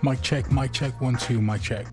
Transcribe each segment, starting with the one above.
Mic check, 1 2, mic check.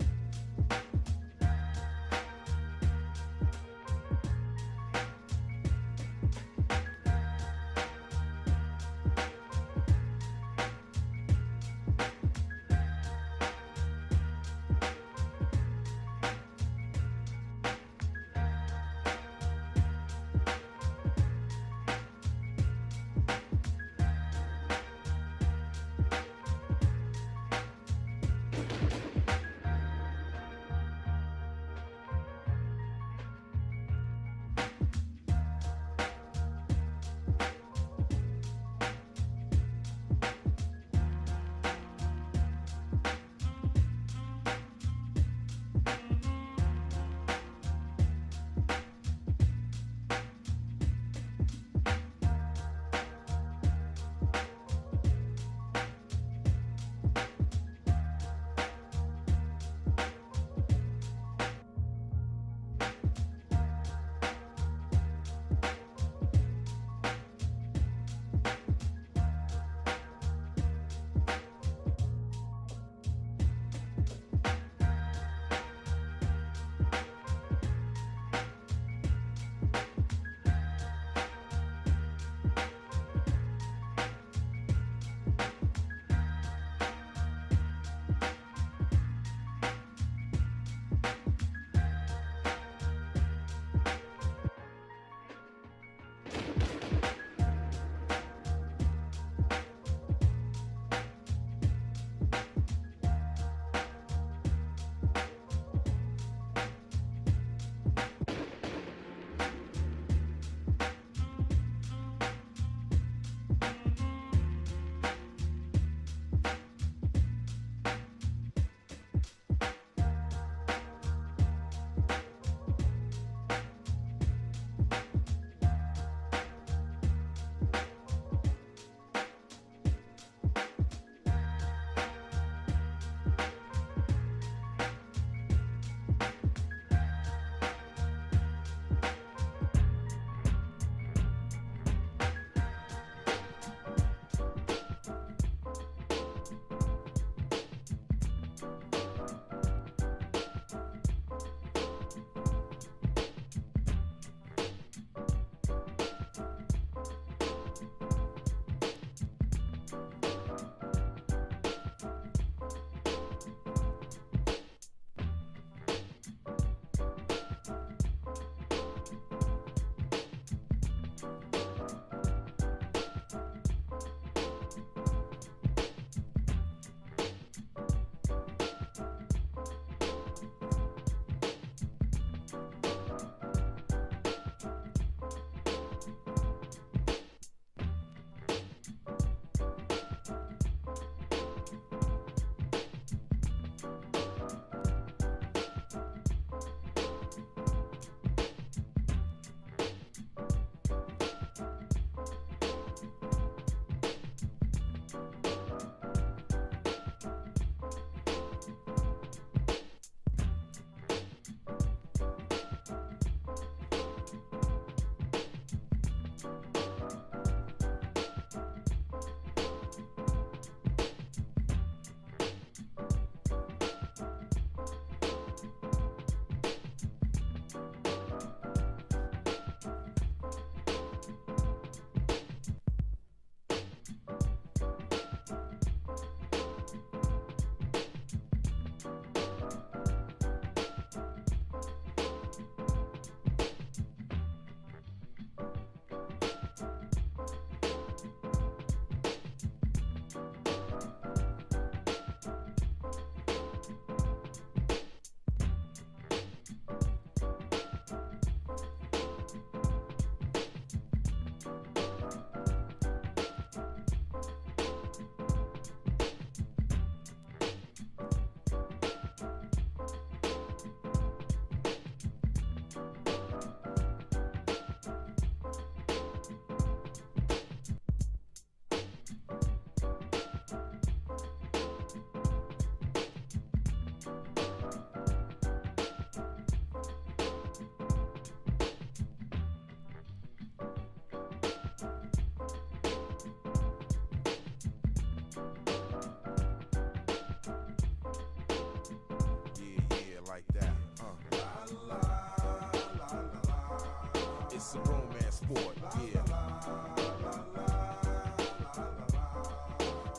sport, yeah.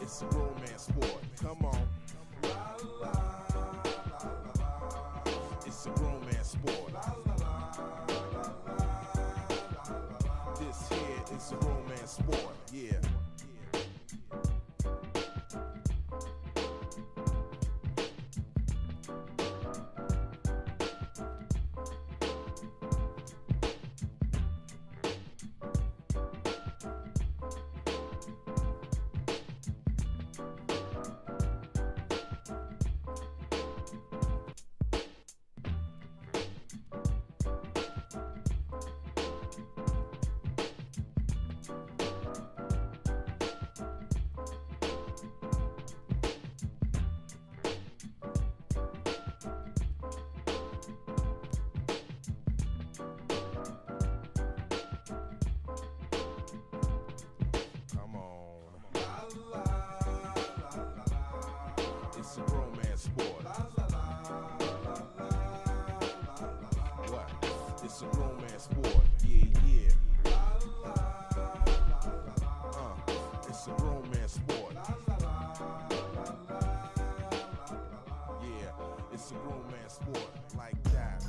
It's a romance sport, come on. It's a romance sport. This here is a romance sport, yeah. It's a romance sport. What? It's a romance sport. Yeah, yeah. It's a romance sport. Yeah, it's a romance sport like that.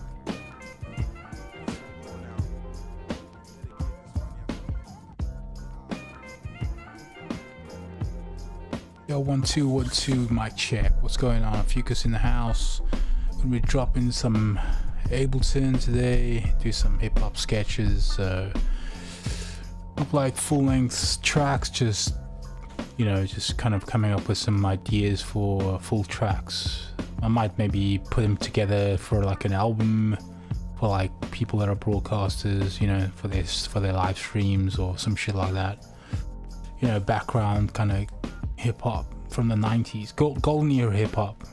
Yo, 1 2 1 2, mic check. What's going on? Ophucus in the house. Gonna be dropping some Abelton today. Do some hip hop sketches. Not like full length tracks. Just just kind of coming up with some ideas for full tracks. I might maybe put them together for like an album for like people that are broadcasters. For their live streams or some shit like that. Background kind of hip hop from the 90s, golden era hip hop,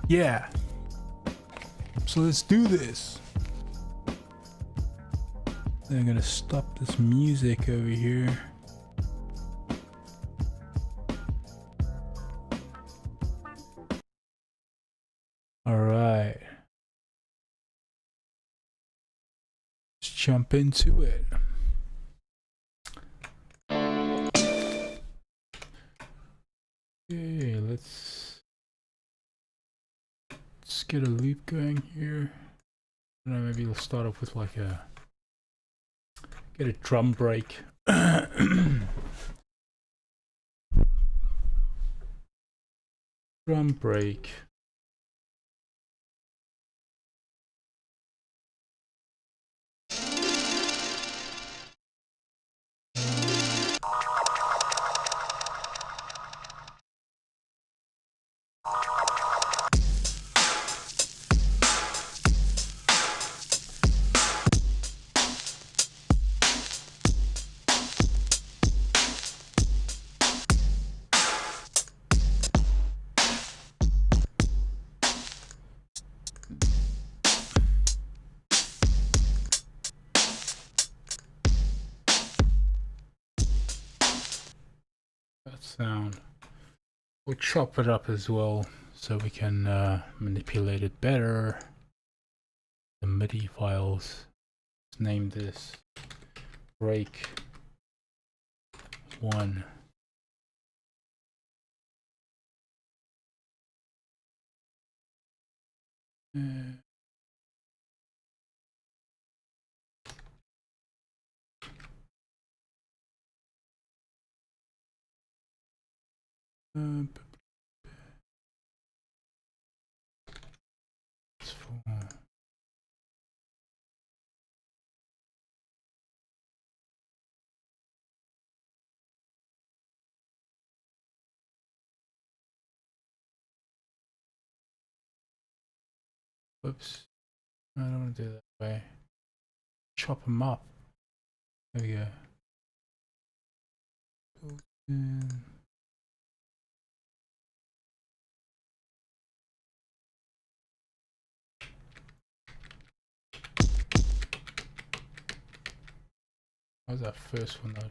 Yeah. So let's do this. Then I'm gonna stop this music over here. All right. Let's jump into it. Okay, let's get a loop going here. I don't know, maybe we'll start off with like get a drum break. Drum break. Sound. We'll chop it up as well so we can manipulate it better. The MIDI files. Let's name this break 1. Whoops. I don't want to do it that way. Chop them up. There we go. How's that first one though?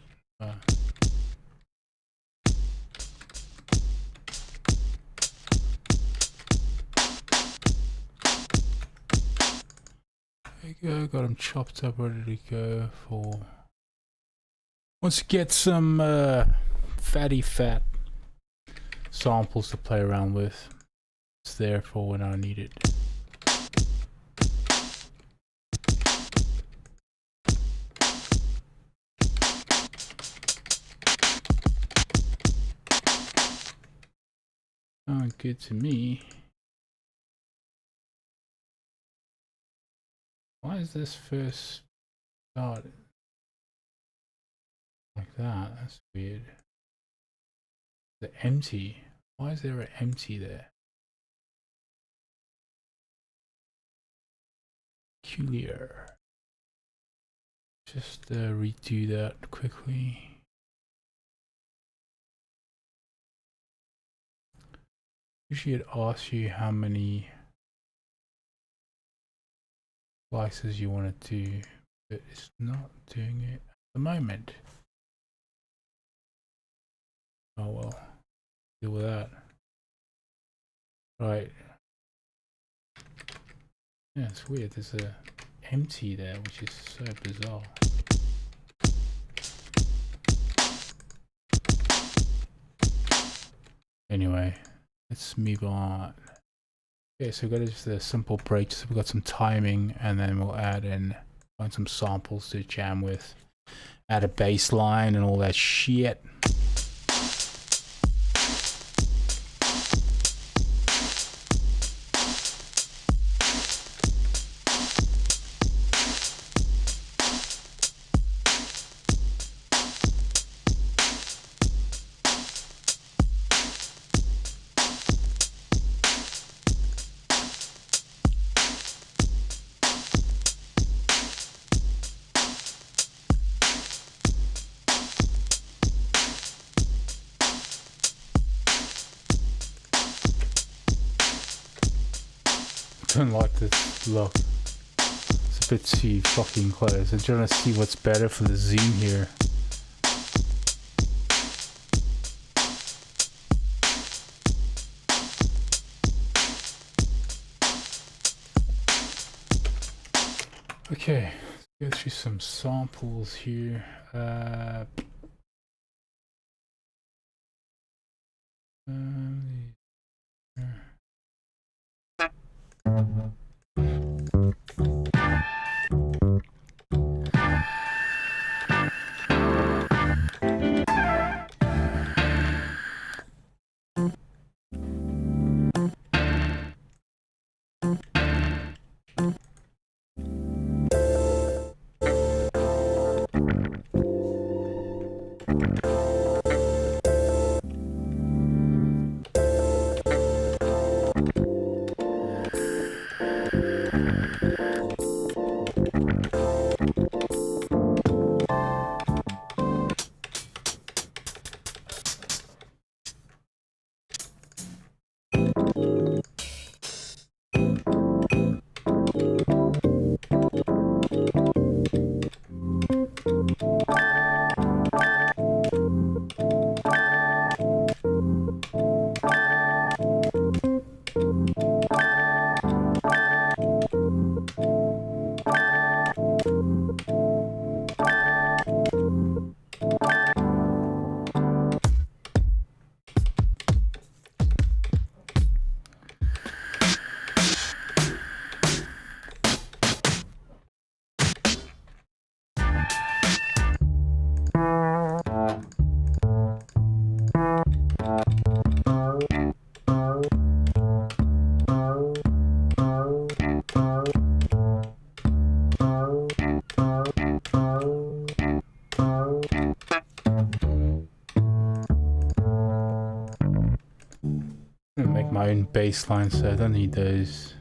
go. Got them chopped up, ready to go for. Once you get some fatty fat samples to play around with, it's there for when I need it. Sound good to me. Why is this first started like that? That's weird. The empty. Why is there an empty there? Peculiar. Just redo that quickly. Usually it asks you how many slices you want to do, but it's not doing it at the moment. Oh well, deal with that. Right. Yeah, it's weird. There's a empty there, which is so bizarre. Anyway, let's move on. Okay, so we've got just a simple break. So we've got some timing, and then we'll add in find some samples to jam with, add a bass line and all that shit. Don't like this look. It's a bit too fucking close. I'm trying to see what's better for the zoom here. Okay, let's go through some samples here. Make my own bass line, so I don't need those.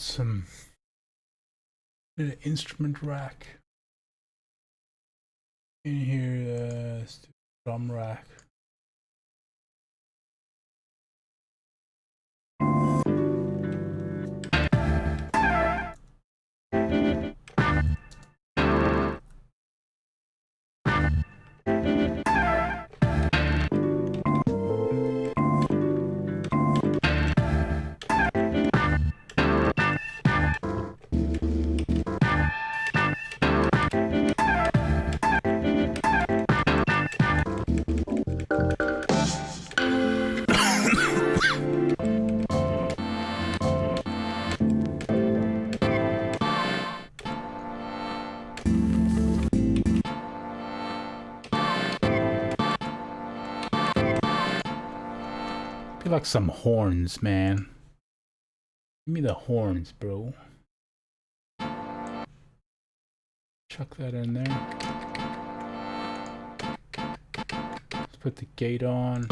some instrument rack in here. Drum rack. I feel like some horns, man. Give me the horns, bro. Chuck that in there. Let's put the gate on.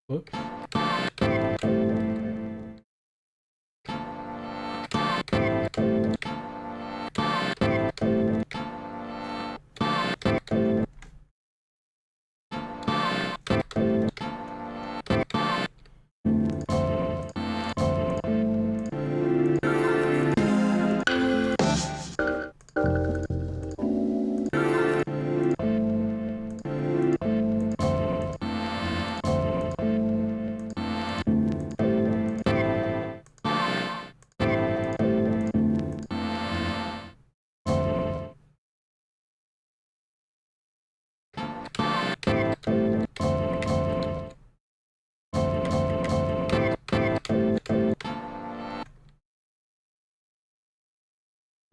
Whoops.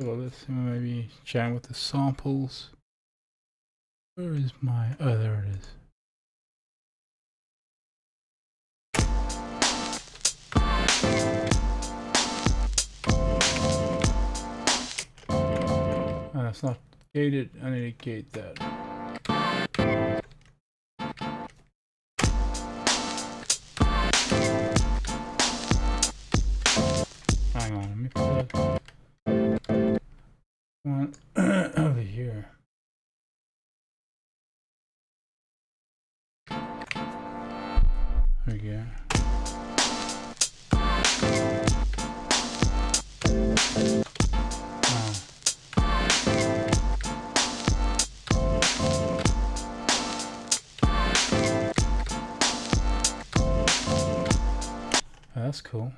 So let's maybe chat with the samples. Where is my... oh, there it is. Oh, that's not gated. I need to gate that. Hang on, let me put that one over here. There we go. Oh, that's cool.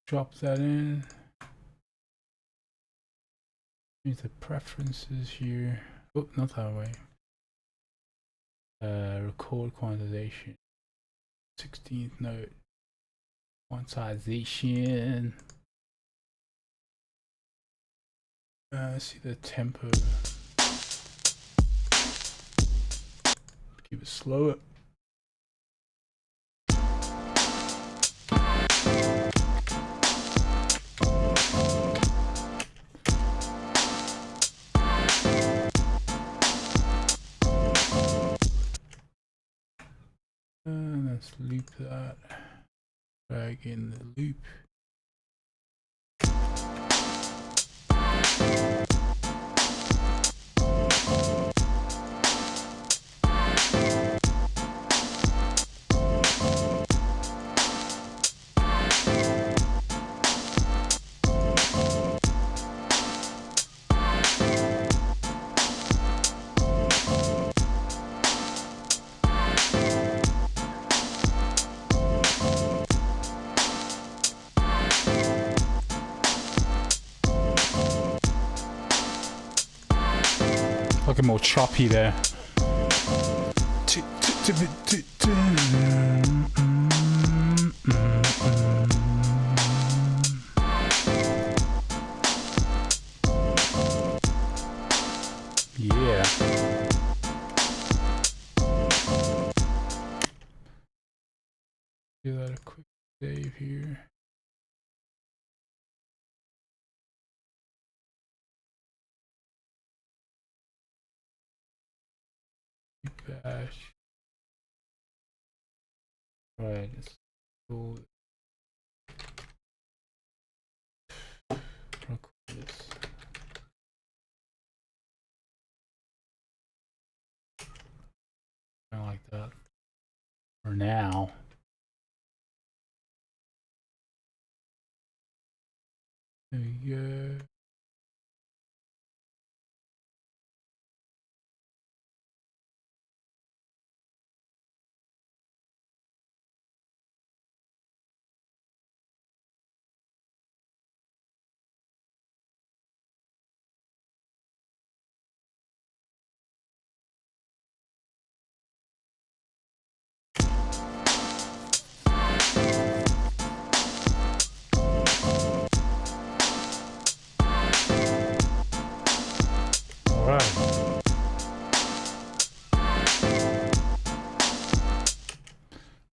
Drop that in. Use the preferences here. Oh, not that way. Record quantization. 16th note. Quantization. See the tempo. Keep it slower. Let's loop that. Drag in the loop. Looking more choppy there. here. Bash. Right, let's go record this. Kind of like that for now. There we go.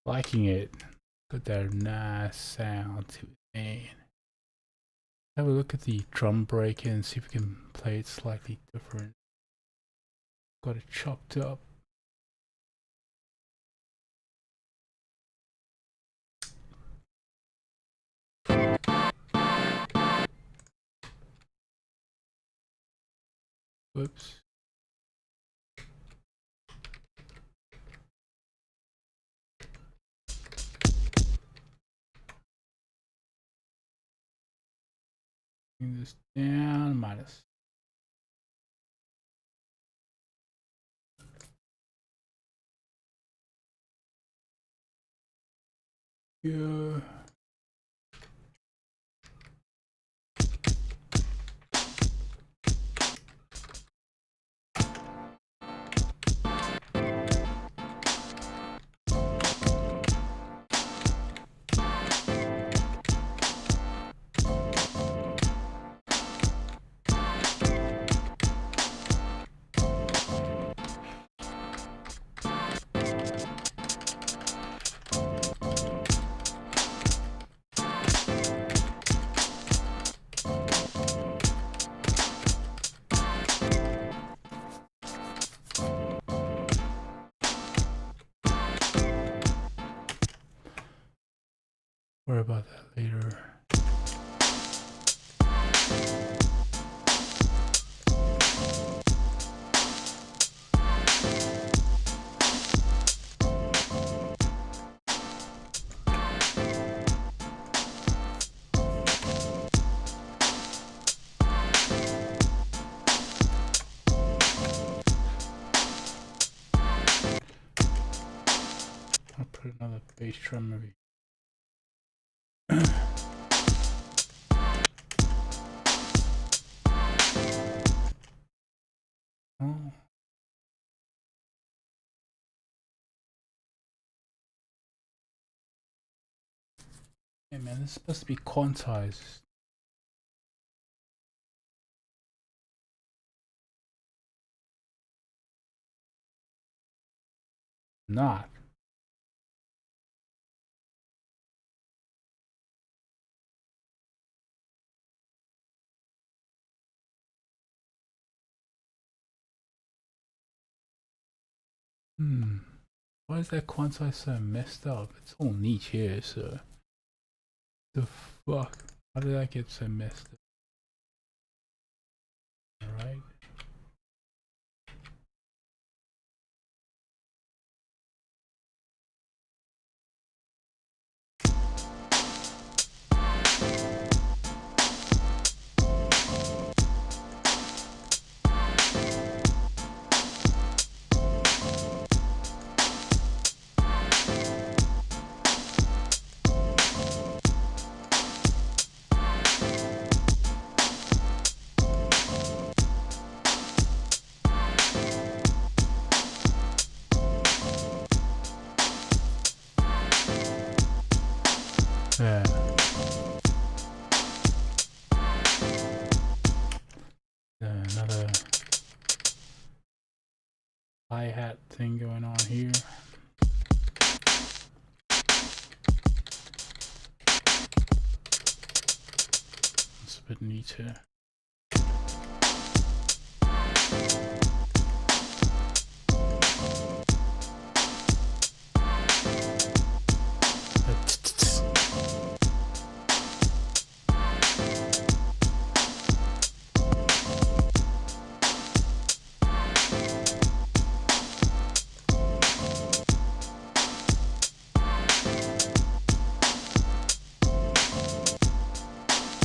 Liking it. Got that nice sound to it, man. Have a look at the drum break and see if we can play it slightly different. Got it chopped up. Whoops. Bring this down, minus. Yeah. Worry about that later. I'll put another bass drum maybe. Oh. Hey man, this is supposed to be quantized. Not. Why is that quantized so messed up? It's all neat here, so the fuck? How did that get so messed up? Alright. Yeah. Another hi-hat thing going on here. a bit neater.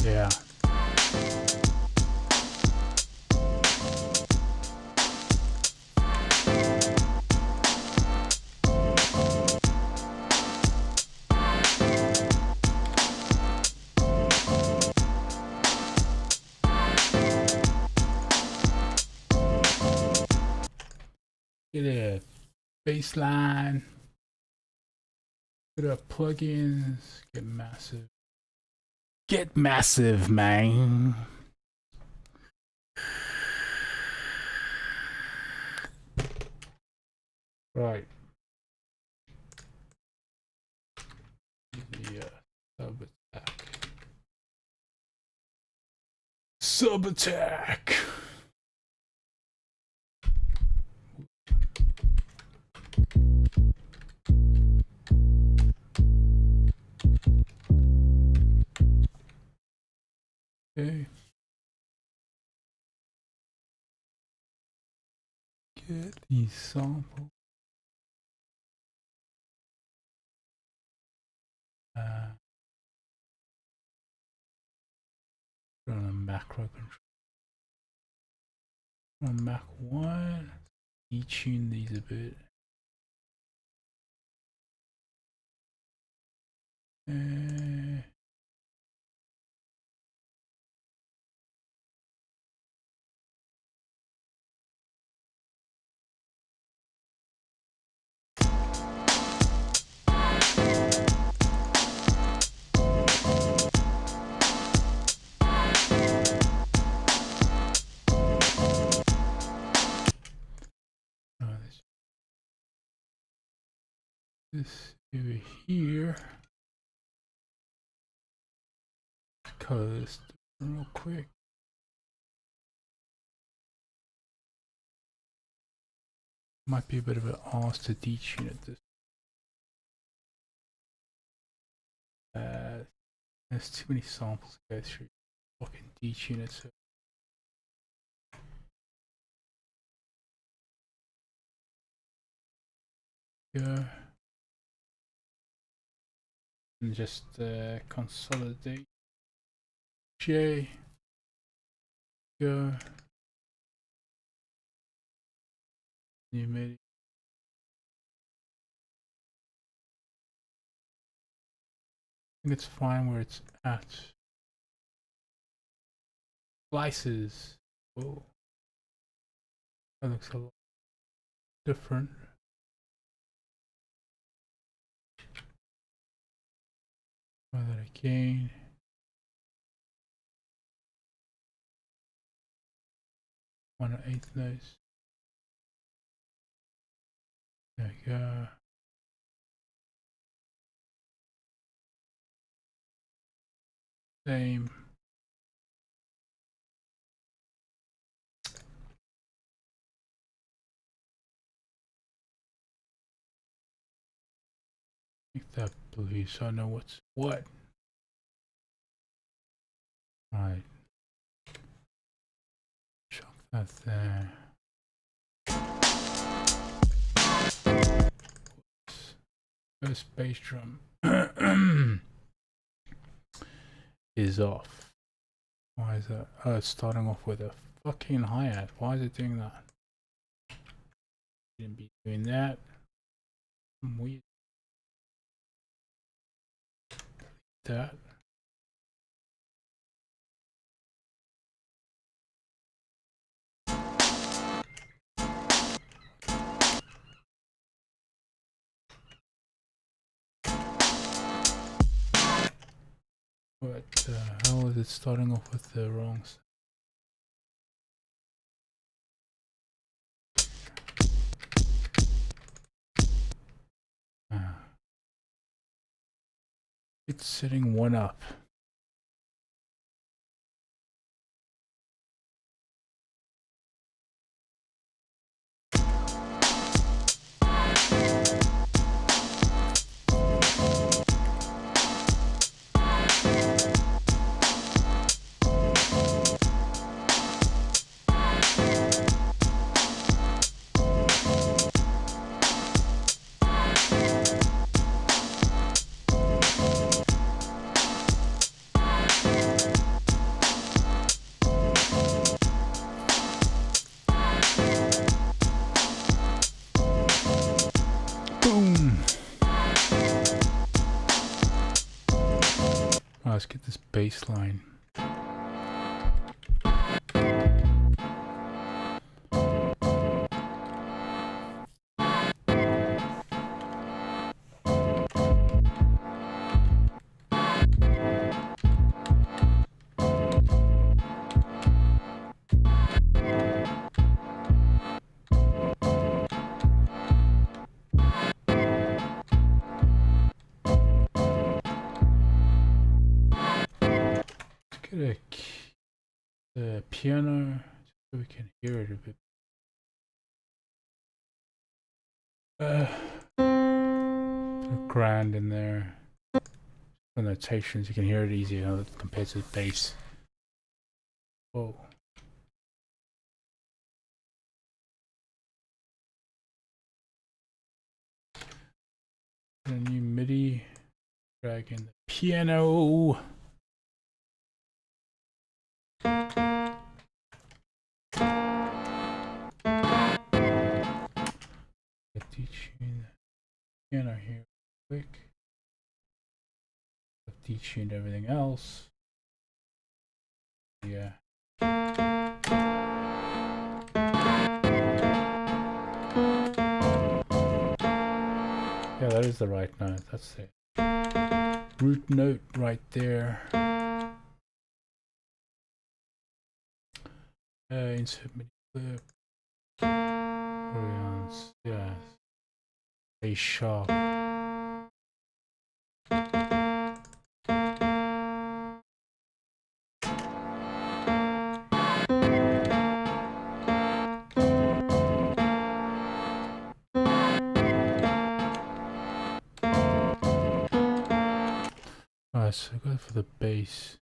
Yeah. Get a baseline. Put up plugins. Get massive. Get massive, man. Right. The sub attack. Sub attack. Okay. Get these samples. Put on a macro control. On Mac 1, detune these a bit. This over here. Color this real quick. Might be a bit of an arse to detune at this. There's too many samples to go through. Fucking detune it. So go and just consolidate. J. Go. New MIDI. I think it's fine where it's at. Slices. Whoa. That looks a lot different. Try that again. One and eighth notes. There we go. Same. Make that blue so I know what's what. Right. Chuck that there. First bass drum is off. Why is that? Oh, it's starting off with a fucking hi-hat. Why is it doing that? Shouldn't be doing that. Weird. That. What the hell is it starting off with the wrong? It's setting one up. at this bass line. Get the piano so we can hear it a bit. Put a grand in there. The notations, you can hear it easier compared to the bass. Whoa. A new MIDI, drag in the piano. Detune the piano here quick. I've detuned everything else. Yeah. Yeah, that is the right note. That's it. Root note right there. Insert MIDI clip. Yeah. A sharp. Alright, so go for the bass.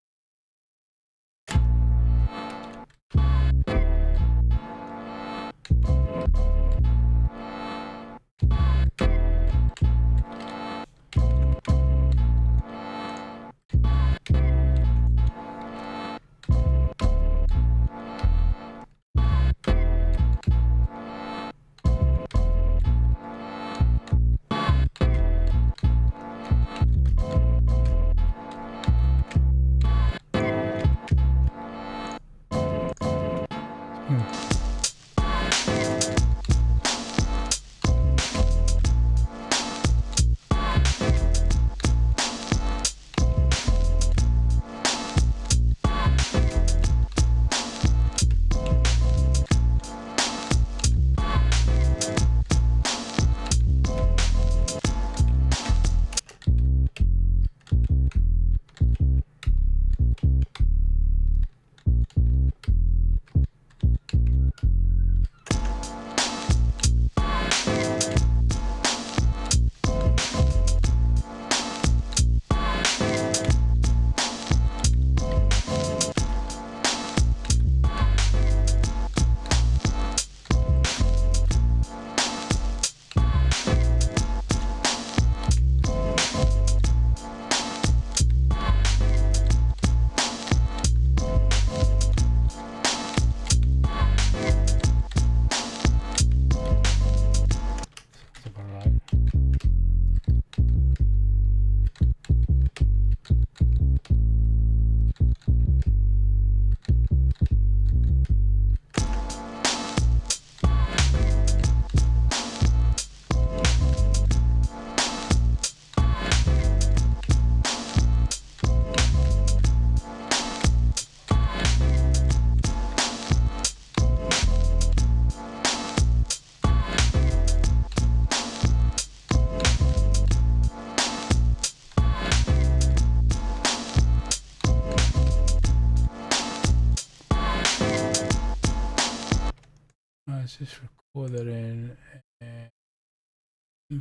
Let's just record that in.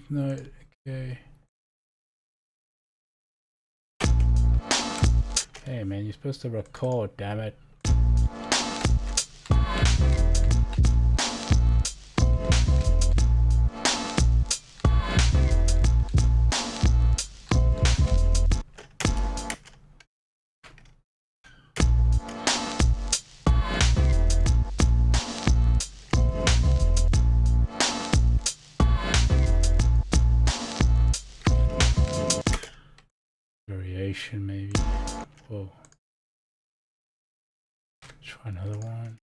Note, okay. Hey man, you're supposed to record, damn it. Variation maybe. Whoa. Try another one.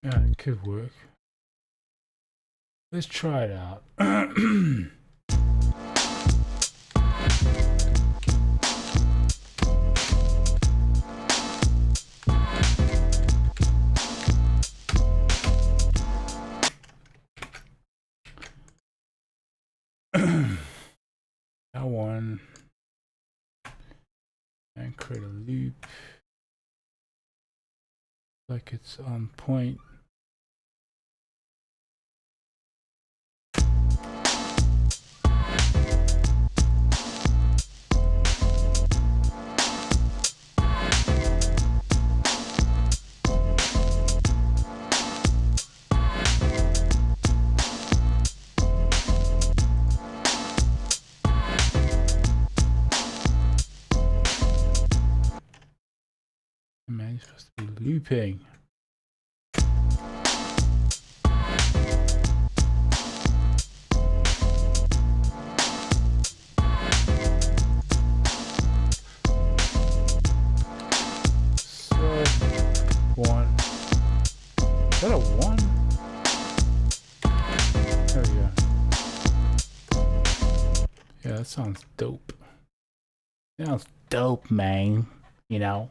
Yeah, it could work. Let's try it out. That one. And create a loop. Like it's on point. Man, you're supposed to be looping. One. Is that a one? There we go. Yeah, that sounds dope. Sounds dope, man. You know?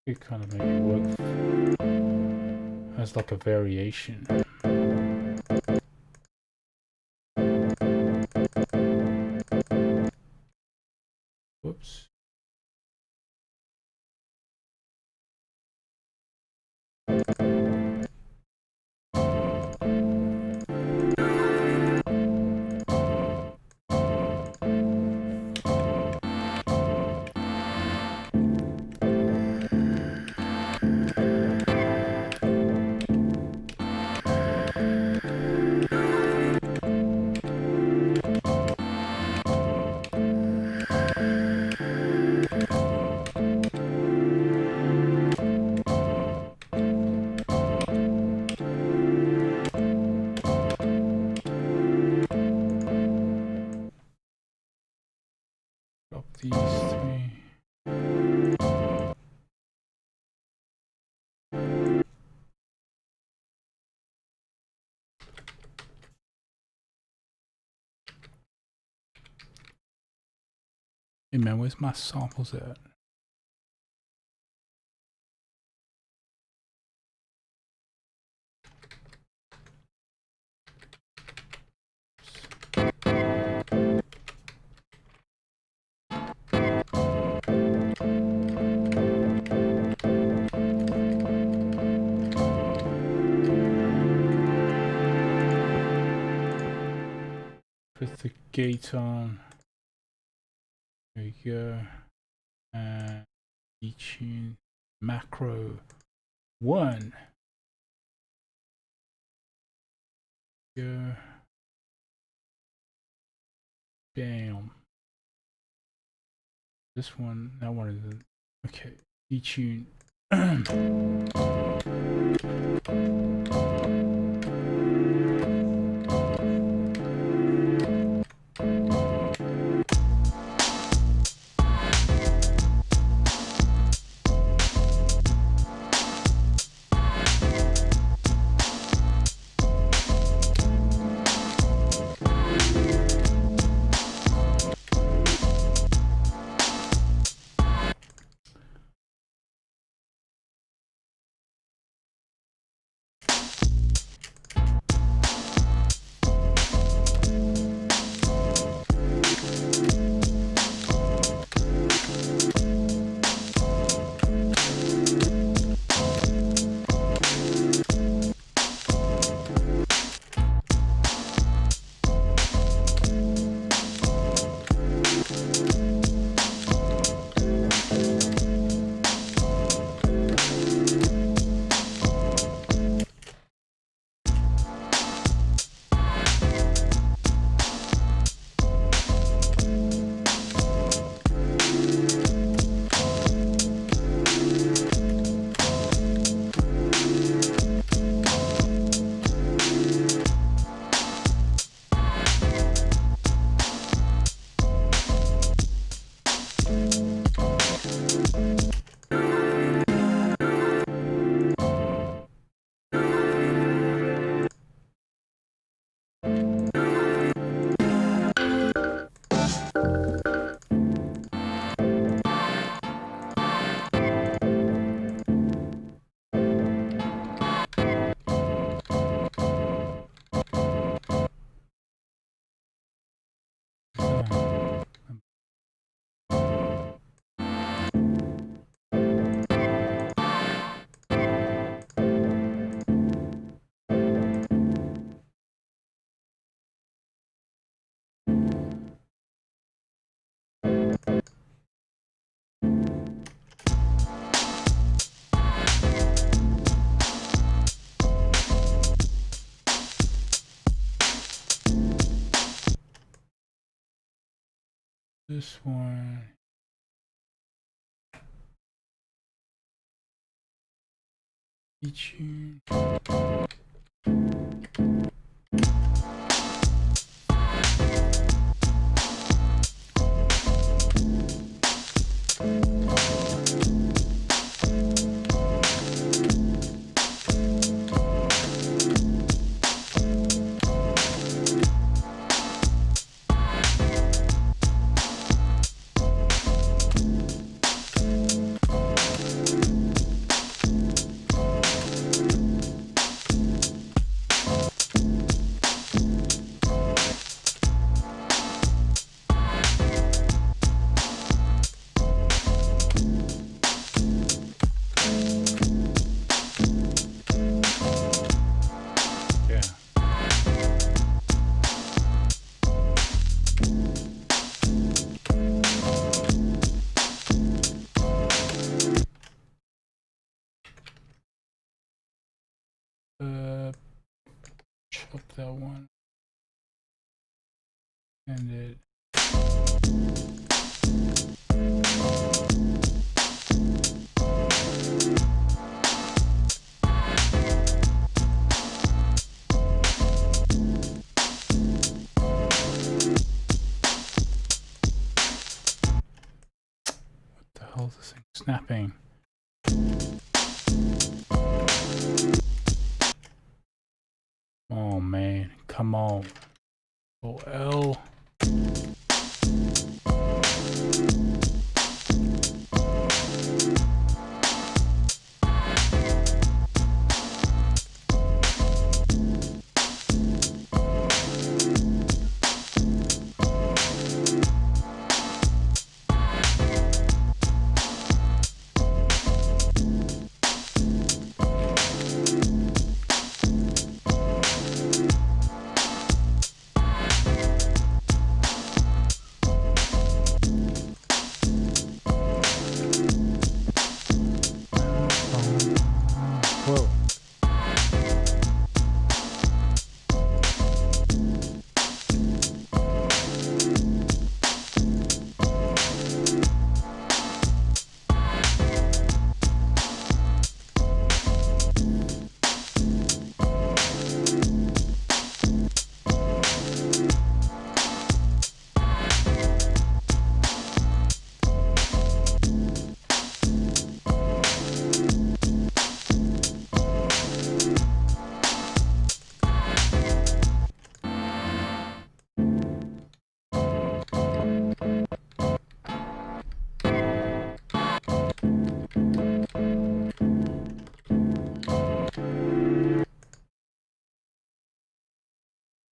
It kind of maybe work as like a variation. these three. Hey man, where's my samples at? Put the gate on. There we go. And detune macro 1. Go. Bam. This one, that one is okay. Detune. This one. Detune. Chop that one. And it. snapping. Oh man, come on. Oh L. Whoa.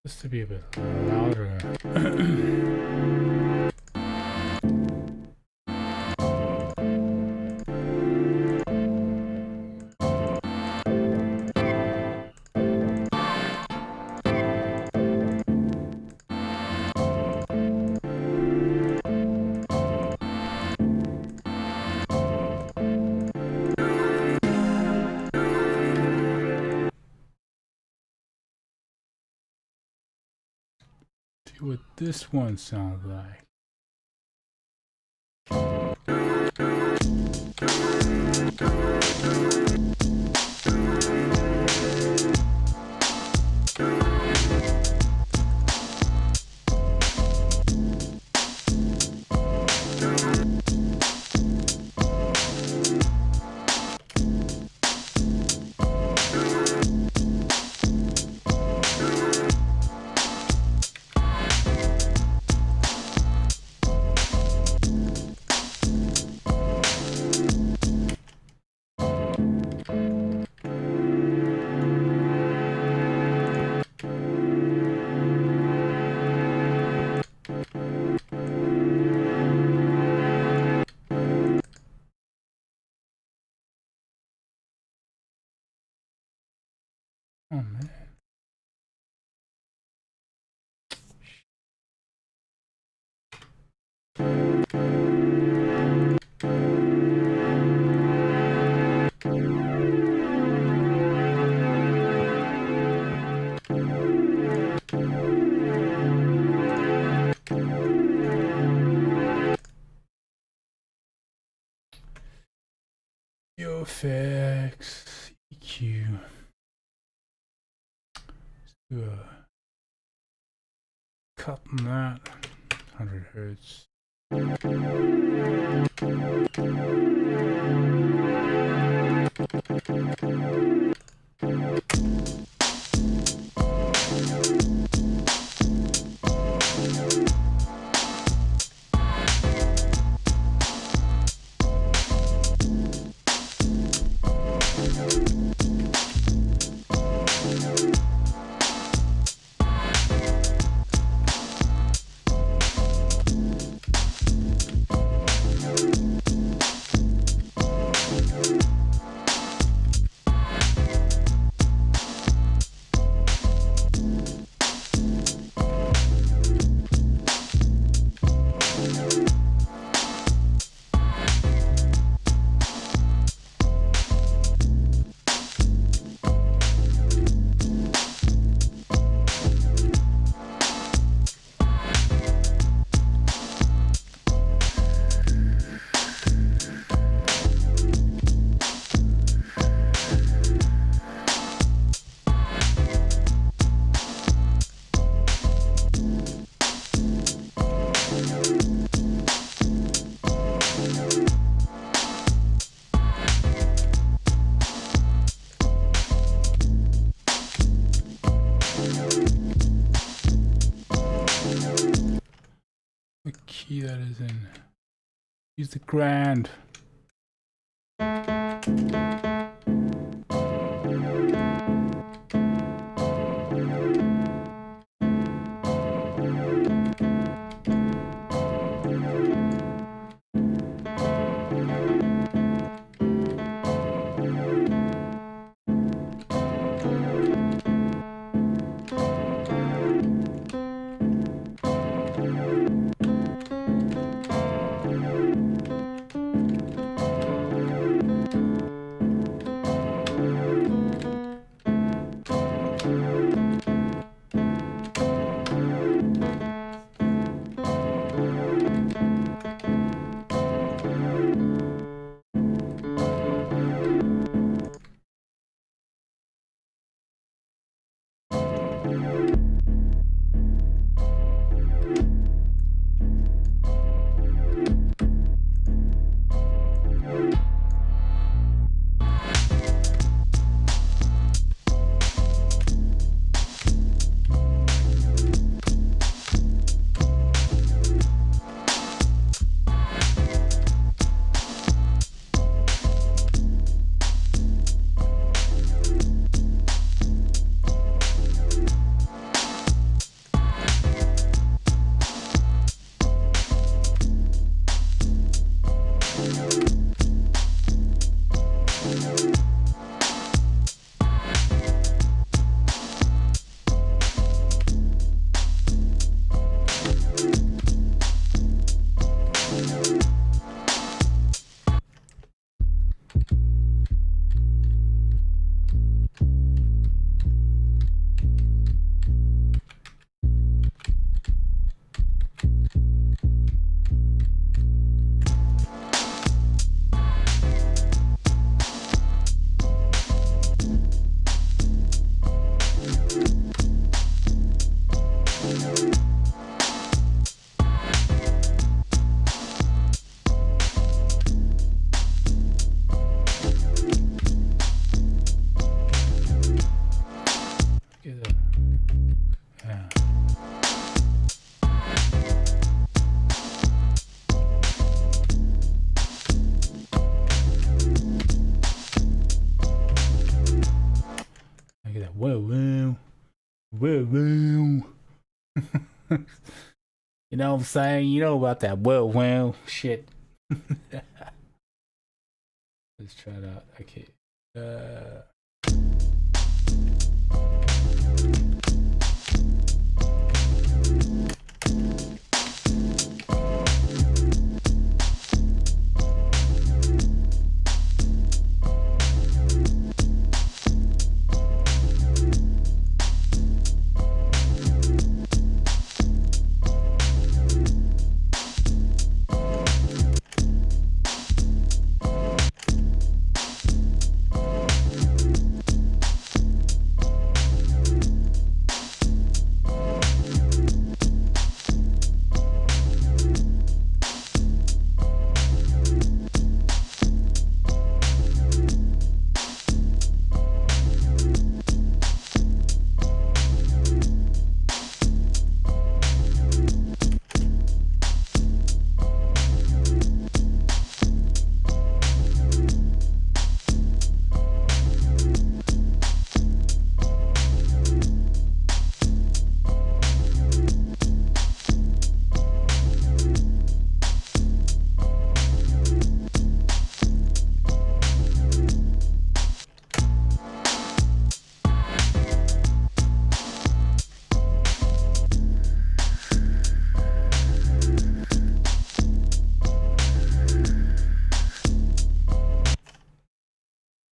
Just to be a bit louder. See what this one sounds like. Oh man. Effects, EQ. Let's do a cut on that. 100 hertz. key that is in. Use the grand. Whoa, whoa, whoa, whoa. You know what I'm saying? You know about that whoa, whoa shit. Let's try it out. Okay.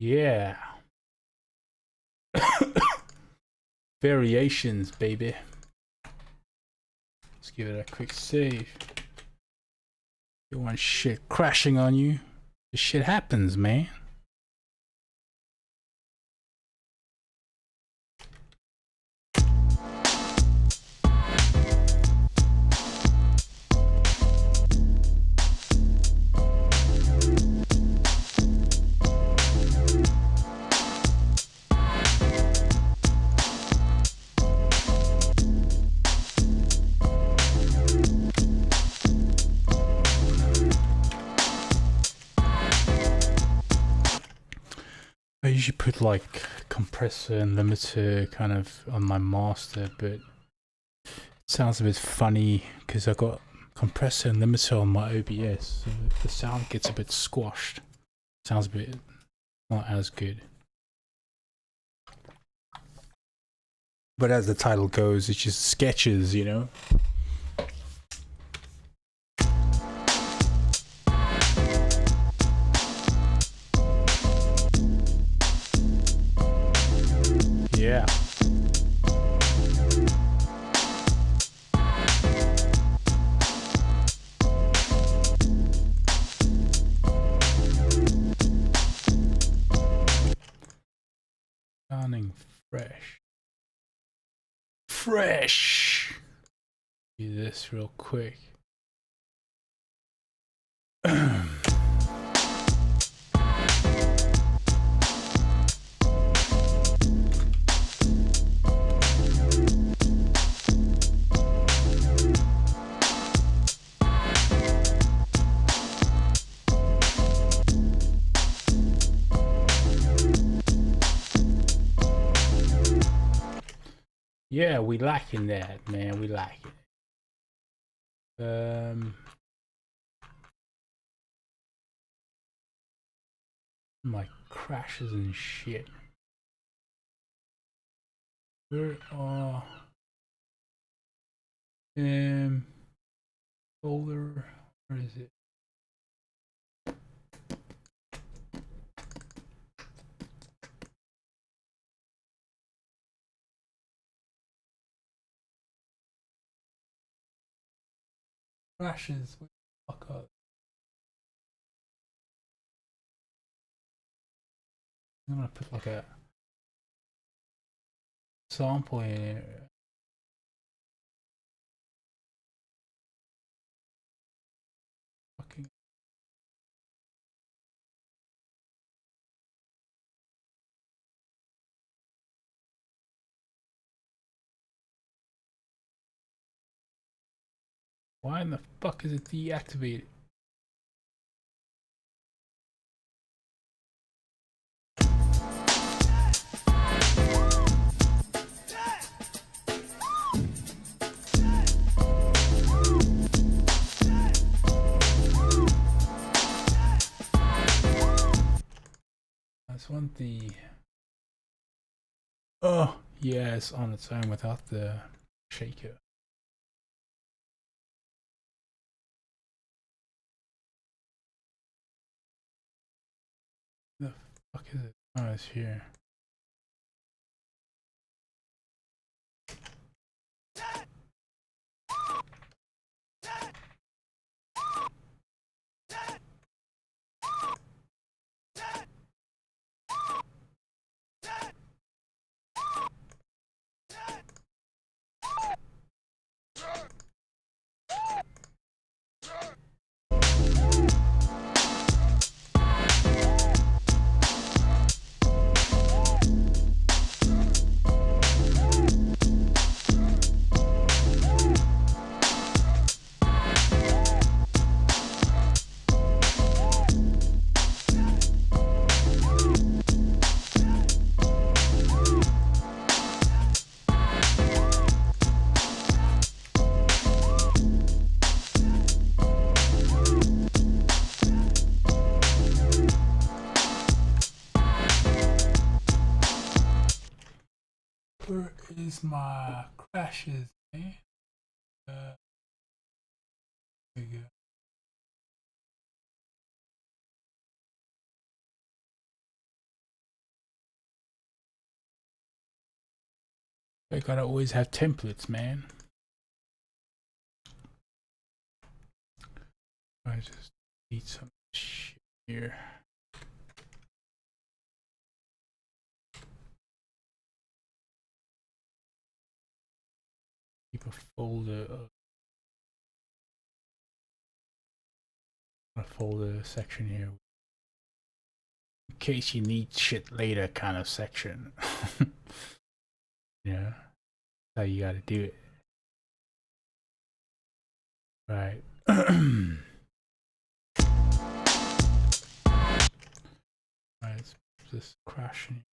Yeah. Variations, baby. Let's give it a quick save. You want shit crashing on you? This shit happens, man. usually put like compressor and limiter kind of on my master, but it sounds a bit funny because I got compressor and limiter on my OBS, so the sound gets a bit squashed. Sounds a bit not as good. But as the title goes, it's just sketches, you know? Yeah. Sounding fresh. Fresh! Do this real quick. Yeah, we lacking that, man. We lacking it. My crashes and shit. Where are folder? Where is it? Crashes. Where the fuck up? I'm gonna put like a sample in it. Fucking. Why in the fuck is it deactivated? I just want the. Oh, yeah, it's on its own without the shaker. The fuck is it? Oh, it's here. Where is my crashes, man? There we go. I gotta always have templates, man. I just need some shit here. Keep a folder of a folder section here in case you need shit later kind of section. Yeah, that's how you gotta do it. Right. Alright, let's this crashing.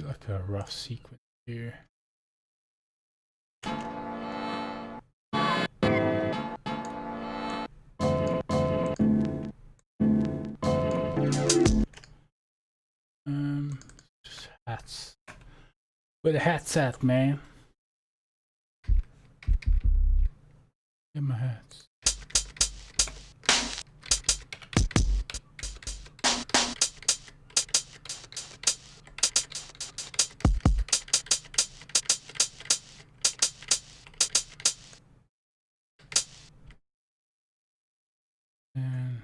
Like a rough sequence here. Just hats. Where the hats at, man? Get my hats. And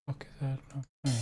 fuck is that? Okay.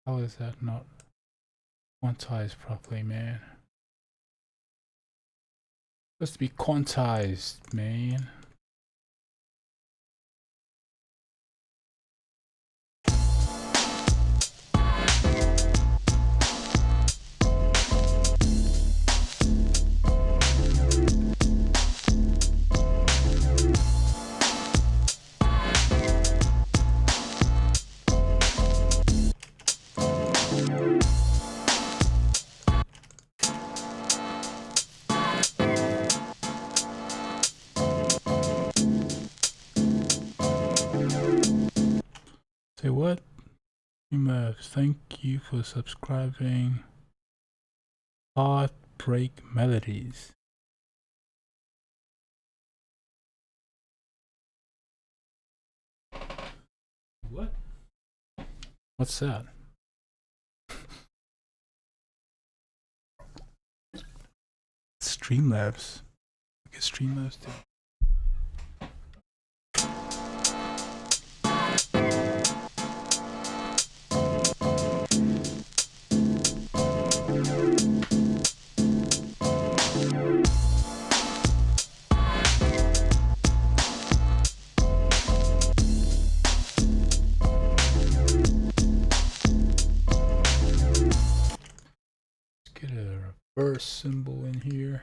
How is that not quantized properly, man? Supposed to be quantized, man. Say what? Thank you for subscribing. Heartbreak Melodies. What? What's that? Streamlabs. Look at Streamlabs too. Reverse symbol in here,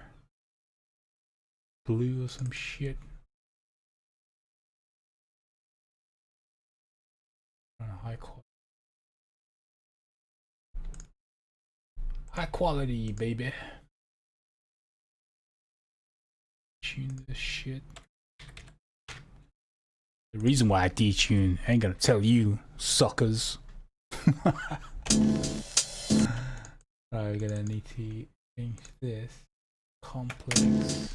blue or some shit. On a high quality. High quality, baby. Tune this shit. The reason why I detune, I ain't gonna tell you, suckers. Right, we're gonna need to change this. Complex.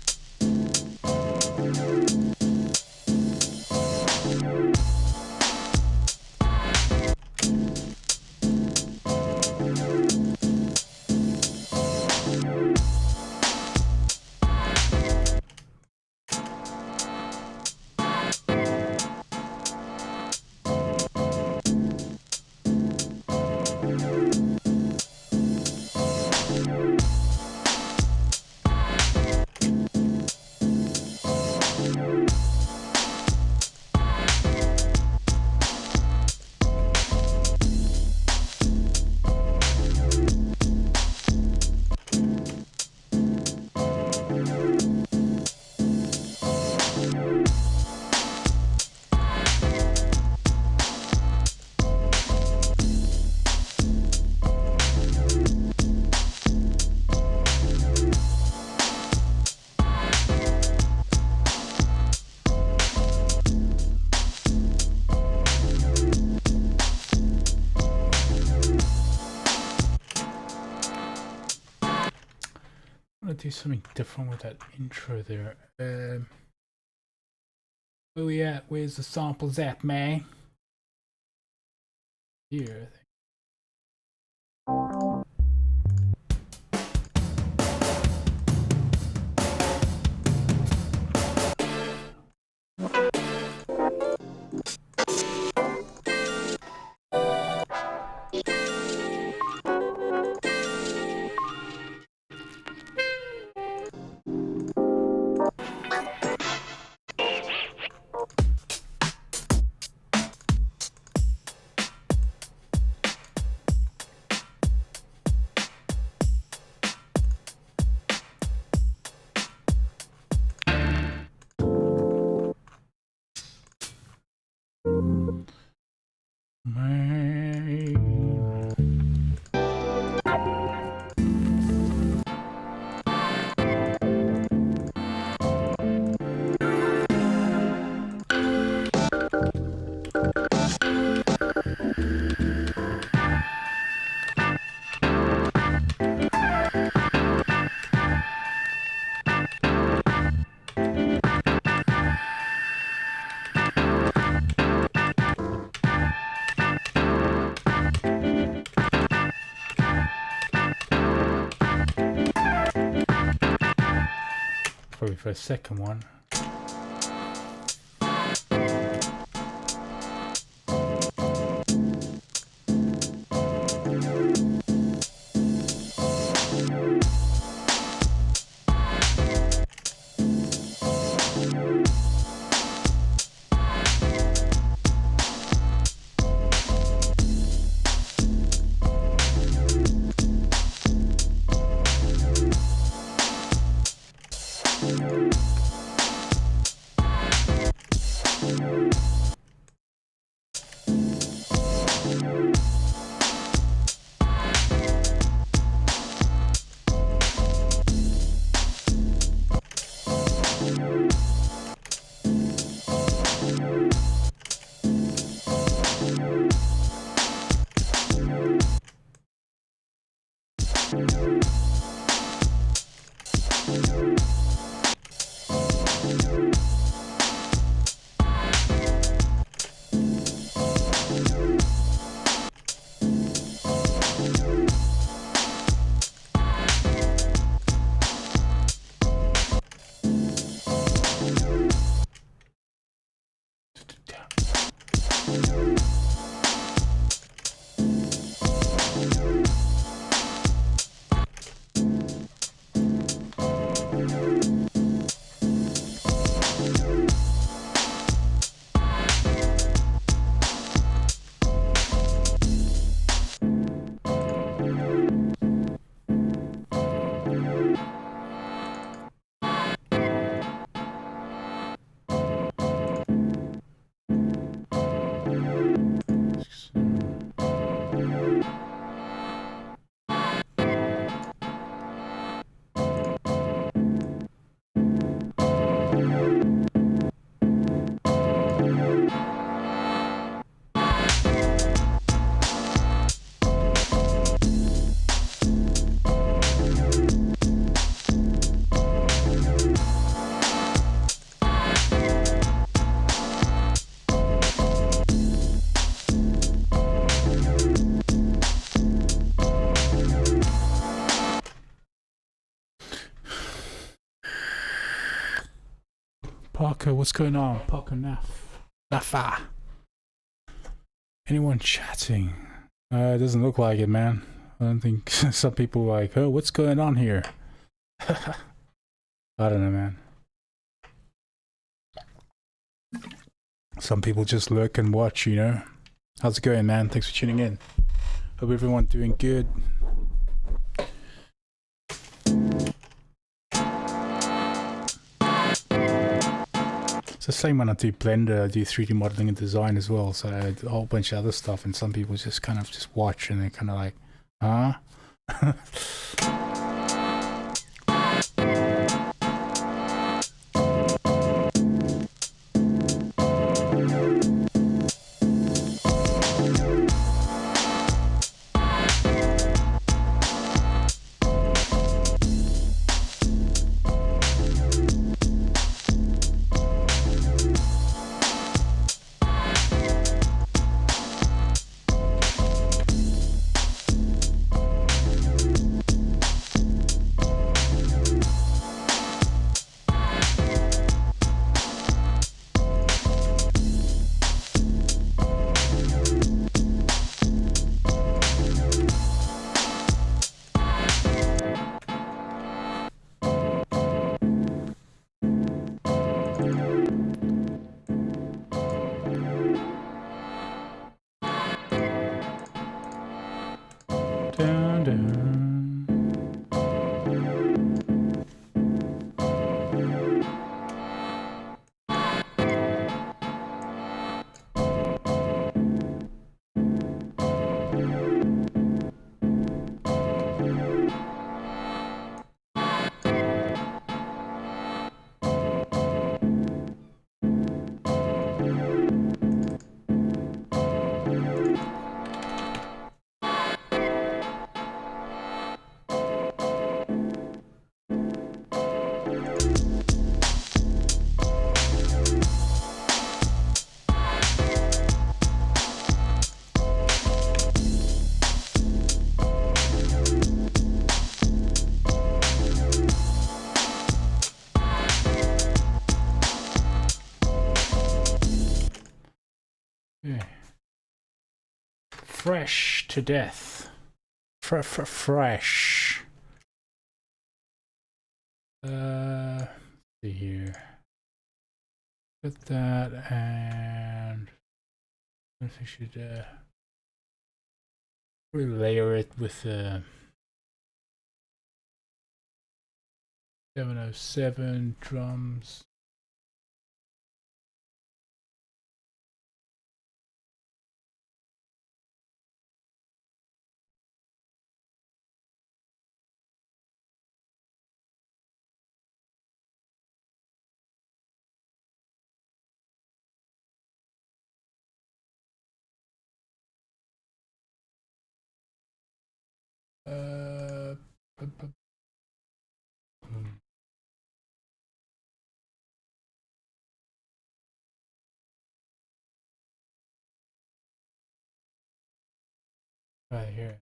Do something different with that intro there. Where we at? Where's the samples at, man? Here, I think. Probably for a second one. Parker, what's going on? Parker Nafa. Anyone chatting? It doesn't look like it, man. I don't think some people are like, oh, what's going on here? I don't know, man. Some people just lurk and watch, you know. How's it going, man? Thanks for tuning in. Hope everyone's doing good. It's the same when I do Blender, I do 3D modeling and design as well, so I do a whole bunch of other stuff, and some people just kind of just watch and they're kind of like, huh? Fresh to death. Fresh. See here. Put that, and I should layer it with 707 drums. Right here.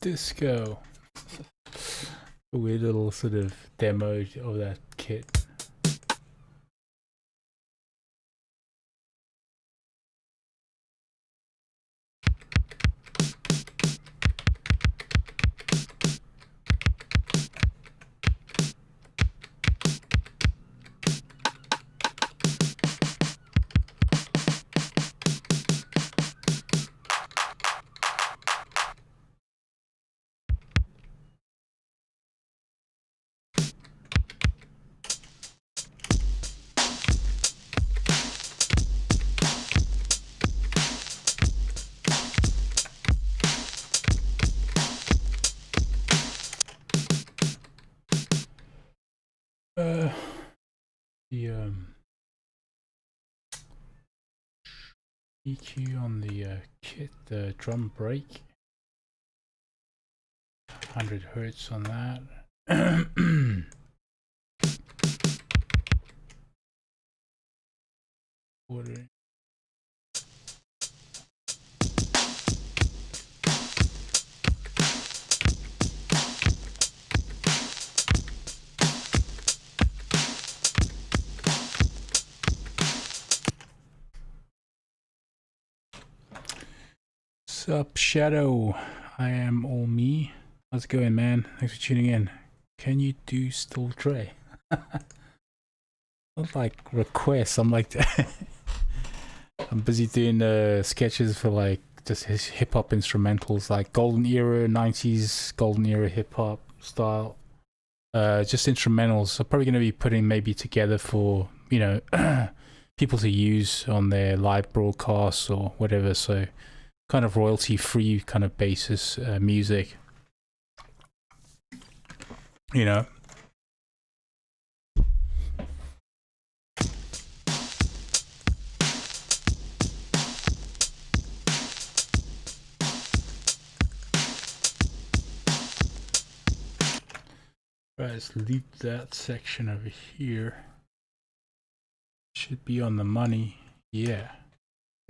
Disco. A weird little sort of demo of that kit. EQ on the kit, the drum break. 100 hertz on that. Order. Sup, Shadow? I am all me. How's it going, man? Thanks for tuning in. Can you do Still Dre? Not like requests. I'm like, I'm busy doing sketches for like just hip hop instrumentals, like golden era, 90s golden era hip hop style. Just instrumentals. I'm probably going to be putting maybe together for, you know, people to use on their live broadcasts or whatever. So kind of royalty free kind of basis music, you know. Right, let's leave that section over here. Should be on the money. Yeah.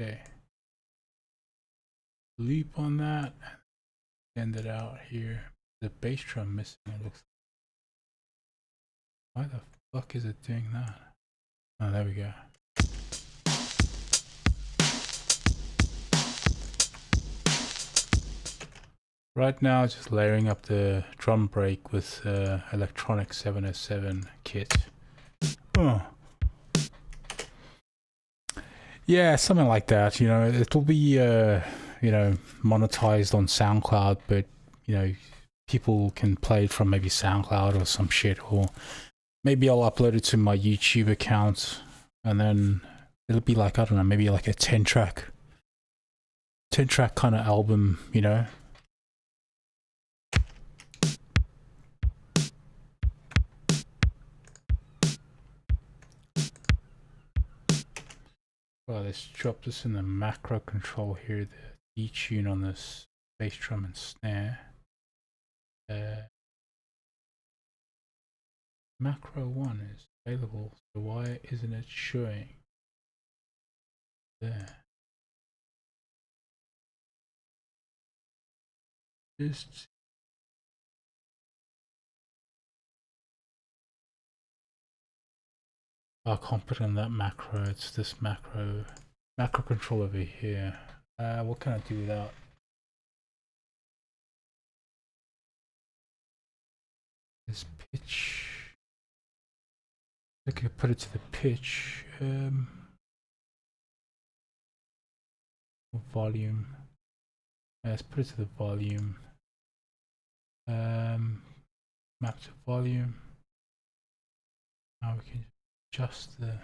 Okay. Loop on that. Send it out here. The bass drum missing, it looks like. Why the fuck is it doing that? Oh, there we go. Right now, just layering up the drum break with electronic 707 kit. Oh. Yeah, something like that. You know, it'll be you know, monetized on SoundCloud, but you know, people can play it from maybe SoundCloud or some shit, or maybe I'll upload it to my YouTube account, and then it'll be like, I don't know, maybe like a 10 track kind of album, you know. Well, let's drop this in the macro control here, the detune on this bass drum and snare. Macro 1 is available, so why isn't it showing there? Just I can't put in that macro, it's this macro control over here. What can I do without? This pitch. I could put it to the pitch. Volume. Let's put it to the volume. Map to volume. Now we can adjust the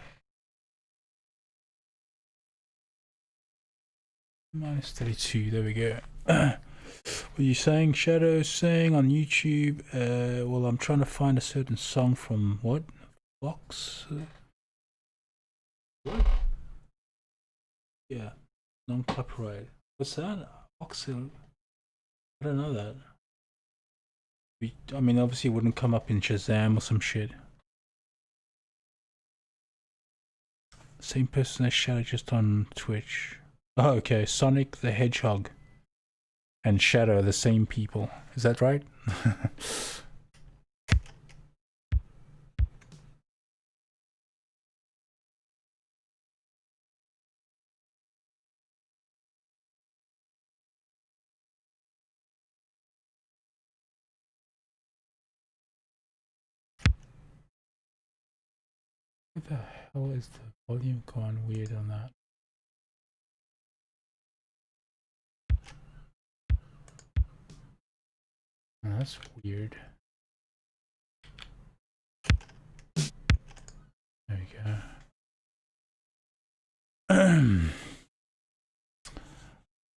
-32. There we go. What are you saying, Shadow? Saying on YouTube? Well, I'm trying to find a certain song from what? Vox? What? Yeah, non-copyright. What's that? Voxel? I don't know that. I mean, obviously it wouldn't come up in Shazam or some shit. Same person as Shadow, just on Twitch. Oh, okay. Sonic the Hedgehog and Shadow are the same people. Is that right? What the hell is the volume going weird on that? Oh, that's weird. There we go.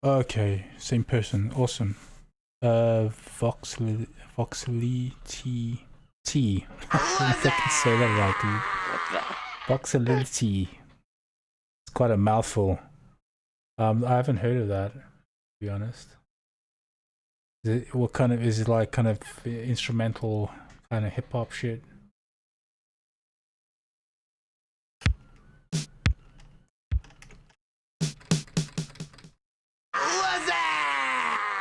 Okay, same person. Awesome. Voxley T. I can say that right, dude. Voxelity. It's quite a mouthful. I haven't heard of that, to be honest. What kind of is it? Like kind of instrumental, kind of hip hop shit?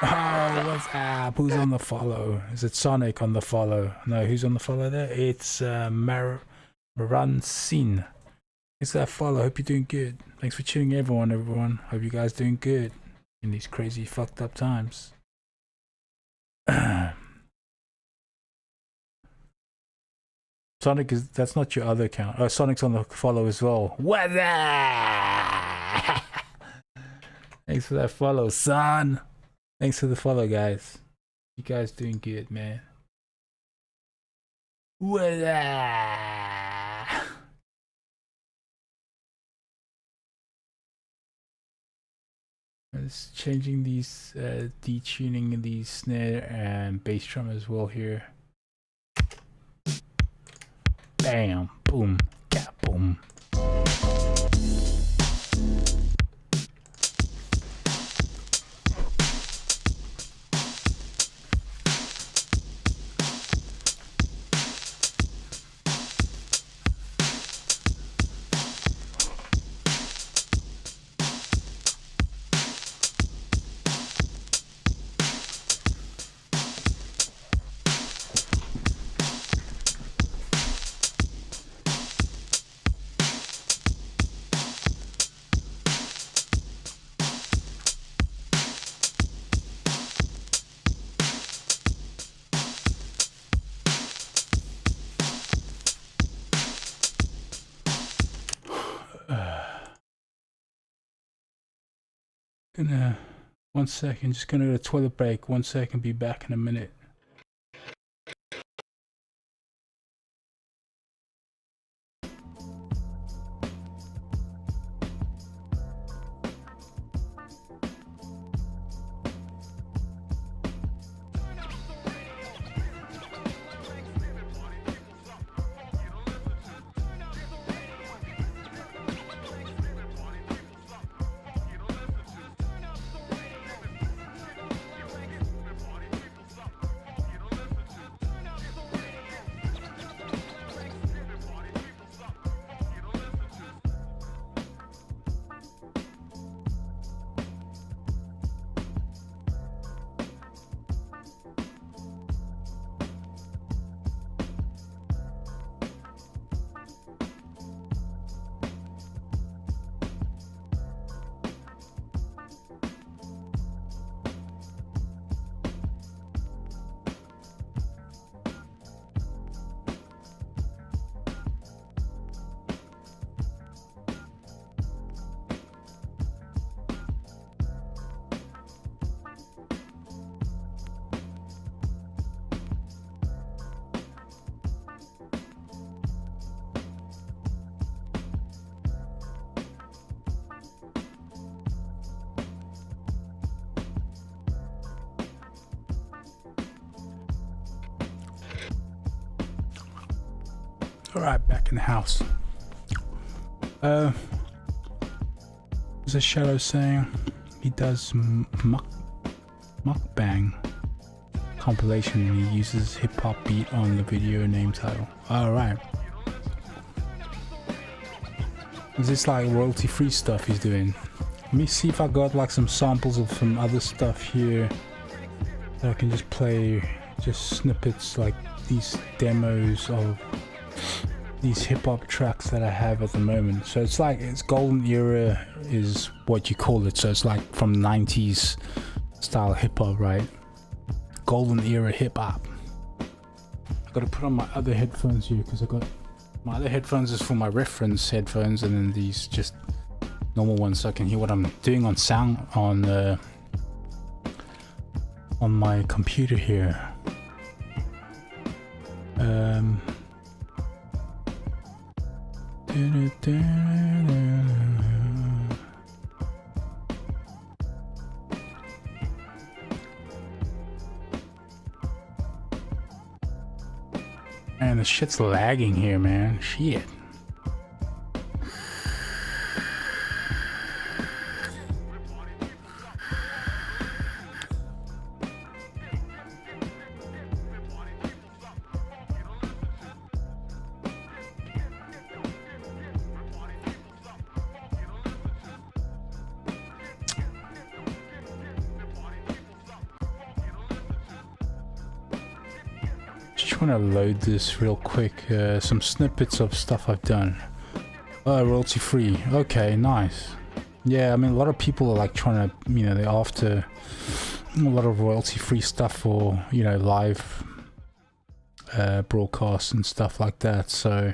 Oh, what's up? Who's on the follow? Is it Sonic on the follow? No, who's on the follow there? It's Maran Sin. It's that follow. Hope you're doing good. Thanks for tuning in, everyone. Hope you guys doing good in these crazy fucked up times. Sonic is, that's not your other account. Oh, Sonic's on the follow as well. What's up? Thanks for that follow, son. Thanks for the follow, guys. You guys doing good, man. What's up? Just changing these, detuning these snare and bass drum as well here. Bam, boom, yeah, boom. Gonna 1 second, just gonna go to toilet break. 1 second, be back in a minute. Alright, back in the house. There's a Shadow saying he does mukbang compilation and he uses hip hop beat on the video name title. Alright. Is this like royalty free stuff he's doing? Let me see if I got like some samples of some other stuff here that I can just play, just snippets, like these demos of these hip-hop tracks that I have at the moment. So it's like, it's golden era is what you call it, so it's like from 90s style hip-hop, right? Golden era hip-hop. I gotta put on my other headphones here because I got my other headphones is for my reference headphones, and then these just normal ones so I can hear what I'm doing on sound on my computer here. Man, this shit's lagging here, man. Shit. trying to load this real quick. Some snippets of stuff I've done. Oh, royalty free. Okay, nice. Yeah, I mean, a lot of people are like trying to, you know, they're after a lot of royalty free stuff for, you know, live broadcasts and stuff like that. So,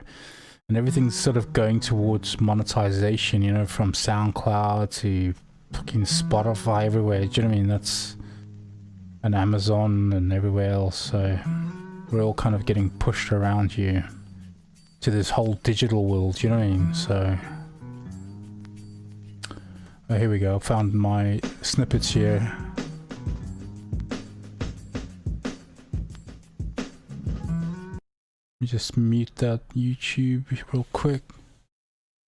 and everything's sort of going towards monetization, you know, from SoundCloud to fucking Spotify, everywhere. Do you know what I mean? That's, and Amazon and everywhere else. So we're all kind of getting pushed around here to this whole digital world. Do you know what I mean? So oh, here we go. I found my snippets here. Let me just mute that YouTube real quick.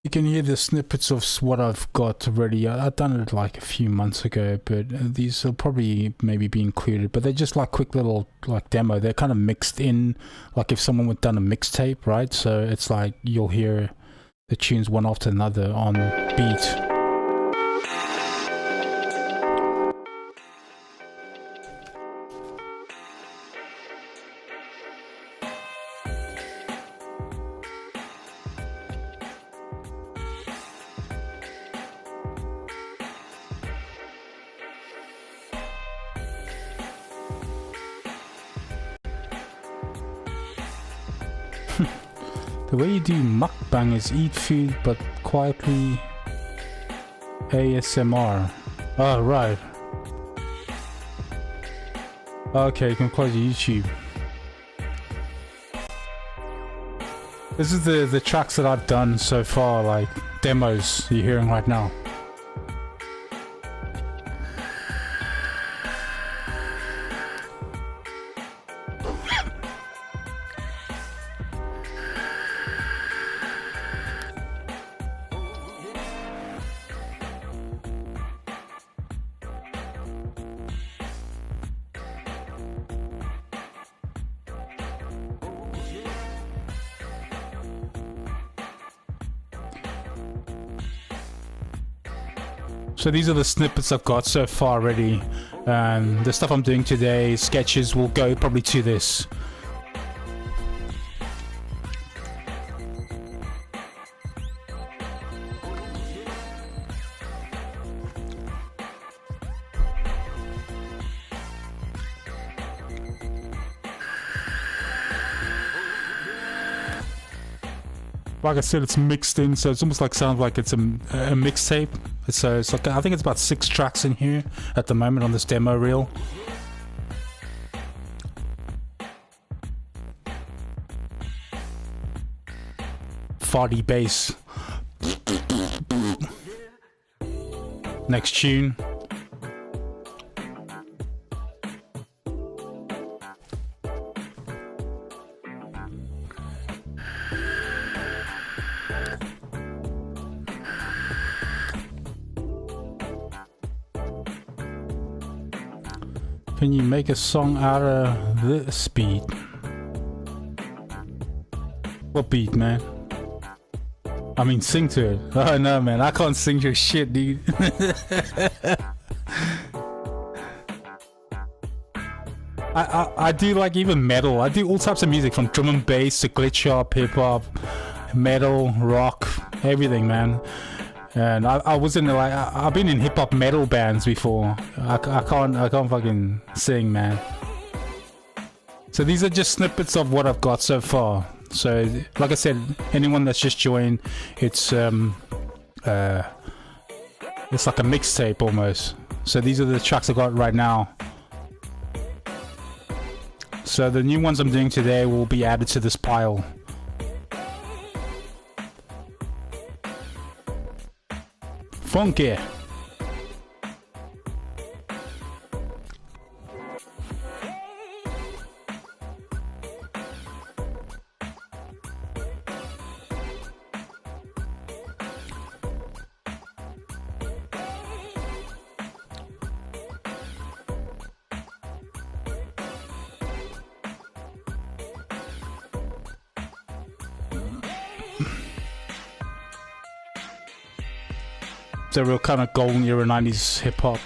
You can hear the snippets of what I've got already. I've done it like a few months ago, but these will probably maybe be included. But they're just like quick little like demo. They're kind of mixed in, like if someone would done a mixtape, right? So it's like you'll hear the tunes one after another on beat. The way you do mukbang is eat food but quietly ASMR. Oh, right. Okay, you can close your YouTube. This is the tracks that I've done so far, like demos you're hearing right now. So these are the snippets I've got so far already. The stuff I'm doing today, sketches, will go probably to this. Like I said, it's mixed in, so it's almost like sounds like it's a mixtape. So it's like, I think it's about 6 tracks in here at the moment on this demo reel. Farty bass. Next tune. Can you make a song out of this beat? What beat, man? I mean, sing to it. Oh no, man, I can't sing your shit, dude. I do like even metal. I do all types of music, from drum and bass to glitch hop, hip hop, metal, rock, everything, man. And I was in like I've been in hip hop metal bands before. I can't fucking sing, man. So these are just snippets of what I've got so far. So like I said, anyone that's just joined, it's like a mixtape almost. So these are the tracks I got right now. So the new ones I'm doing today will be added to this pile. Funky. It's a real kind of golden era 90s hip hop.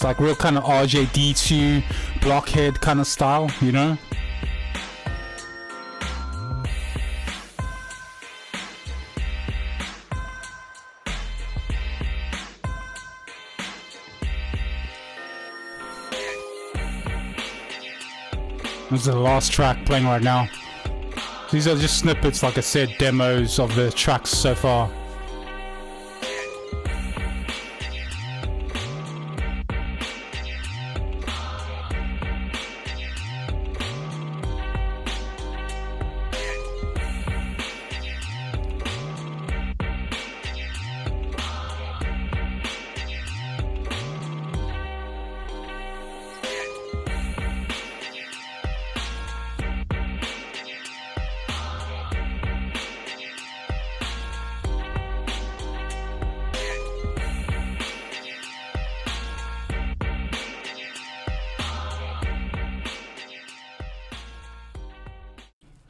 It's like real kind of RJD2 blockhead kind of style, you know? This is the last track playing right now. These are just snippets, like I said, demos of the tracks so far.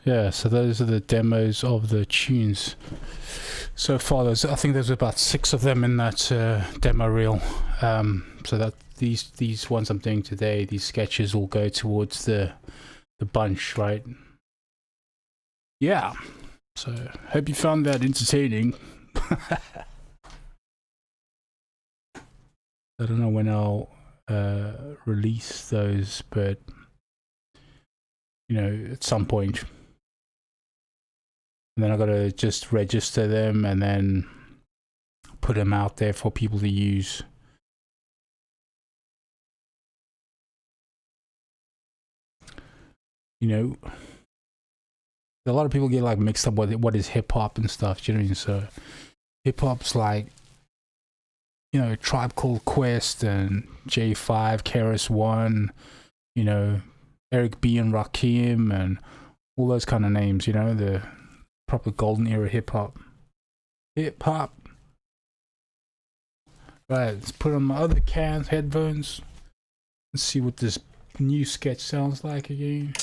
Yeah, so those are the demos of the tunes so far. I think there's about 6 of them in that demo reel. So that these ones I'm doing today, these sketches will go towards the bunch, right? Yeah. So hope you found that entertaining. I don't know when I'll release those, but you know, at some point. And then I gotta just register them and then put them out there for people to use. You know, a lot of people get like mixed up with what is hip hop and stuff. Do you know what I mean? So hip hop's like, you know, Tribe Called Quest and J5, KRS-One, you know, Eric B and Rakim and all those kind of names. You know, the proper golden era hip hop. Right, let's put on my other headphones and see what this new sketch sounds like again.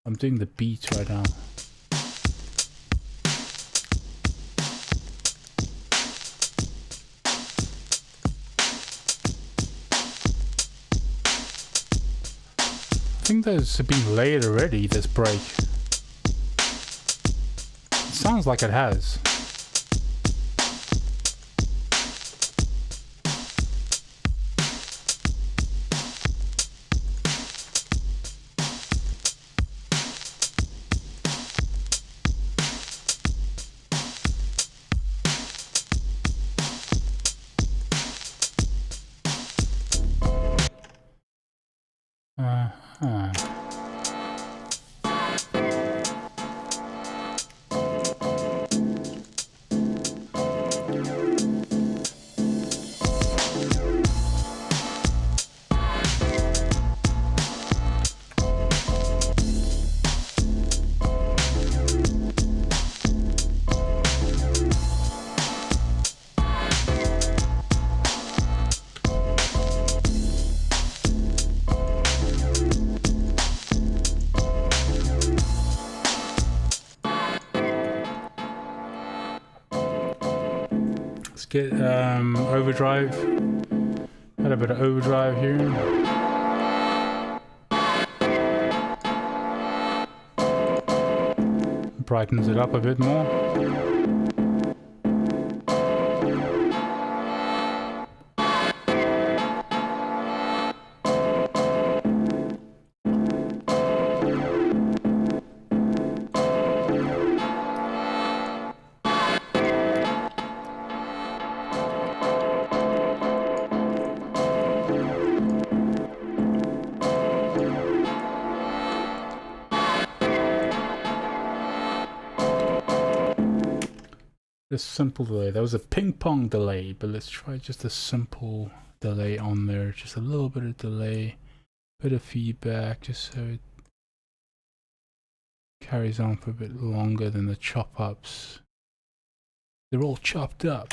I'm doing the beat right now. I think those have been laid already, this break. Sounds like it has. Get overdrive. Had a bit of overdrive here. Brightens it up a bit more. A simple delay. That was a ping pong delay, but let's try just a simple delay on there. Just a little bit of delay, bit of feedback, just so it carries on for a bit longer than the chop ups. They're all chopped up.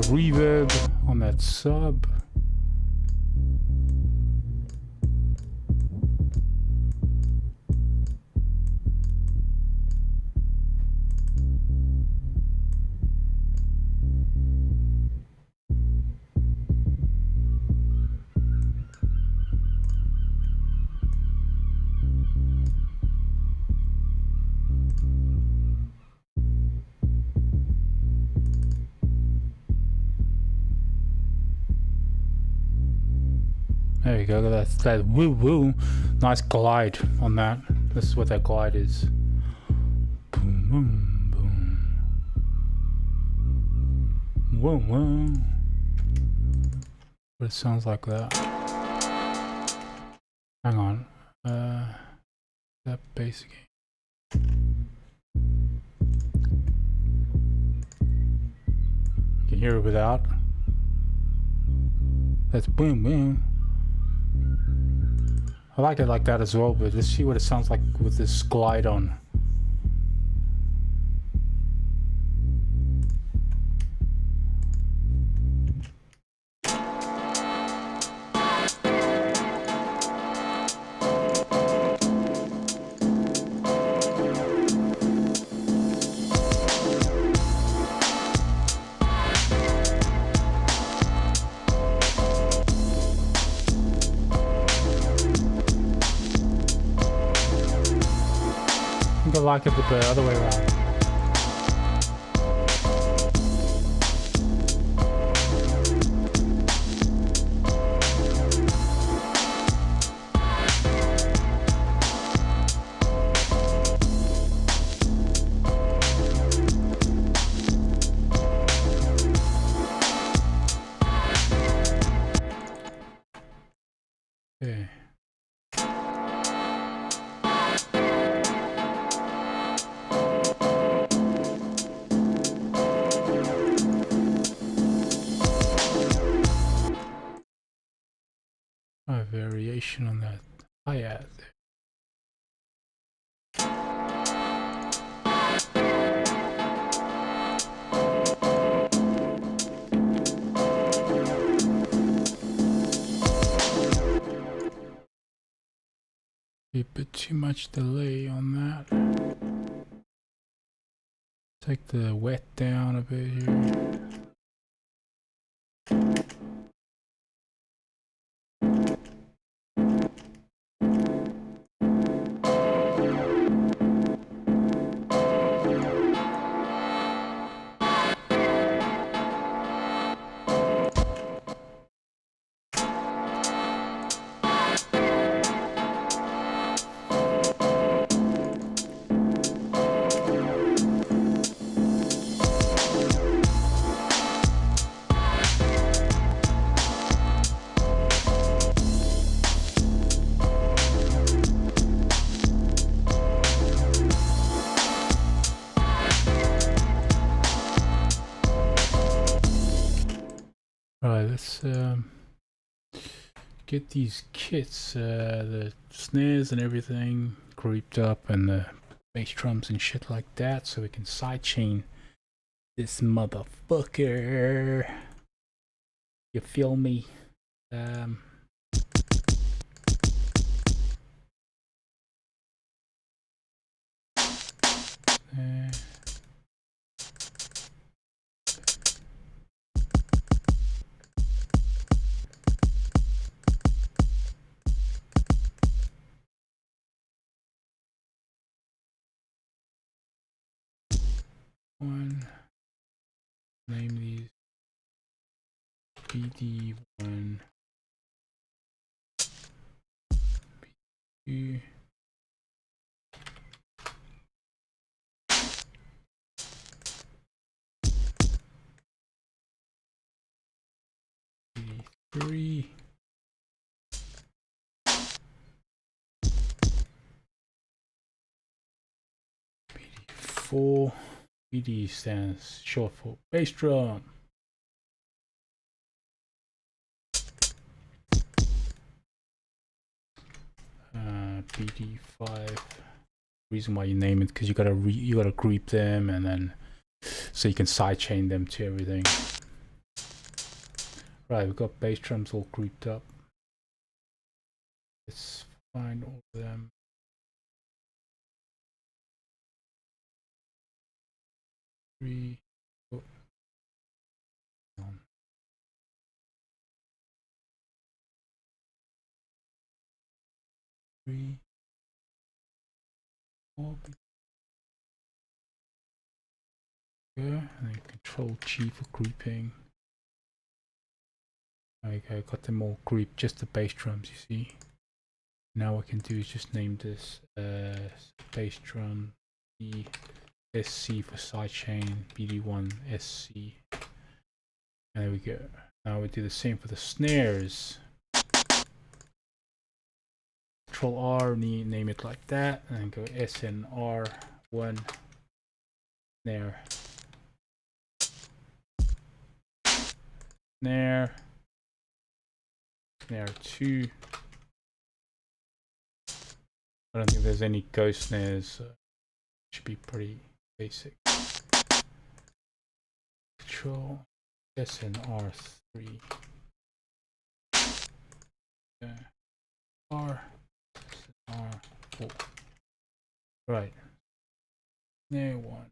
reverb on that sub. There you go, that's that woo woo. Nice glide on that. This is what that glide is. Boom, boom, boom. Whoa, whoa. But it sounds like that. Hang on. That bass again. You can hear it without. That's boom, boom. I like it like that as well, but let's see what it sounds like with this glide on. I like it the other way around. Okay. A variation on that hi-hat there. A bit too much delay on that. Take the wet down a bit here. Right, let's get these kits, the snares and everything grouped up, and the bass drums and shit like that, so we can sidechain this motherfucker. You feel me? One, name these BD1, BD2, BD3, BD4. BD stands short for bass drum. BD5. Reason why you name it, because you gotta group them, and then so you can sidechain them to everything. Right, we've got bass drums all grouped up. Let's find all of them. Three. Oh. Three. Four. And then Control G for grouping. Okay, got them all grouped, just the bass drums, you see. Now what I can do is just name this bass drum SC for sidechain, BD1 SC. And there we go. Now we do the same for the snares. Control R, name it like that, and then go SNR1 snare. Snare. Snare 2. I don't think there's any ghost snares, so should be pretty basic. Control SNR3. R SNR4. Right. Snare 1.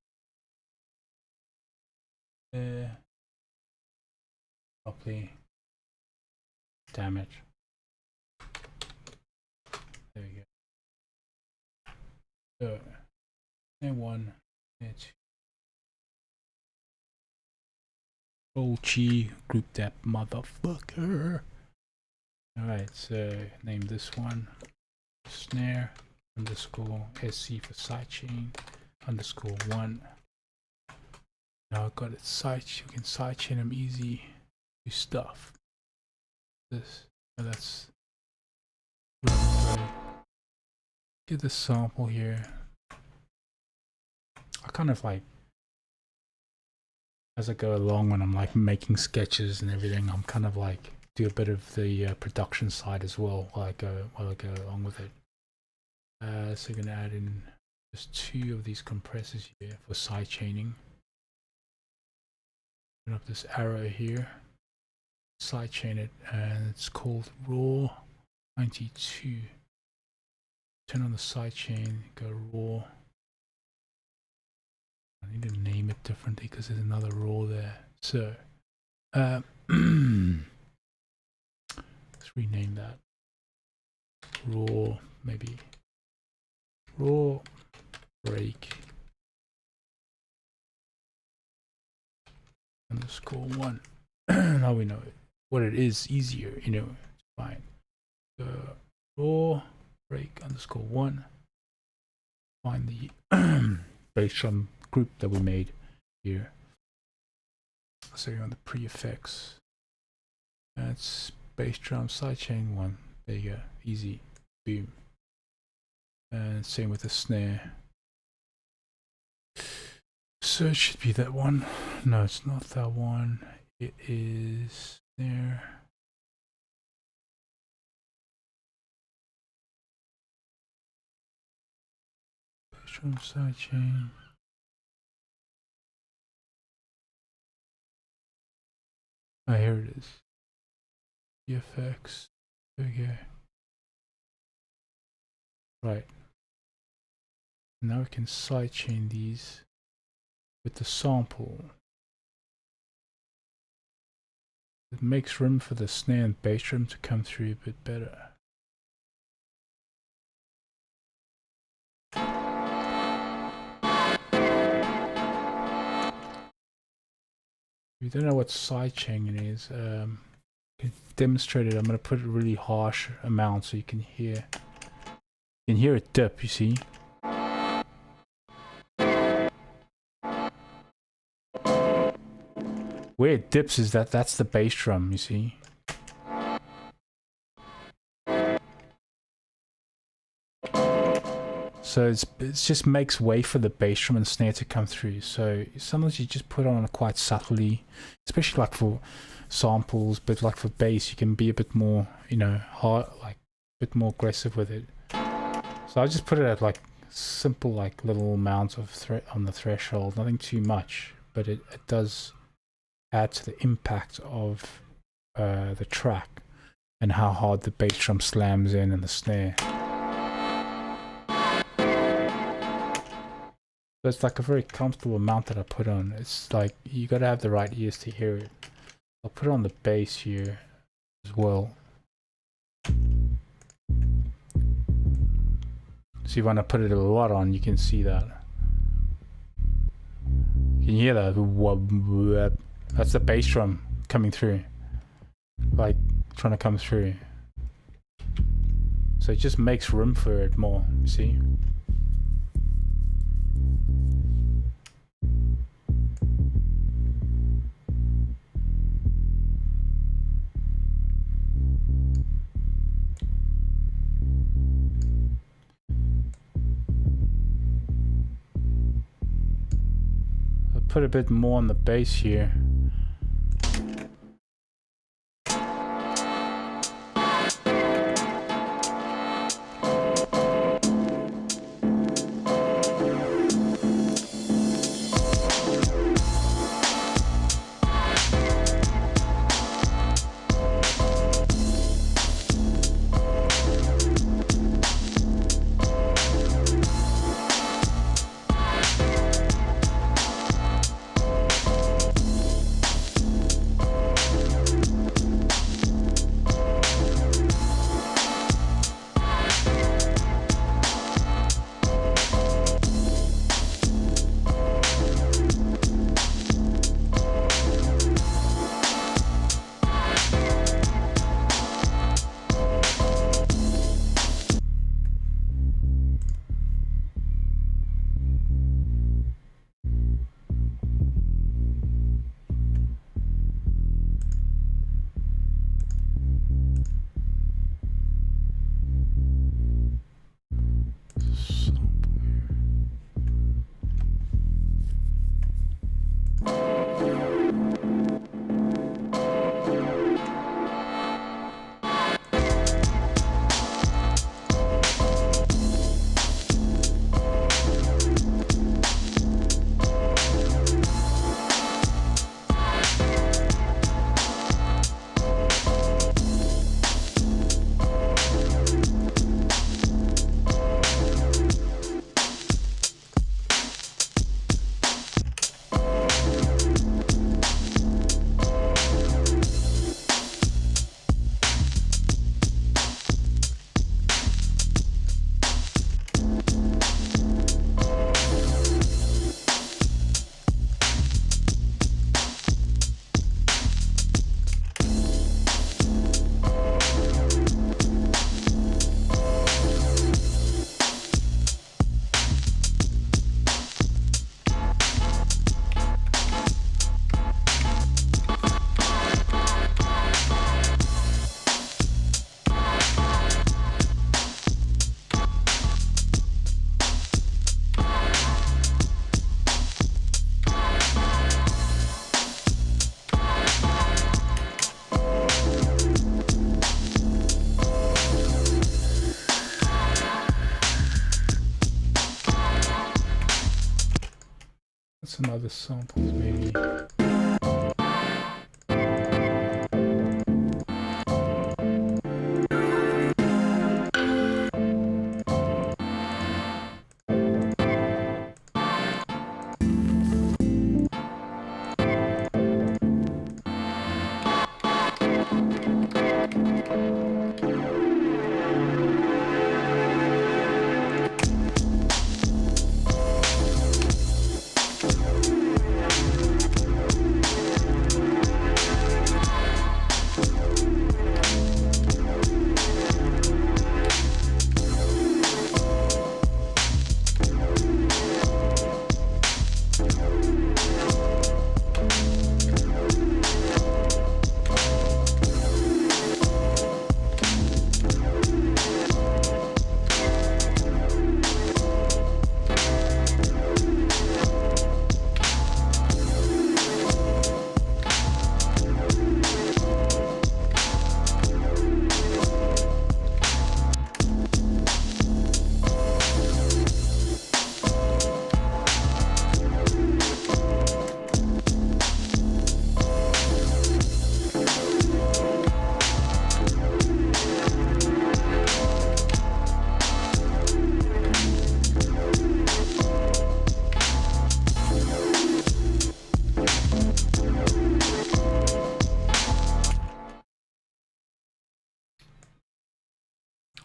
Properly. Damage. There we go. So, snare 1, snare 2. Control G, group that motherfucker. Alright, so name this one snare underscore SC for sidechain underscore 1. Now I've got it you can sidechain them easy. Do stuff. This, oh, that's really great. Get the sample here. I kind of like, as I go along when I'm like making sketches and everything, I'm kind of like do a bit of the production side as well while I go along with it. So we're gonna add in just 2 of these compressors here for side chaining. Open up this arrow here, side chain it, and it's called raw 92. Turn on the side chain, go raw. I need to name it differently because there's another raw there. So let's rename that raw, maybe raw break underscore 1. Now we know it. What it is easier, you know, it's fine. So raw break underscore 1. Find the bass drum group that we made here. So you're on the pre-effects. That's bass drum sidechain 1. There you go. Easy. Boom. And same with the snare. So it should be that one. No, it's not that one. It is snare. Bass drum sidechain. Oh, here it is. VFX. Okay. Right. Now we can sidechain these with the sample. It makes room for the snare and bass drum to come through a bit better. If you don't know what sidechaining is, demonstrate it. I'm going to put a really harsh amount so you can hear it dip, you see. Where it dips is that's the bass drum, you see. So it just makes way for the bass drum and snare to come through. So sometimes you just put on quite subtly, especially like for samples, but like for bass you can be a bit more, you know, hard, like a bit more aggressive with it. So I just put it at like simple, like little amounts of on the threshold, nothing too much, but it does add to the impact of the track and how hard the bass drum slams in and the snare. So it's like a very comfortable amount that I put on. It's like you gotta have the right ears to hear it. I'll put it on the bass here as well. See, when I put it a lot on, you can see that. Can you hear that? That's the bass drum coming through. Like, trying to come through. So it just makes room for it more, see? I'll put a bit more on the bass here. Some other samples maybe.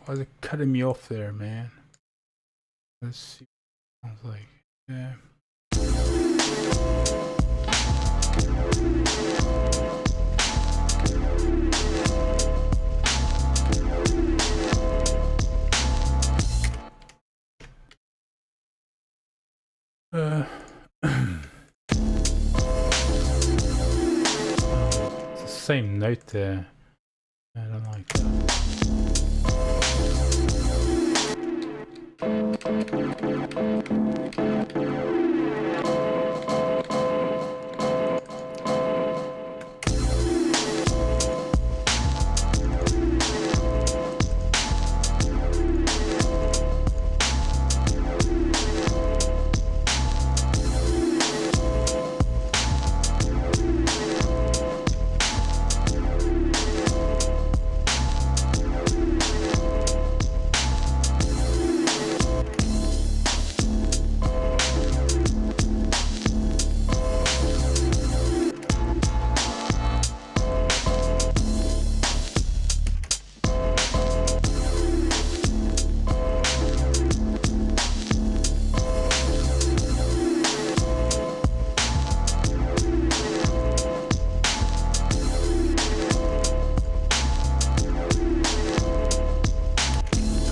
Why is it cutting me off there, man? Let's see. I was like, yeah. It's the same note there. I don't like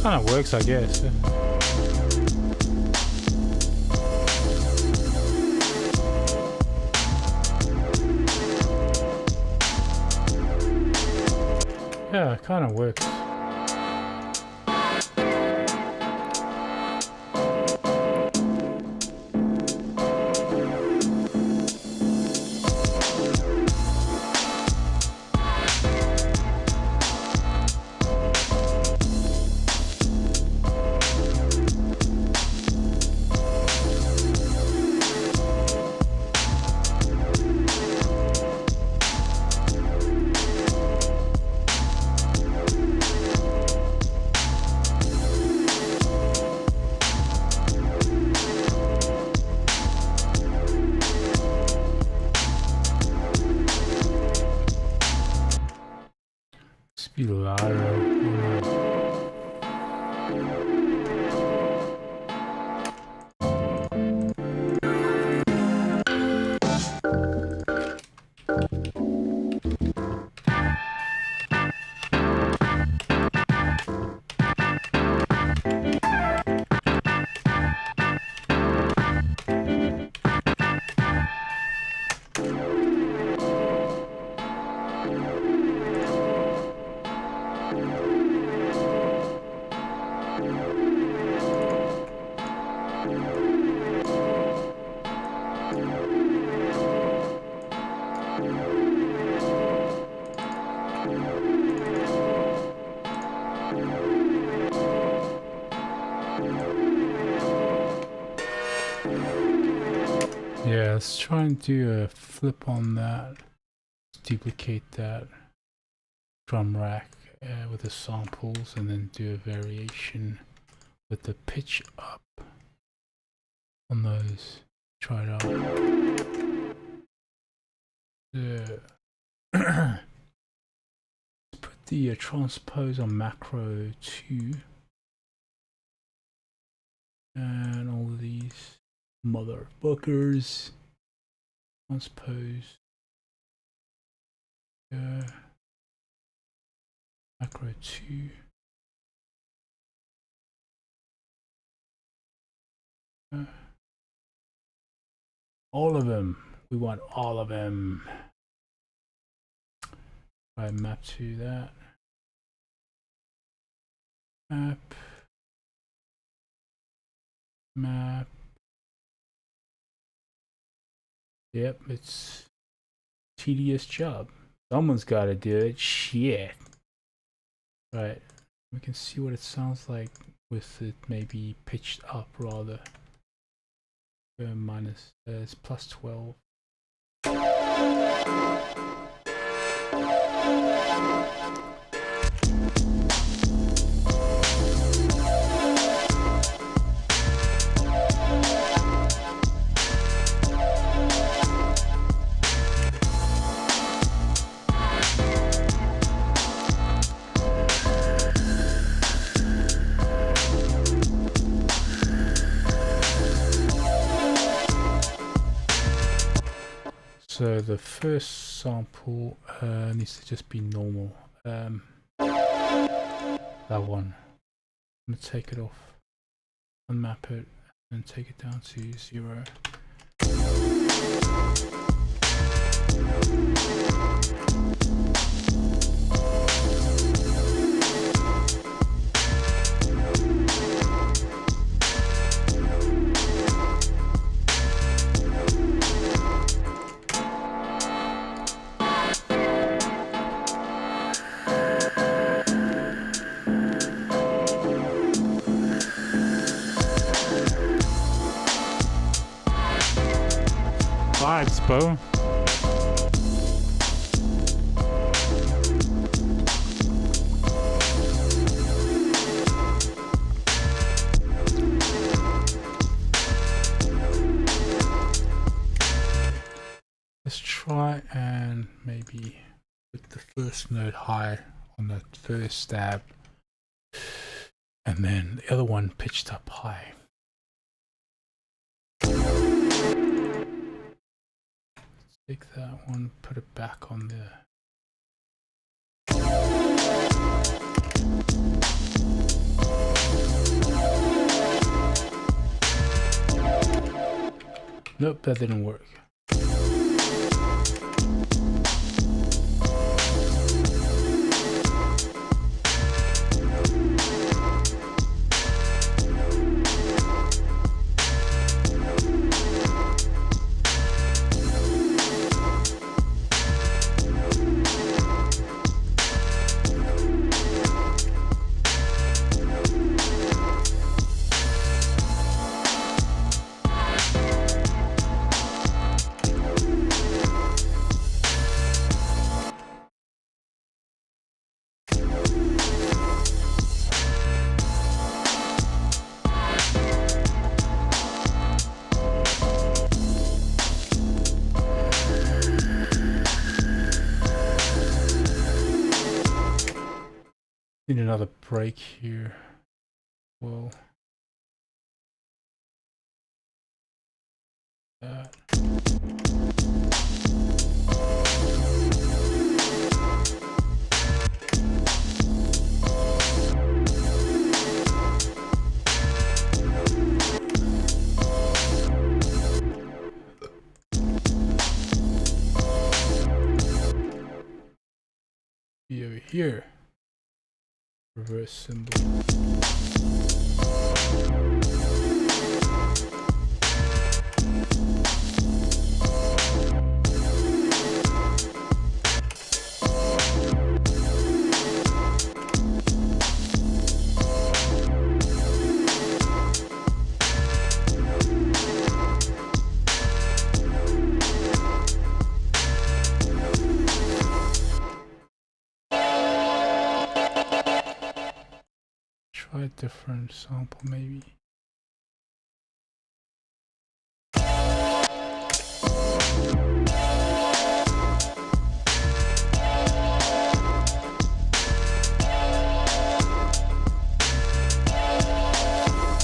kind of works, I guess. Yeah, it kind of works. Be louder. Yeah, let's try and do a flip on that. Let's duplicate that drum rack with the samples and then do a variation with the pitch up on those. Try it out. Let's put the transpose on macro 2 and all of these motherfuckers. Transpose macro 2. All of them. We want all of them. Try map to that. Map. Yep, it's tedious job. Someone's got to do it. Shit. Right. We can see what it sounds like with it maybe pitched up rather. Minus it's plus 12. So the first sample needs to just be normal. That one. I'm gonna take it off, unmap it, and take it down to 0. Vibes, bro. Let's try and maybe put the first note high on the first stab, and then the other one pitched up high. Take that one, put it back on there. Nope, that didn't work. Need another break here. Well, that. Be over here. Reverse symbol. Try a different sample maybe.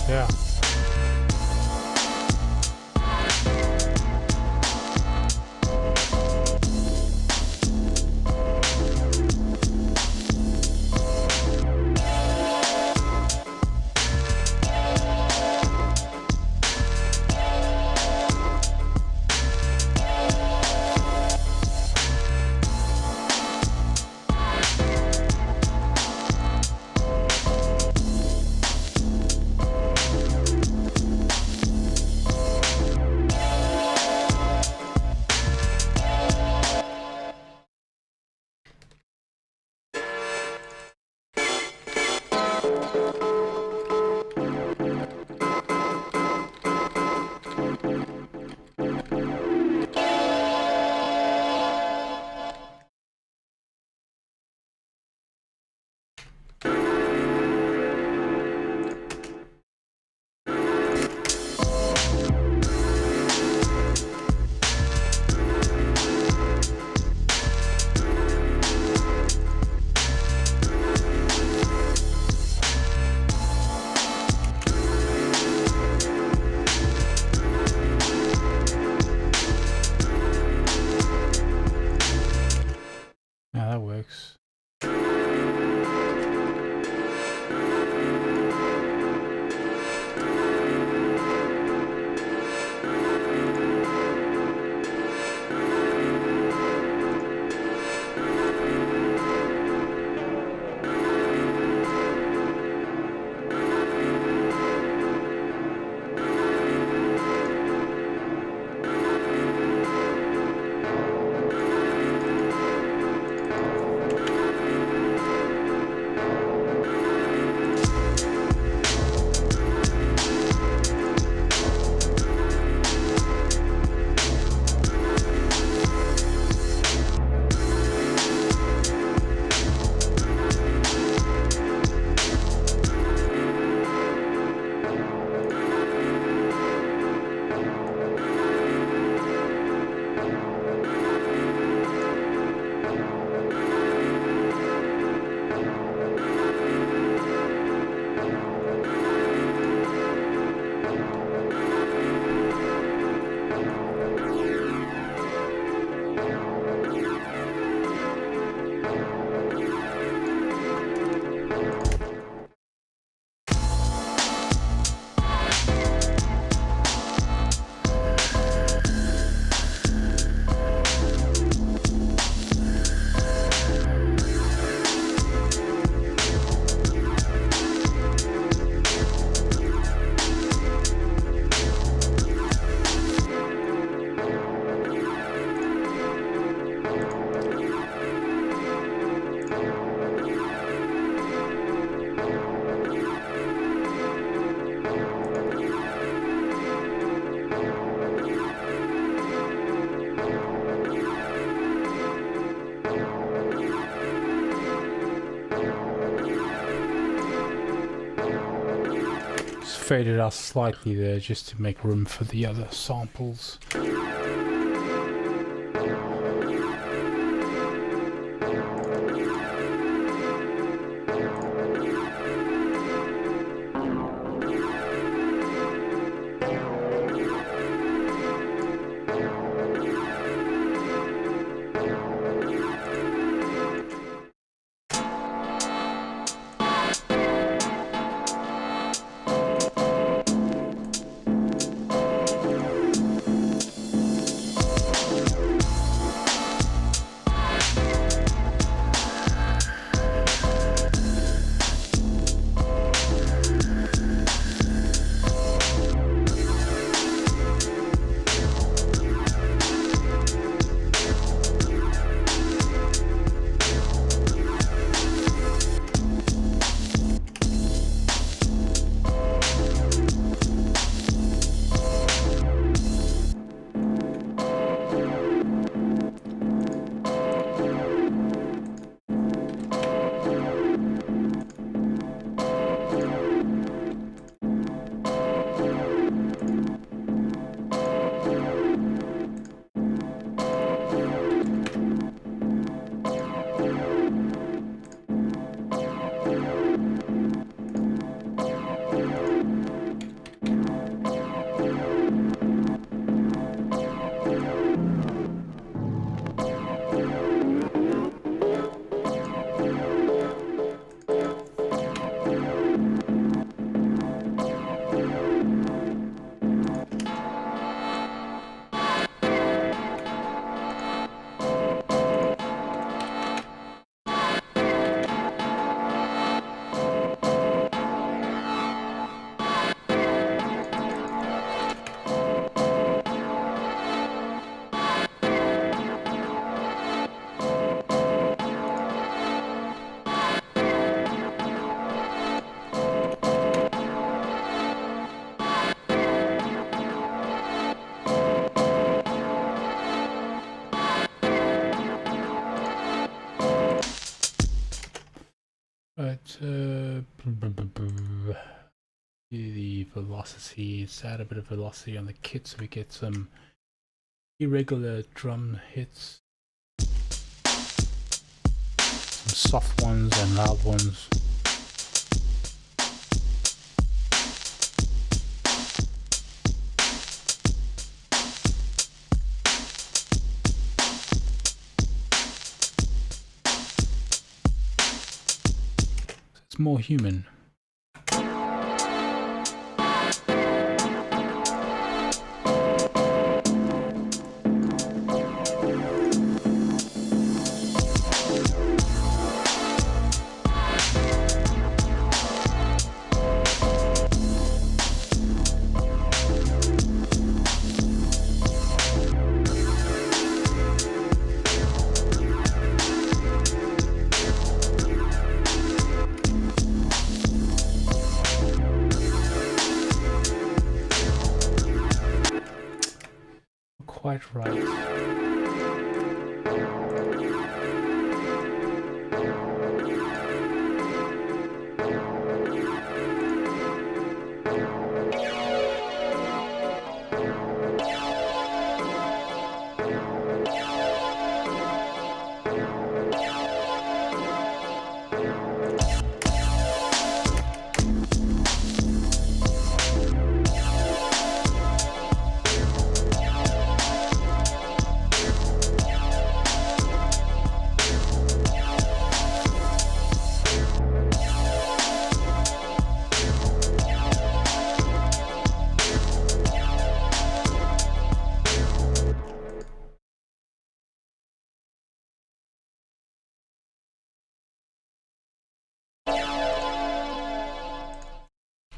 Yeah. lyrics. Faded out slightly there just to make room for the other samples. But the velocity, let's add a bit of velocity on the kit so we get some irregular drum hits, some soft ones and loud ones. looks more human. Quite right.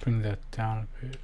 Bring that down a bit.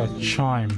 that chime.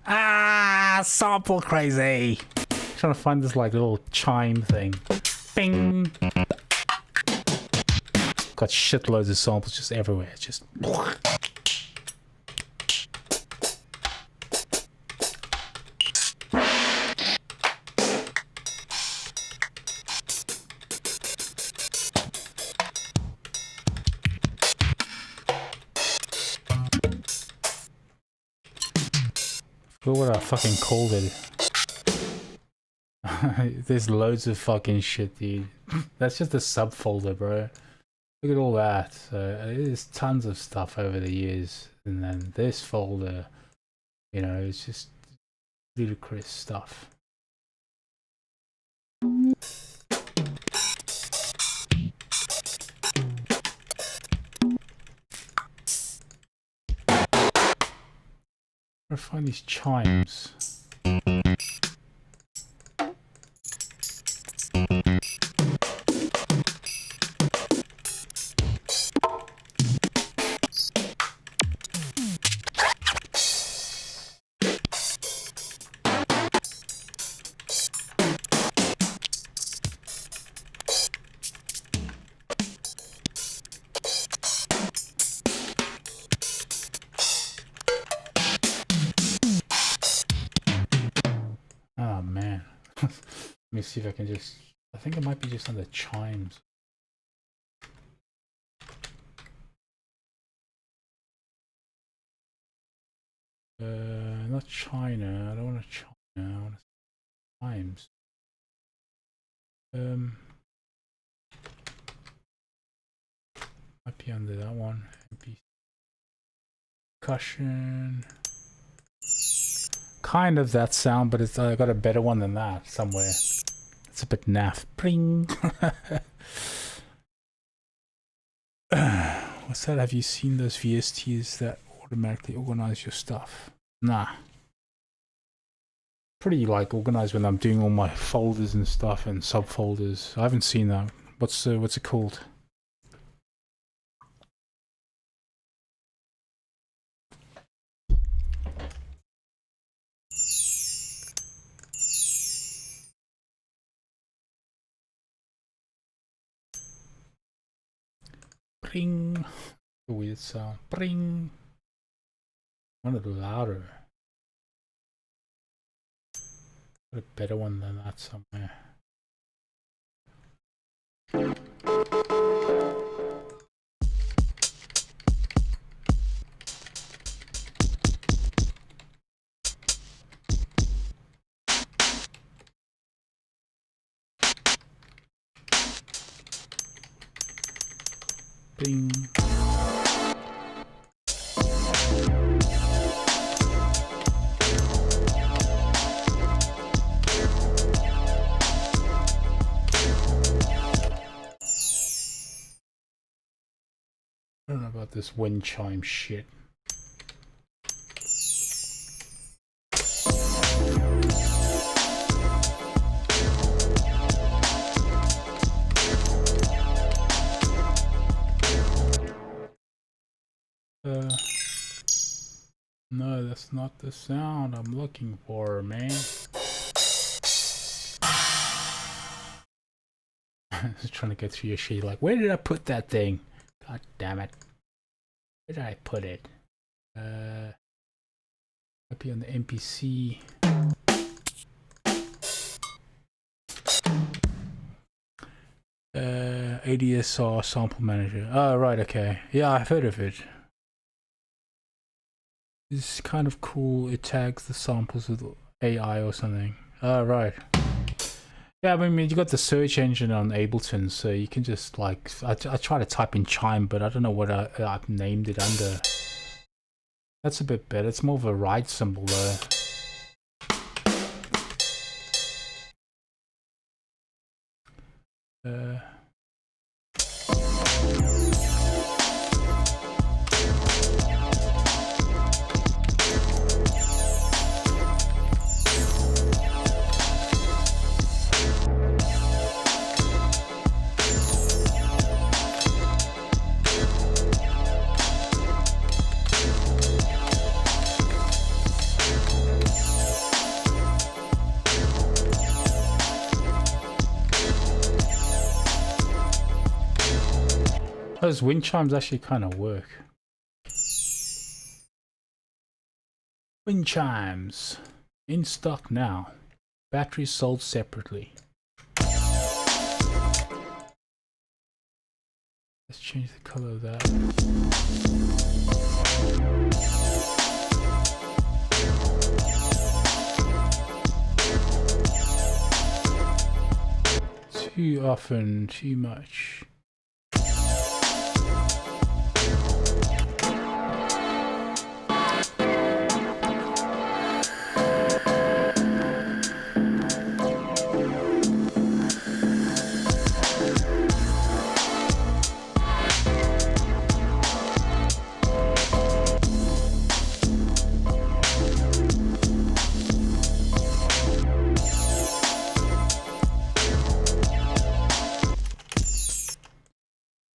Ah, sample crazy. Trying to find this like little chime thing. Bing. Got shitloads of samples just everywhere. Just. Look what I fucking called it. There's loads of fucking shit, dude. That's just a subfolder, bro. Look at all that. There's tons of stuff over the years. And then this folder, you know, it's just ludicrous stuff. Where find these chimes? Let me see if I can just... I think it might be just on the chimes. Not China. I don't want to China. I want chimes. Might be under that one. Percussion. Kind of that sound, but it's I got a better one than that somewhere. It's a bit naff. Pring. What's that? Have you seen those VSTs that automatically organize your stuff? Nah. Pretty like organized when I'm doing all my folders and stuff and subfolders. I haven't seen that. What's it called? Pring. A weird sound. Pring. I want it louder. Got a better one than that somewhere. Bing. I don't know about this wind chime shit. No, that's not the sound I'm looking for, man. Just trying to go through your sheet. Like, where did I put that thing? God damn it! Where did I put it? Might be on the NPC. ADSR sample manager. Oh, right, okay. Yeah, I've heard of it. It's kind of cool. It tags the samples with AI or something. Oh, right. Yeah, I mean, you got the search engine on Ableton, so you can just like... I try to type in chime, but I don't know what I've named it under. That's a bit better. It's more of a ride symbol, though. Those wind chimes actually kind of work. Wind chimes. In stock now. Batteries sold separately. Let's change the color of that. Too often, too much.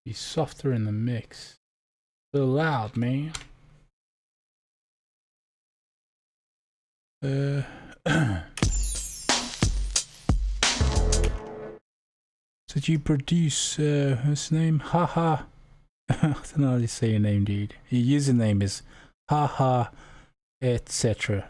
Be softer in the mix. So loud, man. So do you produce what's his name? Haha. I don't know how to say your name, dude. Your username is haha etc.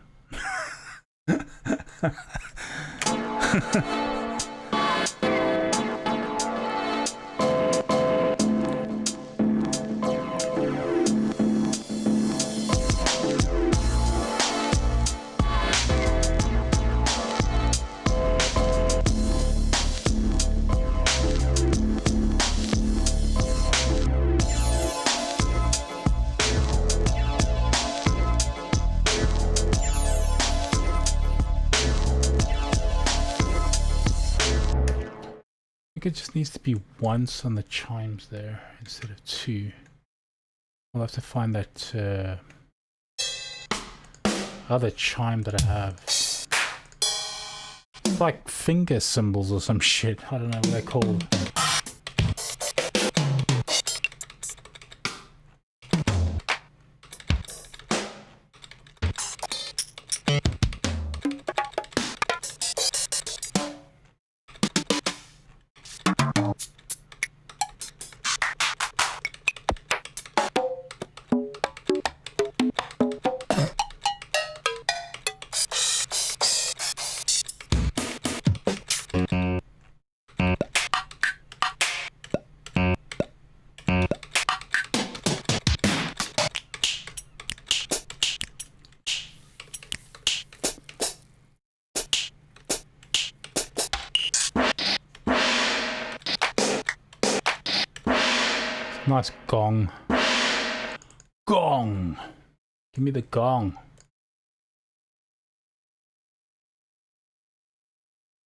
I think it just needs to be once on the chimes there instead of two. I'll have to find that other chime that I have. It's like finger symbols or some shit. I don't know what they're called. Nice gong. Gong! Give me the gong.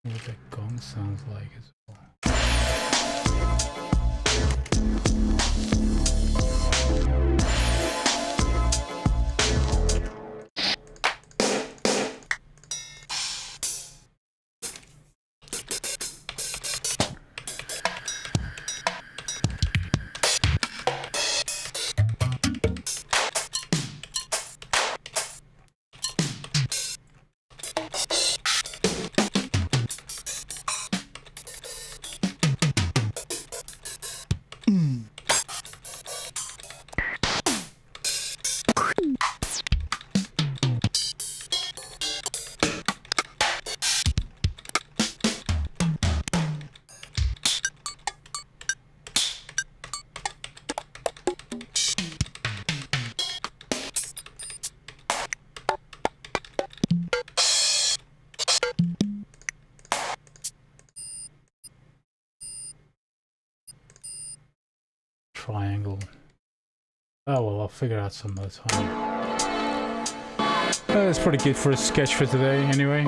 What that gong sounds like as well. Triangle. Oh well, I'll figure out some other time. That's pretty good for a sketch for today, anyway.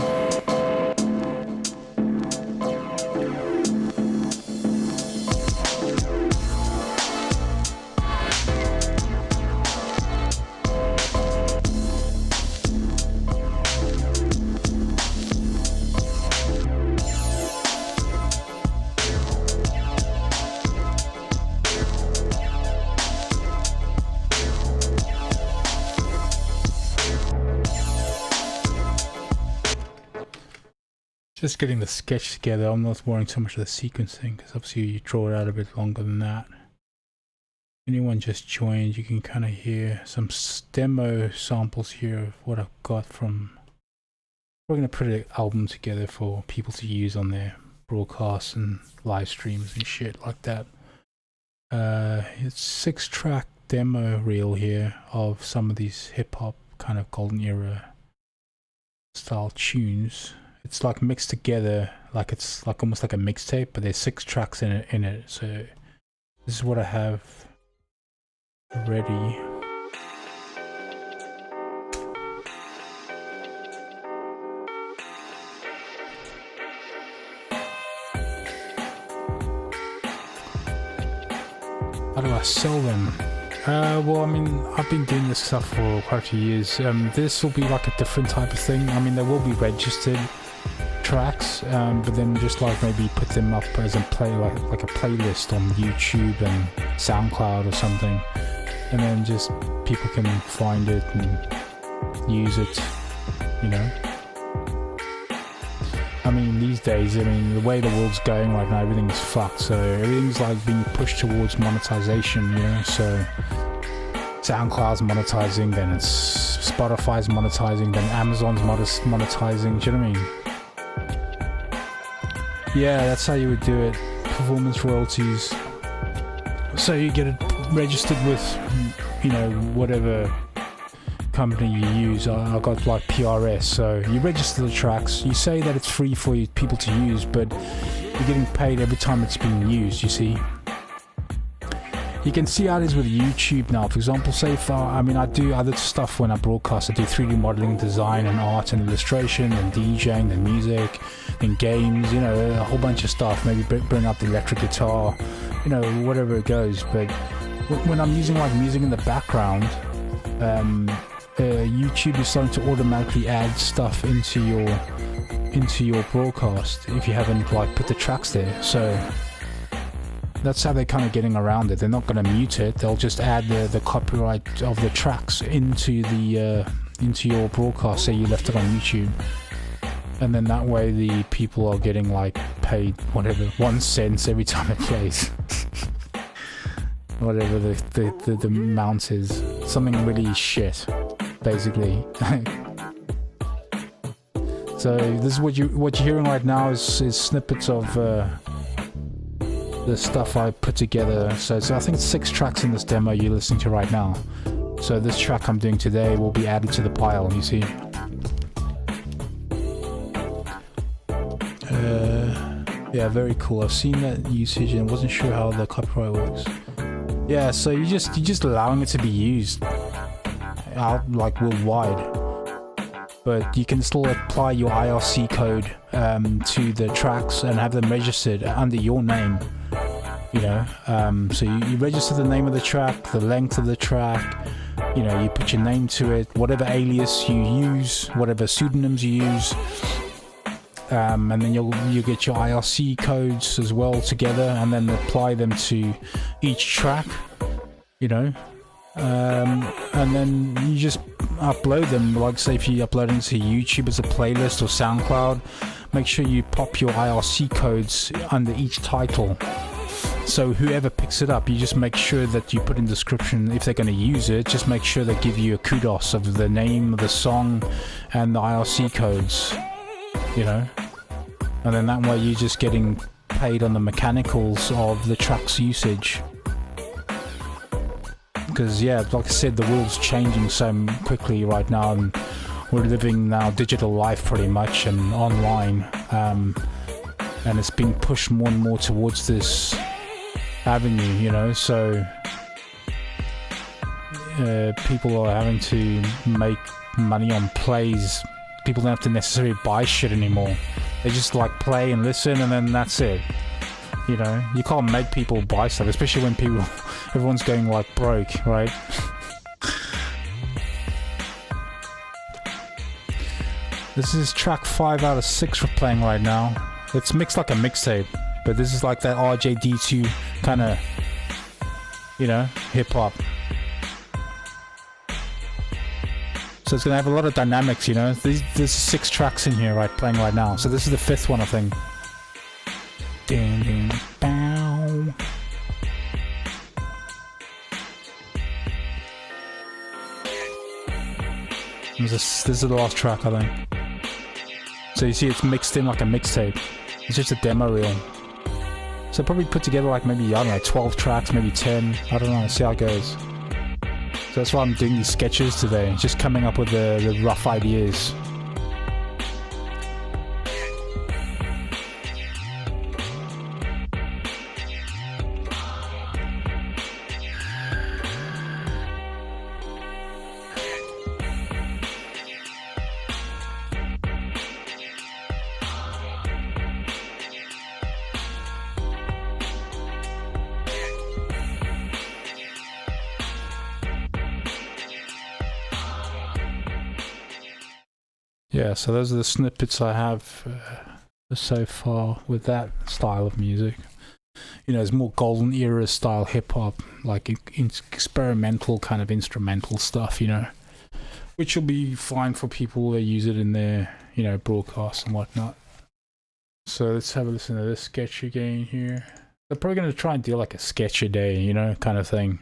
Just getting the sketch together. I'm not worrying so much of the sequencing because obviously you draw it out a bit longer than that. Anyone just joined, you can kind of hear some demo samples here of what I've got from. We're going to put an album together for people to use on their broadcasts and live streams and shit like that. It's 6-track demo reel here of some of these hip hop kind of golden era style tunes. It's like mixed together, like it's like almost like a mixtape, but there's 6 tracks in it. So this is what I have ready. How do I sell them? Well, I mean, I've been doing this stuff for quite a few years. This will be like a different type of thing. I mean, there will be registered tracks, but then just like maybe put them up as a like a playlist on YouTube and SoundCloud or something, and then just people can find it and use it, you know. I mean, these days, I mean, the way the world's going right now, everything's fucked, so everything's like being pushed towards monetization, you know. So SoundCloud's monetizing, then it's Spotify's monetizing, then Amazon's monetizing, do you know what I mean? Yeah, that's how you would do it. Performance royalties. So you get it registered with, you know, whatever company you use. I got like PRS, so you register the tracks. You say that it's free for people to use, but you're getting paid every time it's being used, you see. You can see how it is with YouTube now. For example, say if I mean, I do other stuff when I broadcast. I do 3D modeling, design and art and illustration and DJing and music and games, you know, a whole bunch of stuff. Maybe bring up the electric guitar, you know, whatever it goes. But when I'm using like music in the background, YouTube is starting to automatically add stuff into your broadcast if you haven't like put the tracks there. So that's how they're kind of getting around it. They're not going to mute it. They'll just add the copyright of the tracks into your broadcast. Say you left it on YouTube, and then that way the people are getting like paid whatever 1 cent every time it plays. Whatever the amount is, something really shit, basically. So this is what you're hearing right now is snippets of the stuff I put together. So I think it's 6 tracks in this demo you're listening to right now. So this track I'm doing today will be added to the pile, you see. Yeah, very cool. I've seen that usage and wasn't sure how the copyright works. Yeah, so you're just allowing it to be used out like worldwide, but you can still apply your IRC code to the tracks and have them registered under your name, you know. So you register the name of the track, the length of the track, you know, you put your name to it, whatever alias you use, whatever pseudonyms you use, and then you get your IRC codes as well together, and then apply them to each track, you know. And then you just upload them. Like say if you're uploading to YouTube as a playlist or SoundCloud, make sure you pop your IRC codes under each title, So whoever picks it up, you just make sure that you put in the description, if they're going to use it, just make sure they give you a kudos of the name of the song and the IRC codes, you know? And then that way you're just getting paid on the mechanicals of the track's usage. Because yeah, like I said, the world's changing so quickly right now, and we're living now digital life pretty much and online, and it's being pushed more and more towards this avenue, you know, so people are having to make money on plays. People don't have to necessarily buy shit anymore. They just like play and listen, and then that's it. You know, you can't make people buy stuff, especially when everyone's going like broke, right? This is track 5 out of 6 we're playing right now. It's mixed like a mixtape, but this is like that RJD2 kind of, you know, hip-hop. So it's going to have a lot of dynamics, you know. There's 6 tracks in here, right, playing right now. So this is the 5th one, I think. Ding, ding, bow. This is the last track, I think. So you see it's mixed in like a mixtape. It's just a demo reel. So probably put together like maybe, I don't know, 12 tracks, maybe 10. I don't know, see how it goes. So that's why I'm doing these sketches today. Just coming up with the rough ideas. Yeah, so those are the snippets I have so far with that style of music. You know, it's more golden era style hip-hop, like experimental kind of instrumental stuff, you know, which will be fine for people that use it in their, you know, broadcasts and whatnot. So let's have a listen to this sketch again here. They're probably going to try and do like a sketch a day, you know, kind of thing.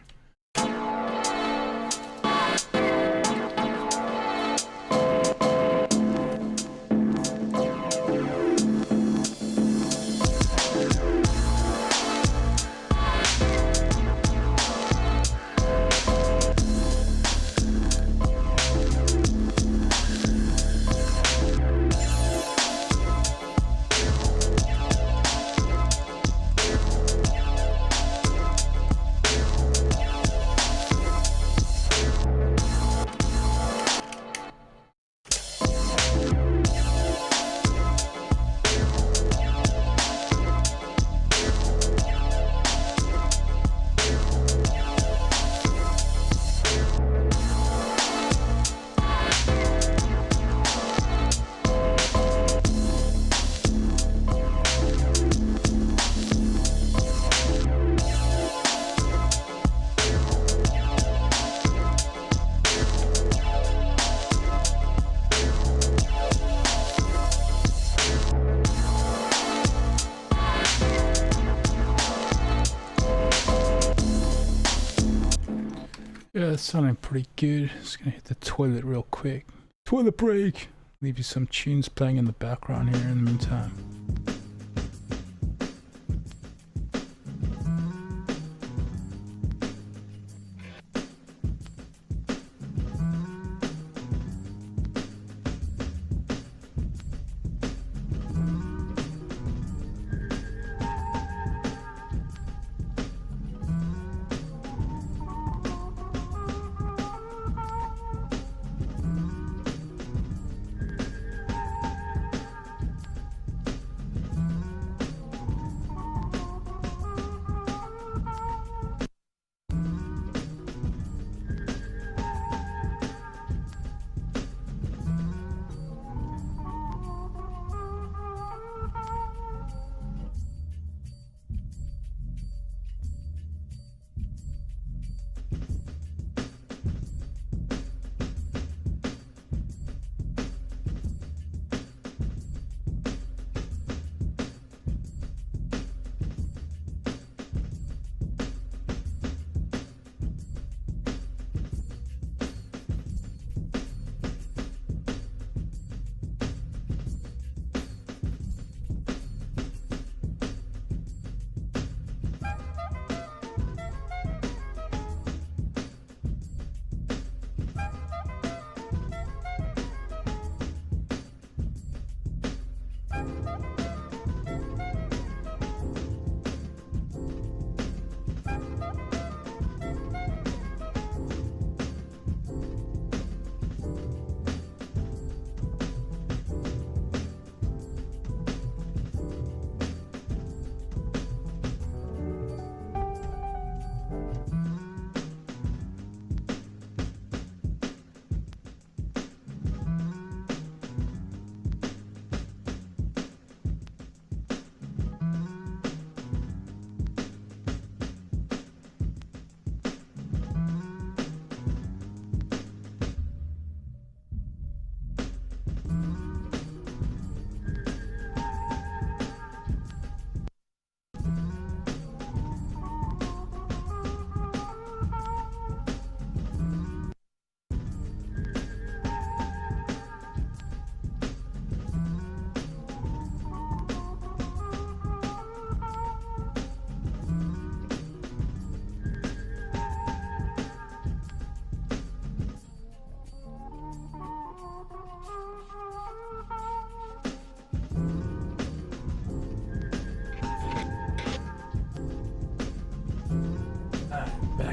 Yeah, it's sounding pretty good. Just gonna hit the toilet real quick. Toilet break! Leave you some tunes playing in the background here in the meantime.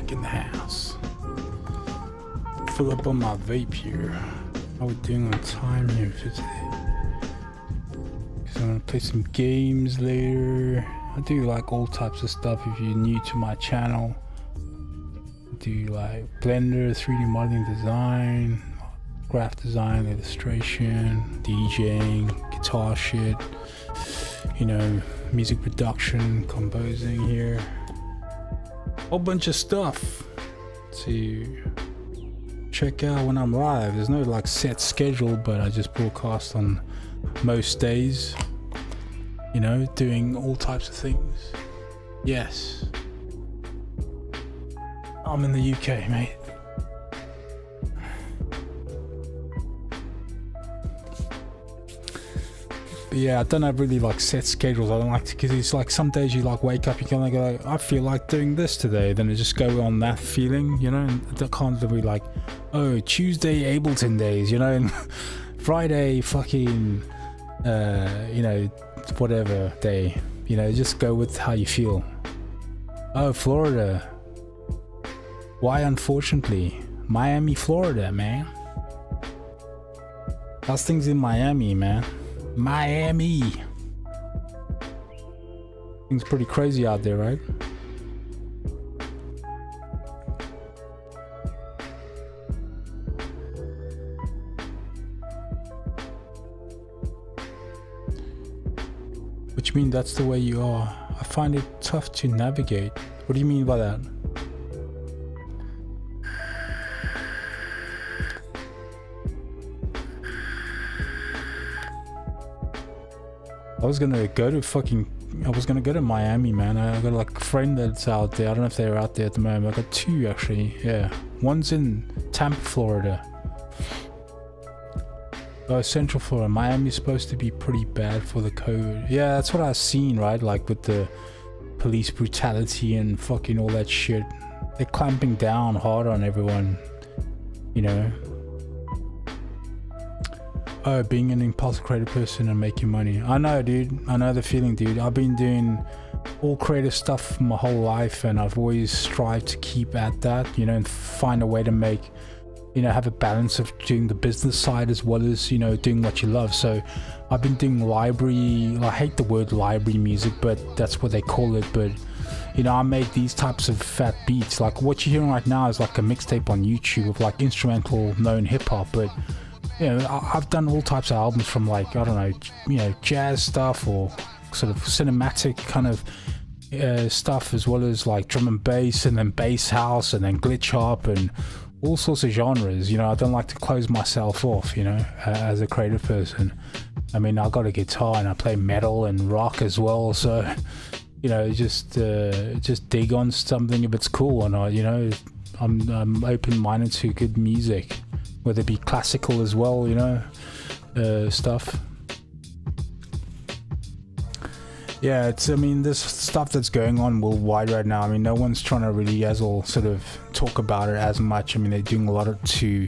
check in the house. Fill up on my vape here. How we doing on time here for today? Because I'm gonna play some games later. I do like all types of stuff. If you're new to my channel, I do like Blender, 3D modeling, design, graphic design, illustration, DJing, guitar shit, you know, music production, composing here, whole bunch of stuff to check out when I'm live. There's no like set schedule, but I just broadcast on most days, you know, doing all types of things. Yes, I'm in the UK, mate. But yeah, I don't have really like set schedules. I don't like to, because it's like some days you like wake up, you kind of go like, I feel like doing this today, then I just go on that feeling, you know, and I can't be like, oh, Tuesday Abelton days, you know, and Friday fucking you know, whatever day, you know, just go with how you feel. Oh, Florida, why unfortunately? Miami, Florida, man. How's things in Miami, man? Miami. Things pretty crazy out there, right? Which means that's the way you are. I find it tough to navigate. What do you mean by that? I was gonna go to Miami, man. I got like a friend that's out there. I don't know if they're out there at the moment. I got two actually, yeah. One's in Tampa, Florida. Central Florida. Miami's supposed to be pretty bad for the COVID. Yeah, that's what I've seen, right? Like with the police brutality and fucking all that shit. They're clamping down hard on everyone, you know. Oh, being an impulsive creative person and making money. I know, dude. I know the feeling, dude. I've been doing all creative stuff my whole life, and I've always strived to keep at that, you know, and find a way to make, you know, have a balance of doing the business side as well as, you know, doing what you love. So I've been doing library, I hate the word library music, but that's what they call it. But, you know, I make these types of fat beats. Like what you're hearing right now is like a mixtape on YouTube of like instrumental known hip hop, but you know, I've done all types of albums from like, I don't know, you know, jazz stuff or sort of cinematic kind of stuff, as well as like drum and bass, and then bass house, and then glitch hop, and all sorts of genres. You know, I don't like to close myself off, you know, as a creative person. I mean, I got a guitar and I play metal and rock as well, so, you know, just dig on something if it's cool or not, you know. I'm open-minded to good music, whether it be classical as well, you know, stuff. Yeah, I mean, there's stuff that's going on worldwide right now. I mean, no one's trying to really sort of talk about it as much. I mean, they're doing a lot to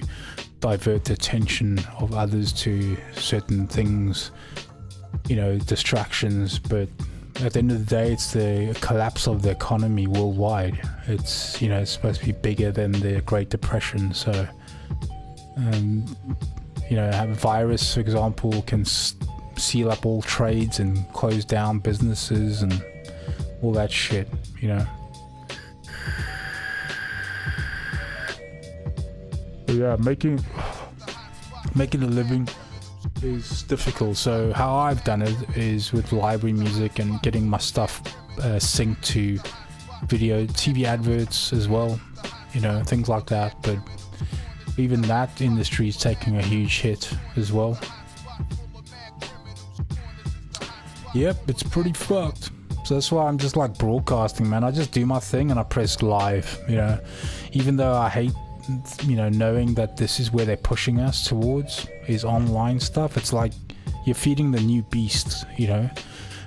divert the attention of others to certain things, you know, distractions. But at the end of the day, it's the collapse of the economy worldwide. It's, you know, it's supposed to be bigger than the Great Depression. So, you know, have a virus, for example, can seal up all trades and close down businesses and all that shit, you know. But yeah, making a living is difficult. So how I've done it is with library music and getting my stuff synced to video, TV adverts as well, you know, things like that. But even that industry is taking a huge hit as well. Yep, it's pretty fucked. So that's why I'm just like broadcasting, man. I just do my thing and I press live, you know. Even though I hate, you know, knowing that this is where they're pushing us towards, is online stuff. It's like you're feeding the new beast, you know.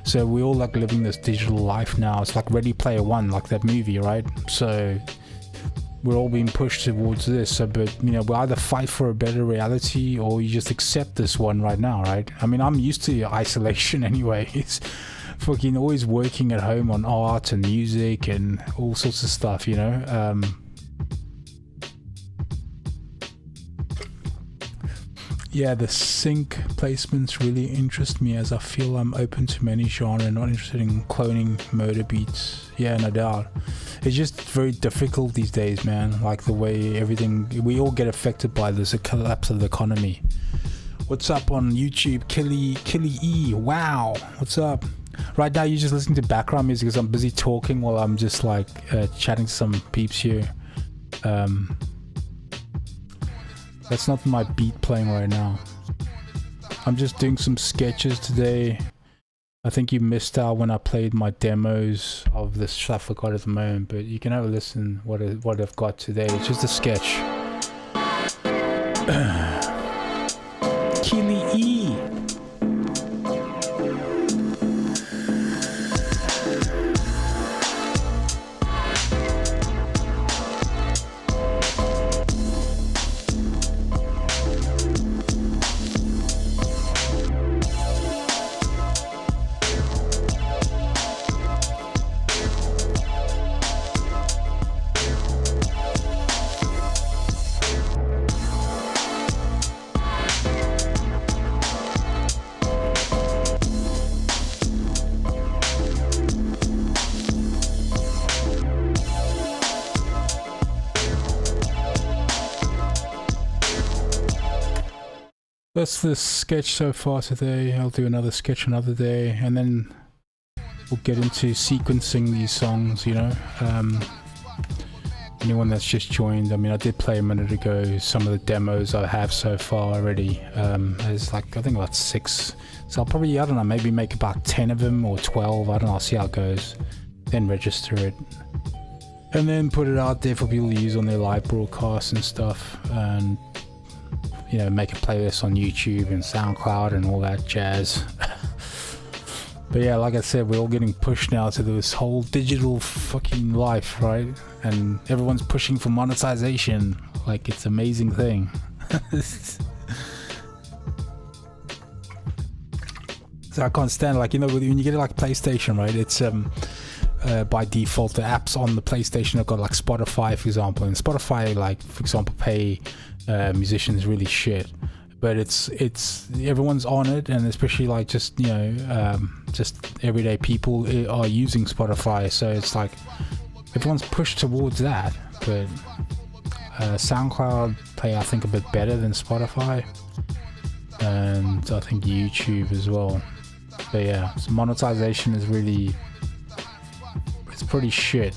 So we all like living this digital life now. It's like Ready Player One, like that movie, right? So we're all being pushed towards this. So, but you know, we either fight for a better reality or you just accept this one right now, right? I mean, I'm used to isolation anyway. It's fucking always working at home on art and music and all sorts of stuff, you know. Yeah, the sync placements really interest me, as I feel I'm open to many genres, not interested in cloning murder beats. Yeah, no doubt. It's just very difficult these days, man. Like the way everything, we all get affected by this collapse of the economy. What's up on YouTube? Killy E. Wow, what's up? Right now you're just listening to background music because I'm busy talking while I'm just like chatting to some peeps here. That's not my beat playing right now. I'm just doing some sketches today. I think you missed out when I played my demos of the stuff I got at the moment, but you can have a listen what I've got today. It's just a sketch. Keely E. That's the sketch so far today. I'll do another sketch another day, and then we'll get into sequencing these songs, you know. Anyone that's just joined, I mean, I did play a minute ago some of the demos I have so far already. There's like, I think about 6. So I'll probably, I don't know, maybe make about 10 of them or 12. I don't know, I'll see how it goes. Then register it. And then put it out there for people to use on their live broadcasts and stuff. And you know, make a playlist on YouTube and SoundCloud and all that jazz. But yeah, like I said, we're all getting pushed now to this whole digital fucking life, right? And everyone's pushing for monetization, like it's an amazing thing. So I can't stand, like, you know, when you get like PlayStation, right? It's by default the apps on the PlayStation have got like Spotify, for example, and Spotify, like for example, pay musicians really shit, but it's everyone's on it, and especially like just, you know, just everyday people are using Spotify, so it's like everyone's pushed towards that. But SoundCloud pay, I think, a bit better than Spotify, and I think YouTube as well. But yeah, so monetization is really, it's pretty shit.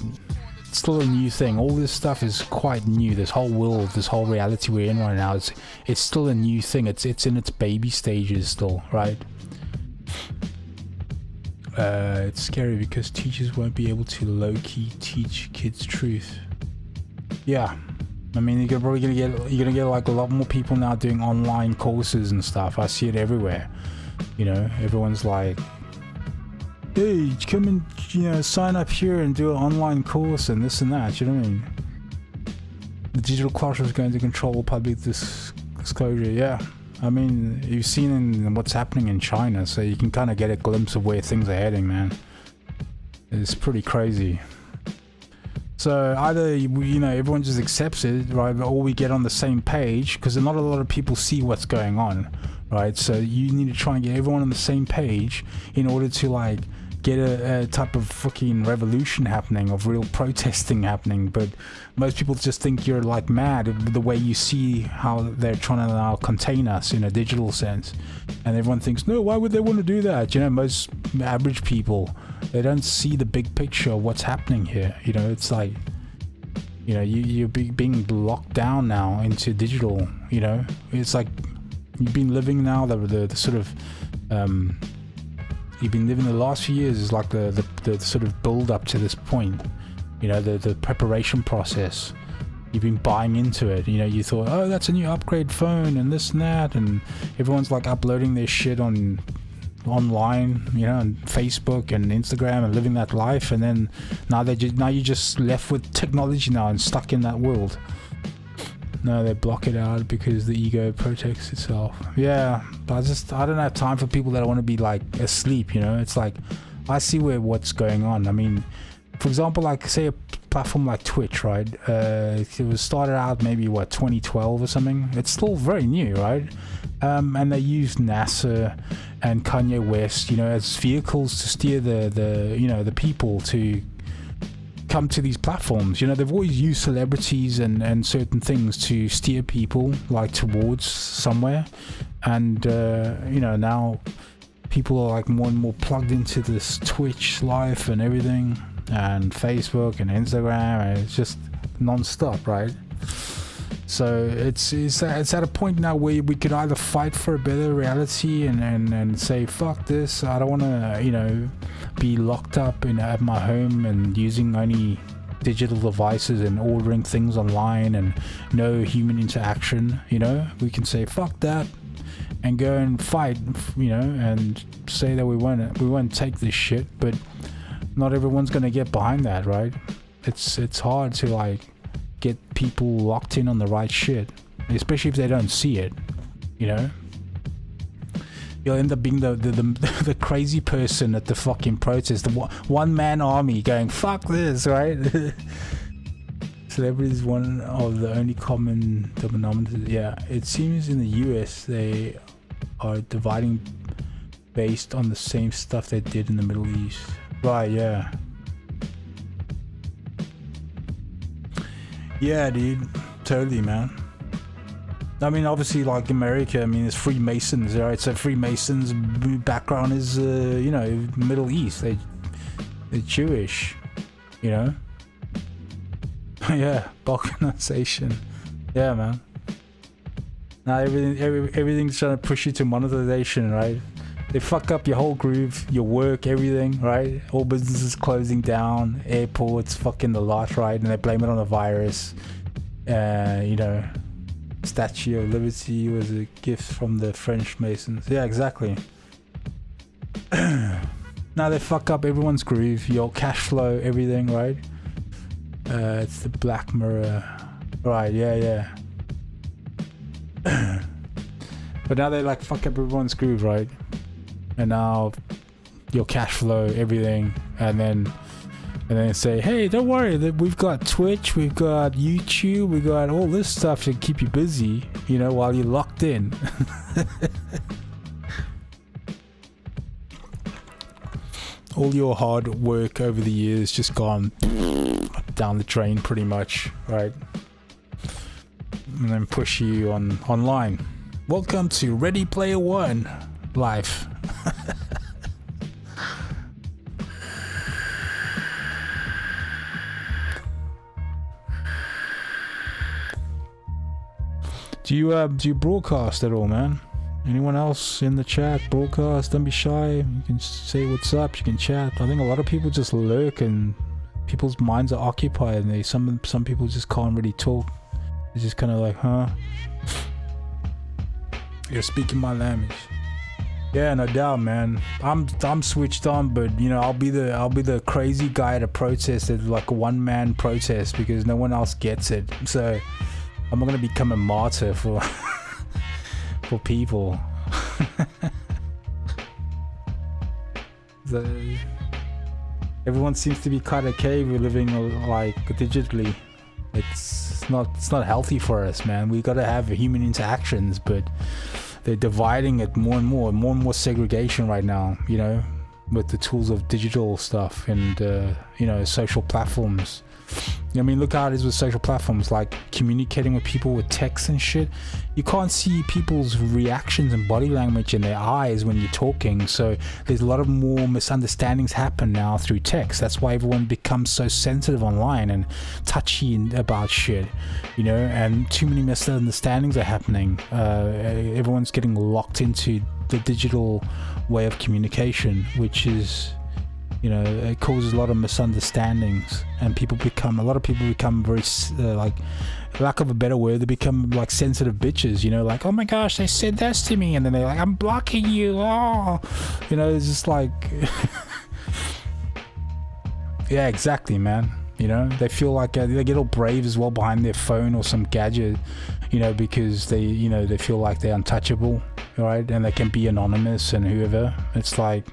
It's still a new thing. All this stuff is quite new. This whole world, this whole reality we're in right now, it's still a new thing. It's in its baby stages still, right? It's scary because teachers won't be able to low-key teach kids truth. Yeah, I mean, you're gonna get like a lot more people now doing online courses and stuff. I see it everywhere. You know, everyone's like, hey, come and, you know, sign up here and do an online course and this and that, you know what I mean? The digital classroom is going to control public disclosure. Yeah, I mean, you've seen in what's happening in China, so you can kind of get a glimpse of where things are heading, man. It's pretty crazy. So either, you know, everyone just accepts it, right, or we get on the same page, because not a lot of people see what's going on, right? So you need to try and get everyone on the same page in order to, like, get a type of fucking revolution happening, of real protesting happening. But most people just think you're like mad the way you see how they're trying to now contain us in a digital sense, and everyone thinks, no, why would they want to do that? You know, most average people, they don't see the big picture of what's happening here. You know, it's like, you know, you're being locked down now into digital. You know, it's like you've been living now the sort of you've been living the last few years is like the sort of build up to this point, you know, the preparation process. You've been buying into it, you know, you thought, oh, that's a new upgrade phone and this and that, and everyone's like uploading their shit online, you know, on Facebook and Instagram and living that life, and then now you're just left with technology now and stuck in that world. No, they block it out because the ego protects itself. Yeah, but I don't have time for people that want to be like asleep, you know. It's like, I see what's going on. I mean, for example, like say platform like Twitch, right? It was started out maybe 2012 or something. It's still very new, right? And they use NASA and Kanye West, as vehicles to steer the people to come to these platforms. They've always used celebrities and certain things to steer people like towards somewhere, and now people are like more and more plugged into this Twitch life and everything, and Facebook and Instagram, and it's just non-stop, right? So it's at a point now where we could either fight for a better reality and say fuck this, I don't want to be locked up at my home and using only digital devices and ordering things online and no human interaction. We can say fuck that and go and fight, and say that we won't take this shit, but not everyone's gonna get behind that, right? It's hard to like get people locked in on the right shit, especially if they don't see it. You'll end up being the crazy person at the fucking protest, the one-man army going fuck this, right? Celebrity is one of the only common denominators. Yeah, it seems in the US they are dividing based on the same stuff they did in the Middle East. Right, yeah. Yeah, dude. Totally, man. I mean, obviously, like America, it's Freemasons, right? So Freemasons' background is, Middle East. They're Jewish, Yeah, balkanization. Yeah, man. Now everything's trying to push you to monetization, right? They fuck up your whole groove, your work, everything, right? All businesses closing down, airports, fucking the lot, right? And they blame it on a virus. Statue of Liberty was a gift from the French Masons. Yeah, exactly. Now they fuck up everyone's groove, your cash flow, everything, right? It's the Black Mirror. Right, yeah. But now they like fuck up everyone's groove, right? And now your cash flow, everything, and then say, hey, don't worry, that we've got Twitch, we've got YouTube, we got all this stuff to keep you busy, while you're locked in. All your hard work over the years just gone down the drain, pretty much, right? And then push you online. Welcome to Ready Player One life. Do you broadcast at all, man? Anyone else in the chat broadcast? Don't be shy. You can say what's up. You can chat. I think a lot of people just lurk and people's minds are occupied, and some people just can't really talk. It's just kind of like, huh? You're speaking my language. Yeah, no doubt, man. I'm switched on, but I'll be the crazy guy at a protest, at like a one-man protest, because no one else gets it. So I'm not gonna become a martyr for for people. So, everyone seems to be kind of okay with living like digitally. It's not healthy for us, man. We gotta have human interactions, but they're dividing it more and more segregation right now, with the tools of digital stuff and social platforms. Look how it is with social platforms, like communicating with people with text and shit. You can't see people's reactions and body language in their eyes when you're talking, so there's a lot of more misunderstandings happen now through text. That's why everyone becomes so sensitive online and touchy about shit, and too many misunderstandings are happening. Everyone's getting locked into the digital way of communication, which is it causes a lot of misunderstandings, and a lot of people become very like, lack of a better word, they become like sensitive bitches, like, oh my gosh, they said this to me, and then they're like, I'm blocking you, it's just like yeah, exactly, man. You know, they feel like they get all brave as well behind their phone or some gadget, you know, because they, you know, they feel like they're untouchable, right? And they can be anonymous and whoever. It's like,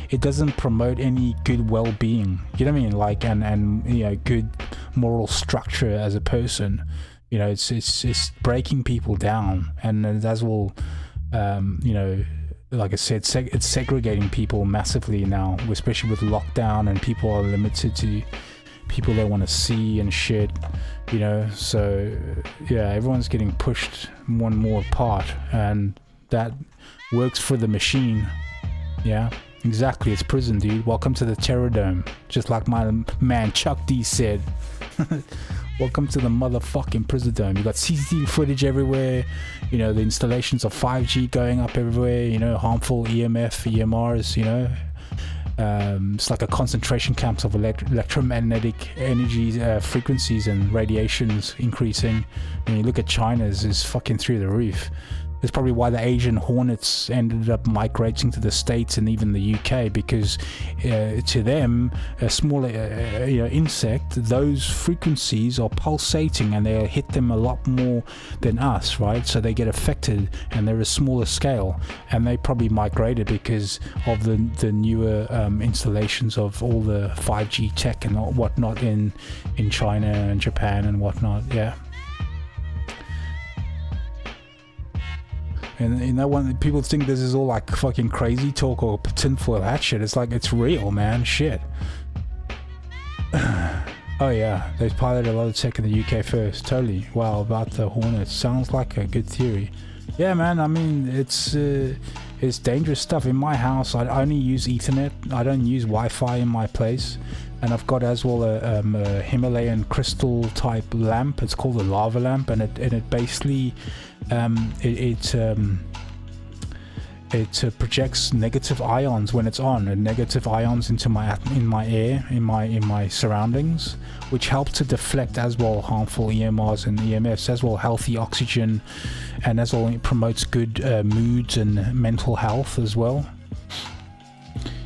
it doesn't promote any good well-being. You know what I mean? Like, and you know, good moral structure as a person. You know, it's breaking people down, and as well, you know, like I said, it's segregating people massively now, especially with lockdown, and people are limited to people they want to see and shit, you know. So yeah, everyone's getting pushed more and more apart, and that works for the machine. Yeah, exactly. It's prison, dude. Welcome to the Terror Dome, just like my man Chuck D said. Welcome to the motherfucking prison dome. You got CCTV footage everywhere, you know, the installations of 5G going up everywhere, you know, harmful EMF, EMRs, you know. It's like a concentration camps of electromagnetic energy frequencies and radiations increasing. And you look at China's is fucking through the roof. That's probably why the Asian hornets ended up migrating to the States and even the UK, because to them, a smaller you know, insect, those frequencies are pulsating and they hit them a lot more than us, right? So they get affected, and they're a smaller scale, and they probably migrated because of the newer installations of all the 5G tech and whatnot in China and Japan and whatnot. Yeah. And you know, when people think this is all like fucking crazy talk or tinfoil hat shit, it's like, it's real, man. Shit. Oh yeah, they piloted a lot of tech in the UK first. Totally. Wow, about the Hornets. Sounds like a good theory. Yeah, man. I mean, it's dangerous stuff. In my house, I only use Ethernet. I don't use Wi-Fi in my place. And I've got as well a Himalayan crystal type lamp. It's called a lava lamp, and it basically it projects negative ions when it's on, and negative ions into my air, in my surroundings, which help to deflect as well harmful EMRs and EMFs, as well healthy oxygen, and as well it promotes good moods and mental health as well.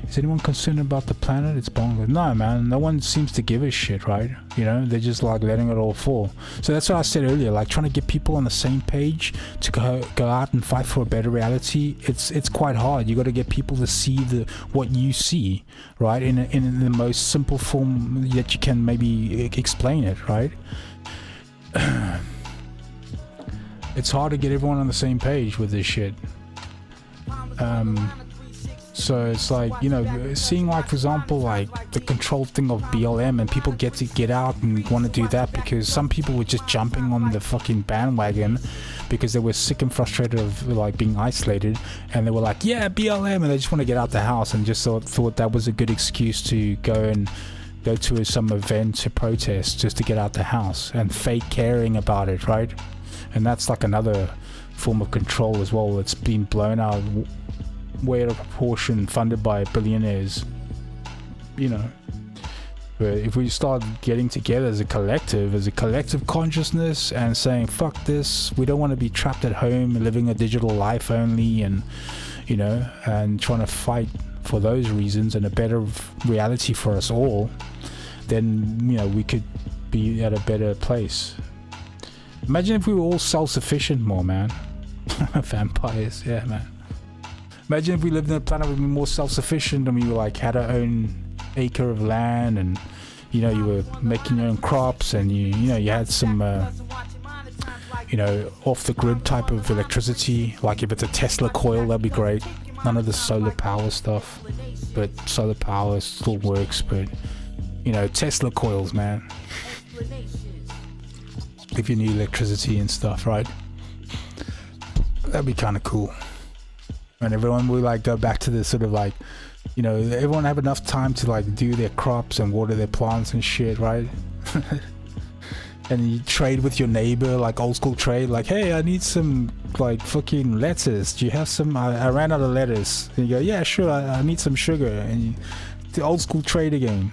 Is anyone concerned about the planet? It's bonkers. No, man. No one seems to give a shit, right? You know, they're just like letting it all fall. So that's what I said earlier, like trying to get people on the same page to go out and fight for a better reality. It's quite hard. You got to get people to see what you see, right? In the most simple form that you can maybe explain it, right? It's hard to get everyone on the same page with this shit. So it's like, you know, seeing like, for example, like the control thing of BLM, and people get out and want to do that because some people were just jumping on the fucking bandwagon because they were sick and frustrated of like being isolated, and they were like, yeah, BLM, and they just want to get out the house, and just thought that was a good excuse to go to some event to protest just to get out the house and fake caring about it, right? And that's like another form of control as well. It's been blown out way out of proportion, funded by billionaires, you know. But if we start getting together as a collective consciousness and saying, fuck this, we don't want to be trapped at home living a digital life only, and you know, and trying to fight for those reasons and a better reality for us all, then, you know, we could be at a better place. Imagine if we were all self-sufficient more, man. Vampires, yeah, man. Imagine if we lived on a planet where we were more self-sufficient, and we were like had our own acre of land, and you know, you were making your own crops, and you know, you had some you know, off the grid type of electricity. Like if it's a Tesla coil, that'd be great. None of the solar power stuff, but solar power still works. But you know, Tesla coils, man. If you need electricity and stuff, right? That'd be kind of cool. And everyone will like go back to this sort of like, you know, everyone have enough time to like do their crops and water their plants and shit, right? And you trade with your neighbor, like old school trade, like, hey, I need some like fucking lettuce. Do you have some? I ran out of lettuce. And you go, yeah, sure, I need some sugar. And the old school trade again.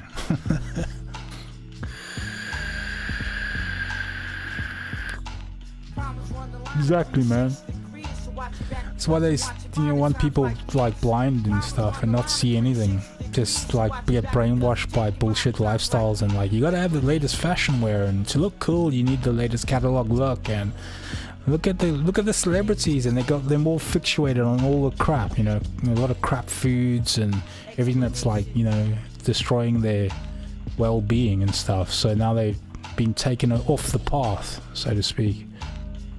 Exactly, man. That's why they, you know, want people like blind and stuff and not see anything. just like get brainwashed by bullshit lifestyles, and like you gotta have the latest fashion wear, and to look cool you need the latest catalog look, and look at the celebrities, and they're more fixated on all the crap, you know, a lot of crap foods and everything that's like, you know, destroying their well-being and stuff. So now they've been taken off the path, so to speak,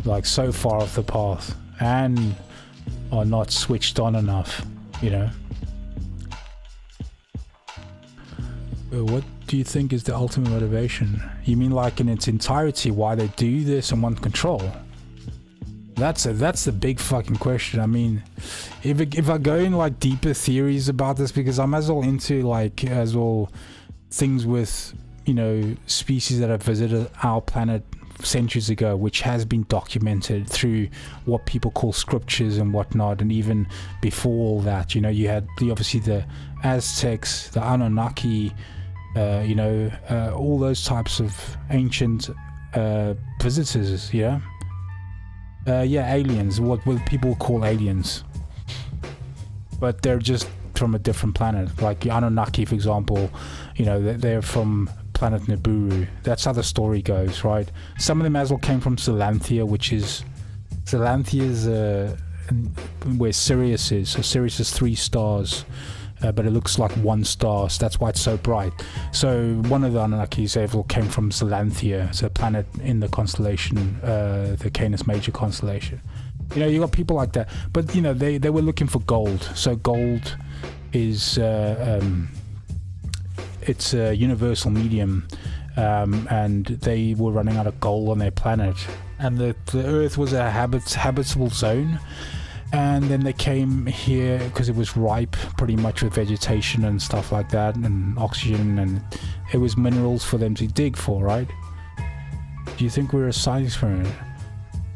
like so far off the path, and are not switched on enough, you know. What do you think is the ultimate motivation? You mean like in its entirety why they do this and want control? That's the big fucking question. I mean, if I go in like deeper theories about this, because I'm as well into like as well things with, you know, species that have visited our planet centuries ago, which has been documented through what people call scriptures and whatnot, and even before all that, you know, you had obviously the Aztecs, the Anunnaki, you know, all those types of ancient visitors, yeah, aliens, what people call aliens, but they're just from a different planet. Like the Anunnaki, for example, you know, they're from planet Nibiru. That's how the story goes, right? Some of them as well came from Salanthia, which is where Sirius is. So Sirius is 3 stars, but it looks like 1 star, so that's why it's so bright. So one of the Anunnakis all came from Salanthia. It's a planet in the constellation, the Canis Major constellation. You know, you got people like that, but you know, they were looking for gold. So gold is it's a universal medium, and they were running out of gold on their planet, and the Earth was a habitable zone. And then they came here because it was ripe pretty much with vegetation and stuff like that, and oxygen, and it was minerals for them to dig for, right? Do you think we're a science experiment?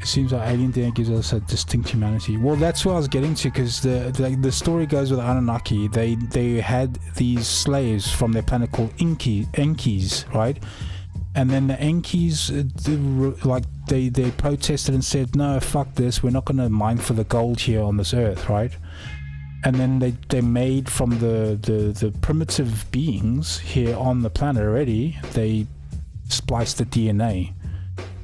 It seems like alien DNA gives us a distinct humanity. Well, that's what I was getting to, because the story goes with Anunnaki. They had these slaves from their planet called Enkis, right? And then the Enkis, like they protested and said, no, fuck this, we're not going to mine for the gold here on this earth, right? And then they made from the primitive beings here on the planet already, they spliced the DNA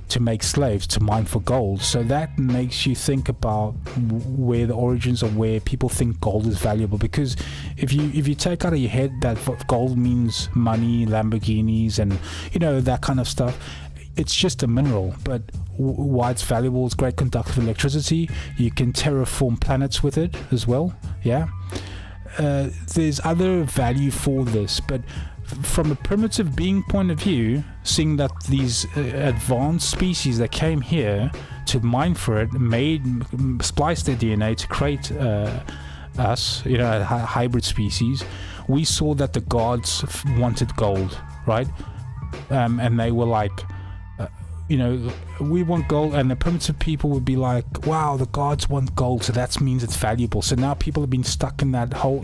to make slaves to mine for gold. So that makes you think about where the origins of where people think gold is valuable, because if you take out of your head that gold means money, Lamborghinis, and you know, that kind of stuff, it's just a mineral. But why it's valuable, it's great conductor of electricity, you can terraform planets with it as well, yeah. There's other value for this, but from a primitive being point of view, seeing that these advanced species that came here to mine for it, spliced their DNA to create us, you know, a hybrid species, we saw that the gods wanted gold, right? And they were like, you know, we want gold, and the primitive people would be like, wow, the gods want gold, so that means it's valuable. So now people have been stuck in that whole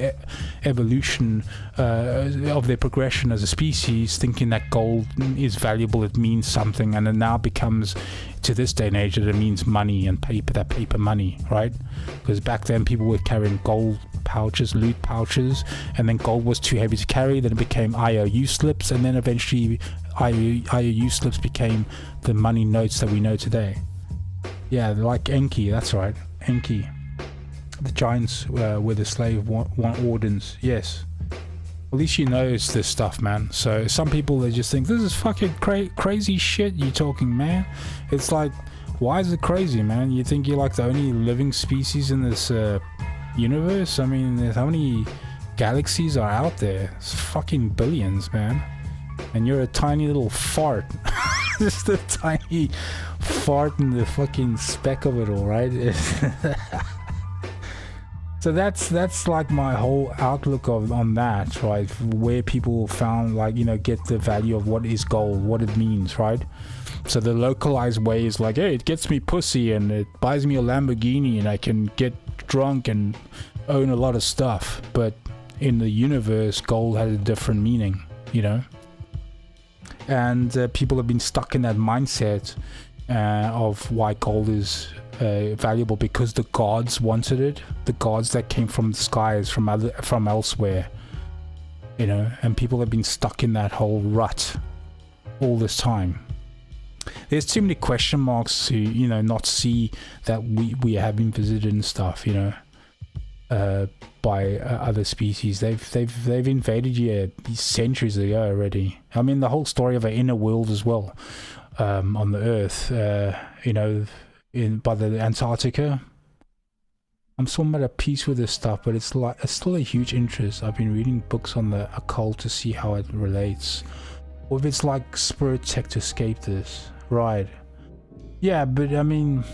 evolution of their progression as a species, thinking that gold is valuable, it means something, and it now becomes, to this day and age, that it means money and paper, that paper money, right? Because back then people were carrying gold pouches, loot pouches, and then gold was too heavy to carry, then it became IOU slips, and then eventually IOU slips became the money notes that we know today. Yeah, like Enki, that's right, Enki. The giants were the slave wardens, yes. At least you know it's this stuff, man. So some people, they just think, this is fucking crazy shit you talking, man. It's like, why is it crazy, man? You think you're like the only living species in this universe? I mean, how many galaxies are out there? It's fucking billions, man. And you're a tiny little fart. Just a tiny fart in the fucking speck of it all, right? So that's like my whole outlook on that, right? Where people found, like, you know, get the value of what is gold, what it means, right? So the localized way is like, hey, it gets me pussy and it buys me a Lamborghini and I can get drunk and own a lot of stuff. But in the universe, gold has a different meaning, you know? And people have been stuck in that mindset of why gold is valuable, because the gods wanted it. The gods that came from the skies, from elsewhere, you know, and people have been stuck in that whole rut all this time. There's too many question marks to, you know, not see that we have been visited and stuff, you know, by other species. They've invaded here centuries ago already. I mean, the whole story of an inner world as well, on the Earth, you know, by the Antarctica. I'm somewhat at peace with this stuff, but it's still a huge interest. I've been reading books on the occult to see how it relates, or if it's like spirit tech to escape this. Right. Yeah, but I mean,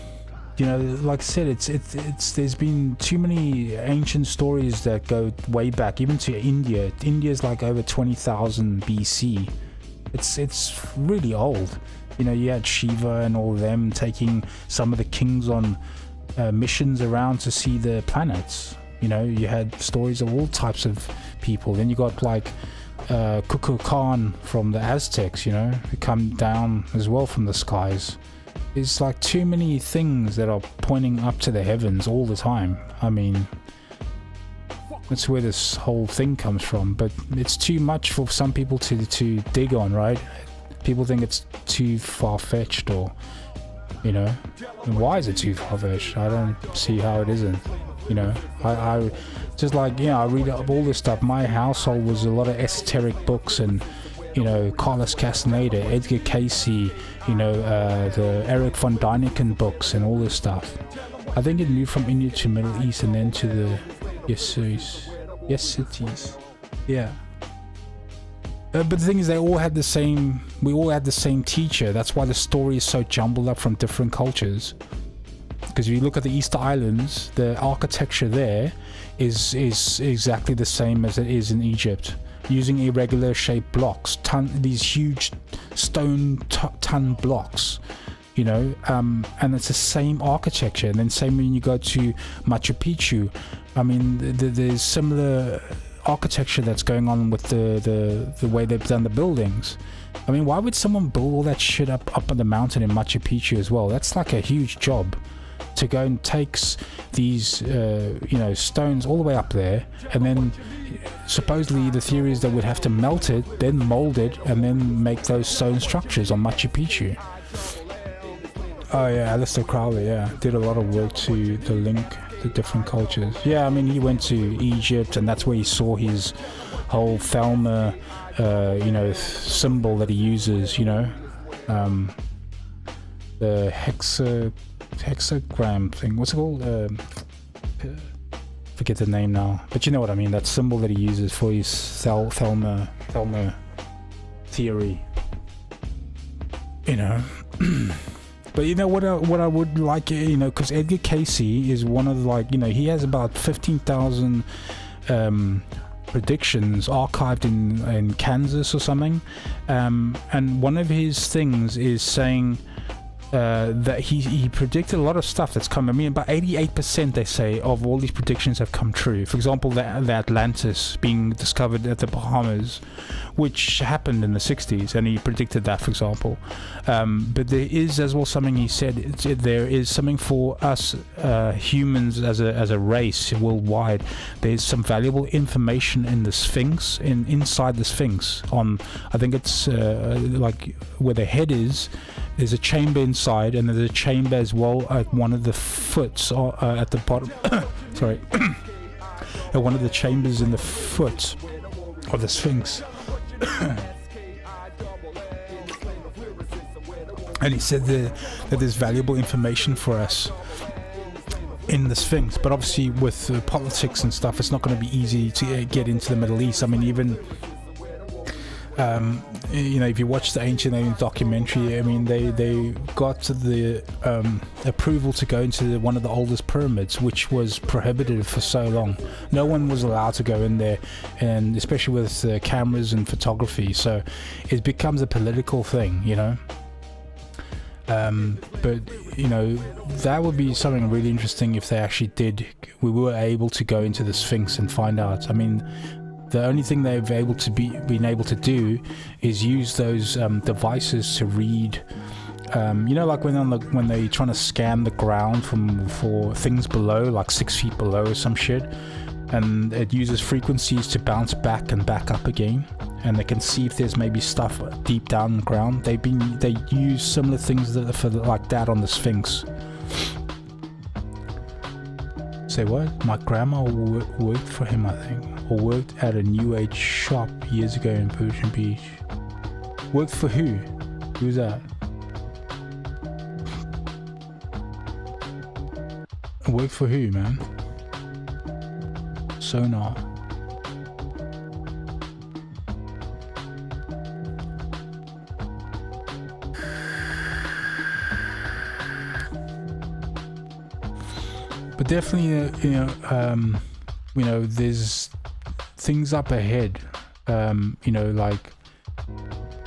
you know, like I said, it's there's been too many ancient stories that go way back, even to India. India's like over 20,000 BC. It's really old. You know, you had Shiva and all of them taking some of the kings on missions around to see the planets. You know, you had stories of all types of people. Then you got like Kukulkan from the Aztecs, you know, who come down as well from the skies. It's like too many things that are pointing up to the heavens all the time. I mean, that's where this whole thing comes from, but it's too much for some people to dig on, right? People think it's too far-fetched, or, you know, and why is it too far-fetched? I don't see how it isn't. You know, I just like, you know, I read up all this stuff. My household was a lot of esoteric books, and, you know, Carlos Castaneda, Edgar Cayce, you know, the Eric von Däniken books and all this stuff. I think it moved from India to Middle East and then to the Yesitis. Yeah. But the thing is, we all had the same teacher. That's why the story is so jumbled up from different cultures. Because if you look at the Easter Islands, the architecture there is exactly the same as it is in Egypt, using irregular shaped blocks, these huge stone ton blocks, you know, and it's the same architecture. And then same when you go to Machu Picchu, I mean, there's similar architecture that's going on with the way they've done the buildings. I mean, why would someone build all that shit up on the mountain in Machu Picchu as well? That's like a huge job to go and takes these you know, stones all the way up there, and then supposedly the theory is they would have to melt it, then mold it, and then make those stone structures on Machu Picchu. Oh yeah, Aleister Crowley, yeah, did a lot of work to link the different cultures. Yeah, I mean, he went to Egypt, and that's where he saw his whole Thelma you know, symbol that he uses, you know, the hexagram thing. What's it called? Forget the name now, but you know what I mean. That symbol that he uses for his Thelma theory. You know. But you know what I would like, you know, because Edgar Cayce is one of the, like, you know, he has about 15,000 predictions archived in Kansas or something, and one of his things is saying that he predicted a lot of stuff that's come. I mean, about 88% they say of all these predictions have come true. For example, the Atlantis being discovered at the Bahamas, which happened in the 60s, and he predicted that, for example. But there is as well something he said. There is something for us humans as a race worldwide. There's some valuable information in the Sphinx, inside the Sphinx. On, I think it's like where the head is. There's a chamber inside, and there's a chamber as well at one of the foots at the bottom. Sorry, at one of the chambers in the foot of the Sphinx. And he said that there's valuable information for us in the Sphinx, but obviously with politics and stuff, it's not going to be easy to get into the Middle East. I mean, even you know, if you watch the Ancient Aliens documentary, I mean, they got the approval to go into one of the oldest pyramids, which was prohibited for so long. No one was allowed to go in there, and especially with cameras and photography, so it becomes a political thing, you know. But you know, that would be something really interesting if they actually we were able to go into the Sphinx and find out. I mean, the only thing they've been able to do is use those devices to read. You know, like when they're trying to scan the ground for things below, like 6 feet below or some shit. and it uses frequencies to bounce back and back up again, and they can see if there's maybe stuff deep down the ground. They use similar things like that on the Sphinx. Say what? My grandma worked for him, I think, or worked at a new age shop years ago in Persian Beach. Worked for who? Who's that? Worked for who, man? Sonar. But definitely, there's things up ahead. Like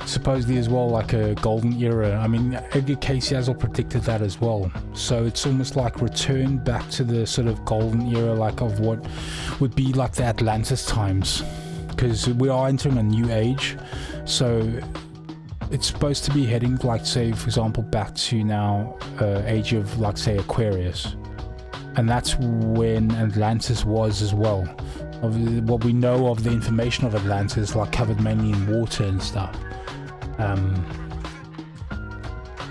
supposedly as well, like a golden era. I mean, Edgar Cayce has all predicted that as well. So it's almost like return back to the sort of golden era, like of what would be like the Atlantis times, because we are entering a new age. So it's supposed to be heading, like, say, for example, back to now age of, like, say, Aquarius. And that's when Atlantis was as well. Of what we know of the information of Atlantis, like covered mainly in water and stuff.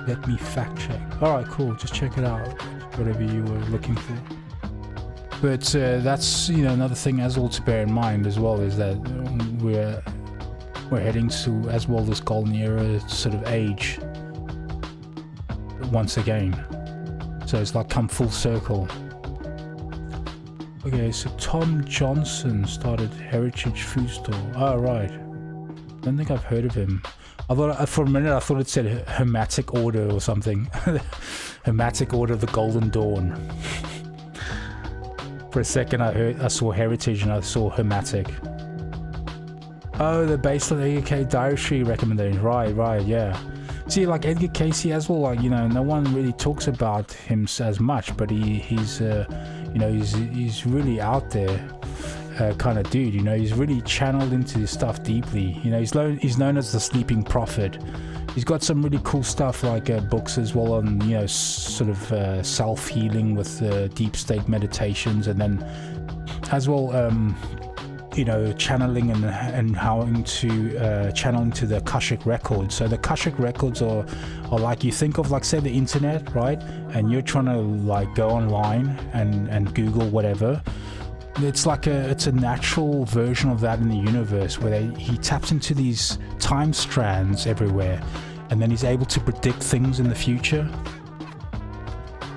Let me fact check. Alright, cool, just check it out, whatever you were looking for. But that's, another thing as well to bear in mind as well, is that we're heading to as well this golden era sort of age once again. So it's like come full circle. Okay, so Tom Johnson started Heritage Food Store. Oh, right. I don't think I've heard of him. I thought for a minute I thought it said Hermetic Order or something. Hermetic Order of the Golden Dawn. For a second I saw Heritage and I saw Hermetic. Oh, they're based on Edgar Cayce dietary recommendations. Right, yeah. See, like Edgar Cayce as well, like, no one really talks about him as much, but he's really out there kind of dude. He's really channeled into his stuff deeply. He's known as the Sleeping Prophet. He's got some really cool stuff, like books as well on sort of self-healing with deep state meditations, and then as well channeling and how to channel into the Akashic records. So the Akashic records are like, you think of, like, say, the internet, right? And you're trying to, like, go online and Google whatever. It's like it's a natural version of that in the universe, where he taps into these time strands everywhere, and then he's able to predict things in the future.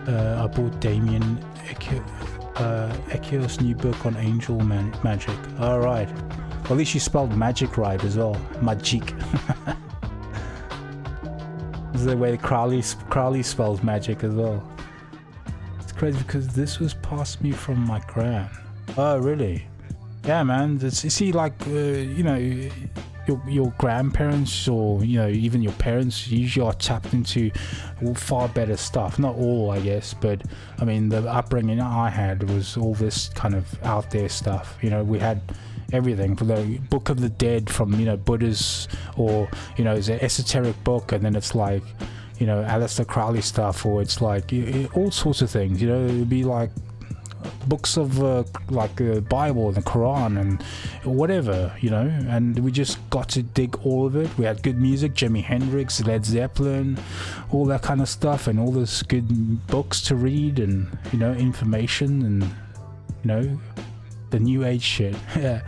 I bought Damien Ekios' new book on angel magic. Alright. Well, at least you spelled magic right as well. Magic. This is the way Crowley spells magic as well. It's crazy because this was passed me from my gran. Oh, really? Yeah, man. You see, like, your grandparents, or even your parents, usually are tapped into far better stuff. Not all, I guess, but I mean, the upbringing I had was all this kind of out there stuff. We had everything from the Book of the Dead from Buddha's, or it's an esoteric book, and then it's like Aleister Crowley stuff, or it's like all sorts of things. It'd be like books of like the Bible and the Quran and whatever, and we just got to dig all of it. We had good music, Jimi Hendrix, Led Zeppelin, all that kind of stuff, and all this good books to read, and information, and the new age shit. Yeah,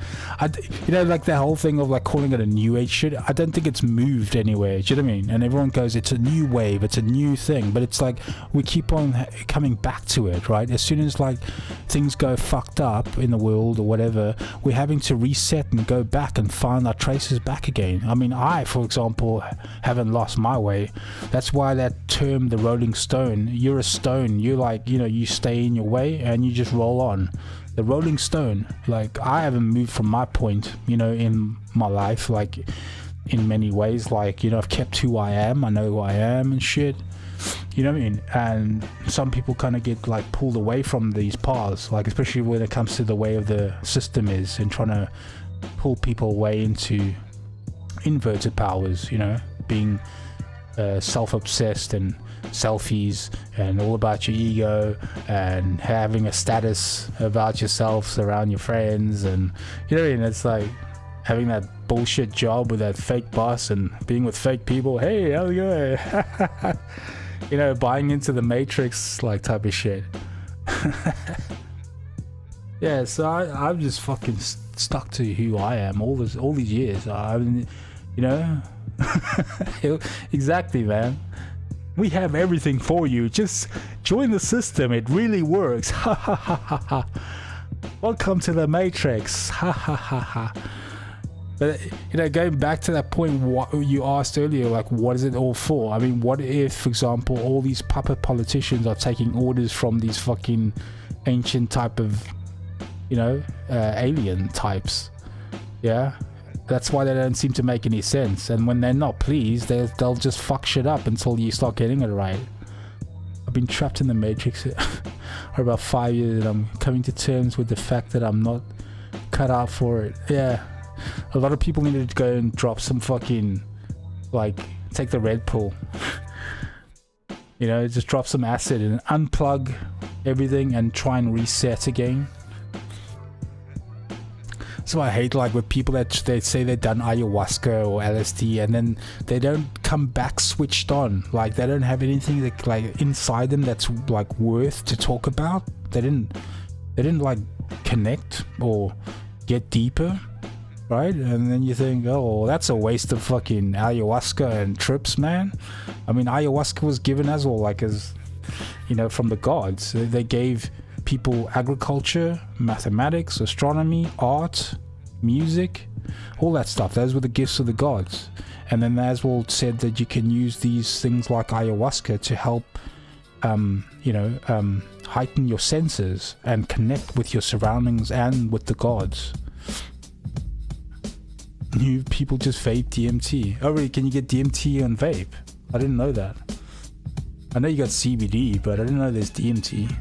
like the whole thing of like calling it a new age shit, I don't think it's moved anywhere. Do you know what I mean? And everyone goes, it's a new wave, it's a new thing, but it's like we keep on coming back to it, right? As soon as like things go fucked up in the world or whatever, we're having to reset and go back and find our traces back again. I mean, I, for example, haven't lost my way. That's why that term, the rolling stone, you're a stone. You're like, you stay in your way and you just roll on. The rolling stone, like, I haven't moved from my point, in my life, like, in many ways. Like, I've kept who I am, I know who I am and shit, you know what I mean? And some people kind of get like pulled away from these paths, like, especially when it comes to the way of the system is, and trying to pull people away into inverted powers, being self-obsessed and selfies and all about your ego and having a status about yourself around your friends, and you know what I mean? It's like having that bullshit job with that fake boss and being with fake people. Hey, how's it going? You know, buying into the Matrix like type of shit. Yeah, so I'm just fucking stuck to who I am all these years. You know, exactly, man. We have everything for you. Just join the system. It really works. Ha ha ha ha ha. Welcome to the Matrix. Ha ha ha ha. But you know, going back to that point, what you asked earlier, like, what is it all for? I mean, what if, for example, all these puppet politicians are taking orders from these fucking ancient type of, you know, alien types? Yeah, that's why they don't seem to make any sense. And when they're not pleased, they'll just fuck shit up until you start getting it right. I've been trapped in the Matrix for about 5 years, and I'm coming to terms with the fact that I'm not cut out for it. Yeah. A lot of people needed to go and drop some fucking, like, take the red pill. You know, just drop some acid and unplug everything and try and reset again. So I hate, like, with people that they say they've done ayahuasca or LSD and then they don't come back switched on. Like, they don't have anything that, like, inside them that's, like, worth to talk about. They didn't like connect or get deeper. Right? And then you think, oh, that's a waste of fucking ayahuasca and trips, man. I mean, ayahuasca was given as well, like, as, you know, from the gods. They gave people agriculture, mathematics, astronomy, art, music, all that stuff. Those were the gifts of the gods. And then Aswell said that you can use these things like ayahuasca to help, you know, heighten your senses and connect with your surroundings and with the gods. New people just vape DMT. Oh, really? Can you get DMT on vape? I didn't know that. I know you got CBD, but I didn't know there's DMT.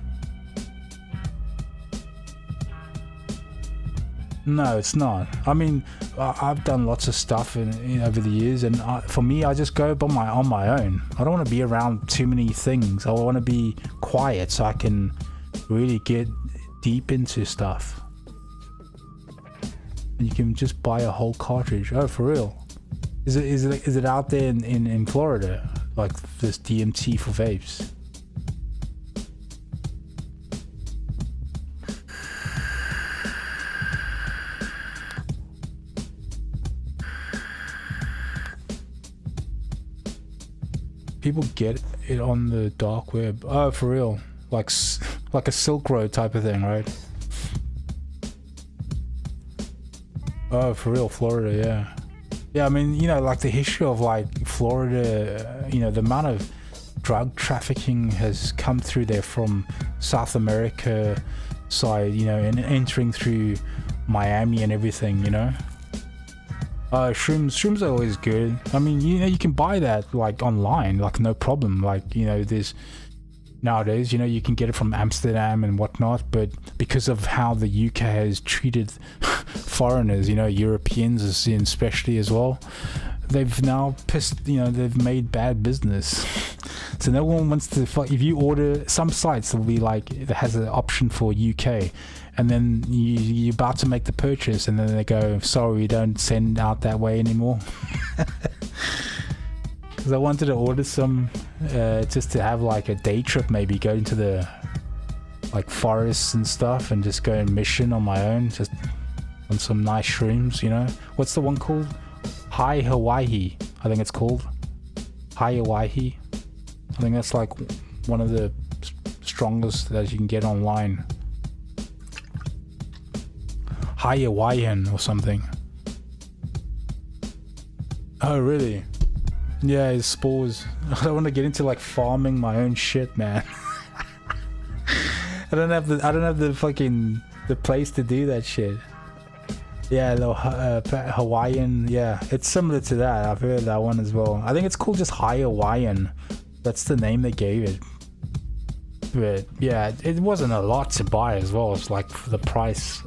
No, it's not. I mean, I've done lots of stuff over the years, and for me, I just go on my own. I don't want to be around too many things. I want to be quiet so I can really get deep into stuff. And you can just buy a whole cartridge. Oh, for real? Is it out there in Florida, like this DMT for vapes? People get it on the dark web. Oh, for real? Like a Silk Road type of thing, right? Oh, for real, Florida, yeah. Yeah, I mean, you know, like the history of, like, Florida, you know, the amount of drug trafficking has come through there from South America side, you know, and entering through Miami and everything, you know. Shrooms are always good. I mean, you know, you can buy that, like, online, like, no problem. Like, you know, there's nowadays, you know, you can get it from Amsterdam and whatnot, but because of how the UK has treated foreigners, you know, Europeans especially as well, they've now they've made bad business. So no one wants to if you order, some sites will be like, it has an option for UK, and then you're about to make the purchase and then they go, sorry, we don't send out that way anymore. Because I wanted to order some just to have like a day trip, maybe go into the like forests and stuff and just go and mission on my own, just on some nice shrooms, you know. What's the one called? High Hawaii, I think it's called. High Hawaii. I think that's like one of the strongest that you can get online. High Hawaiian or something. Oh, really? Yeah, his spores. I don't want to get into like farming my own shit, man. I don't have the fucking the place to do that shit. Yeah, the Hawaiian. Yeah, it's similar to that. I've heard that one as well. I think it's called just High Hawaiian. That's the name they gave it. But yeah, it wasn't a lot to buy as well. It's like for the price.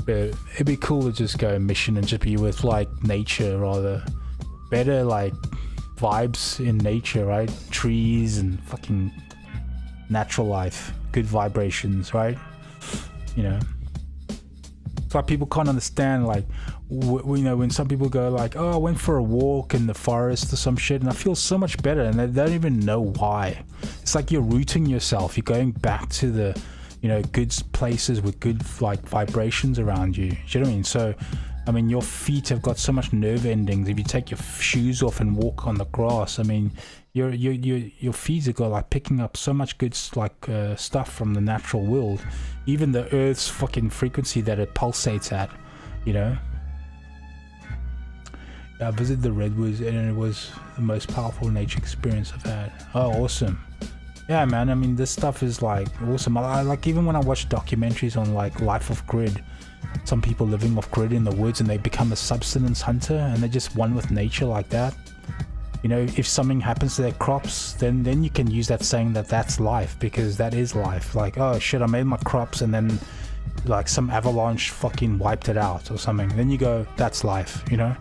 But it'd be cool to just go mission and just be with like nature rather. Better like vibes in nature, right? Trees and fucking natural life, good vibrations, right? You know, it's like people can't understand, like, you know, when some people go like, oh, I went for a walk in the forest or some shit and I feel so much better, and they don't even know why. It's like you're rooting yourself, you're going back to the, you know, good places with good like vibrations around you. Do you know what I mean? So I mean, your feet have got so much nerve endings. If you take your shoes off and walk on the grass, I mean, your feet are got like picking up so much good like stuff from the natural world, even the Earth's fucking frequency that it pulsates at, you know. I visited the redwoods and it was the most powerful nature experience I've had. Oh, awesome. Yeah, man. I mean, this stuff is like awesome. I like, even when I watch documentaries on like life off grid, some people living off grid in the woods and they become a subsistence hunter and they're just one with nature like that. You know, if something happens to their crops, then you can use that saying that that's life, because that is life. Like, oh shit, I made my crops and then like some avalanche fucking wiped it out or something. Then you go, that's life, you know?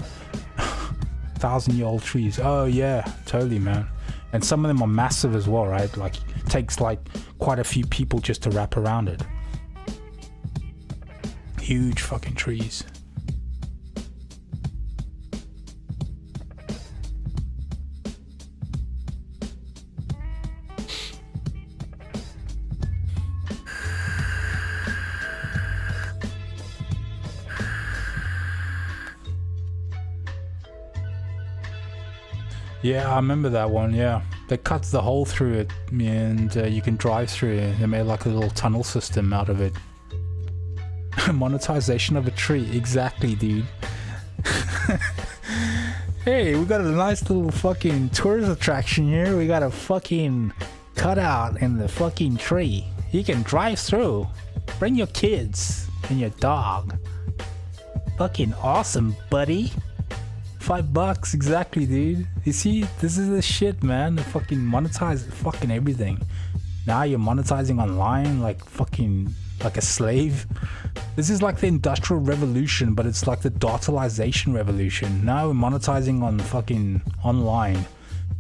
1,000-year-old trees. Oh yeah, totally, man. And some of them are massive as well, right? Like, it takes like quite a few people just to wrap around it. Huge fucking trees. Yeah, I remember that one, yeah. They cut the hole through it and you can drive through it. They made like a little tunnel system out of it. Monetization of a tree, exactly, dude. Hey, we got a nice little fucking tourist attraction here. We got a fucking cutout in the fucking tree. You can drive through. Bring your kids and your dog. Fucking awesome, buddy. $5, exactly, dude. You see, this is the shit, man. They fucking monetize fucking everything. Now you're monetizing online like fucking like a slave. This is like the Industrial Revolution, but it's like the Daughtalization Revolution. Now we're monetizing on fucking online.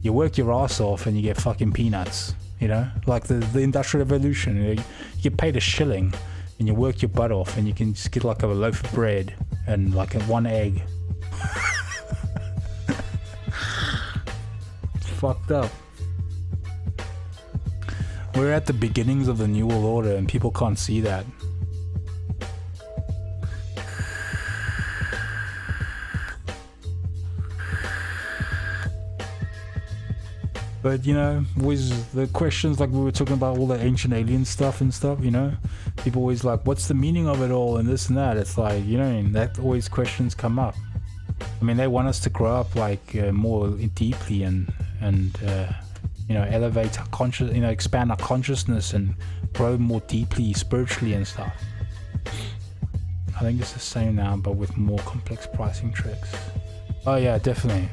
You work your ass off and you get fucking peanuts, you know? Like the Industrial Revolution. You get paid $1 and you work your butt off and you can just get like a loaf of bread and like one egg. Fucked up. We're at the beginnings of the New World Order and people can't see that. But you know, with the questions like we were talking about all the ancient alien stuff and stuff, you know, people always like, what's the meaning of it all and this and that. It's like, you know, that always questions come up. I mean, they want us to grow up like more deeply and you know, elevate our conscious, you know, expand our consciousness and grow more deeply spiritually and stuff. I think it's the same now, but with more complex pricing tricks. Oh yeah, definitely.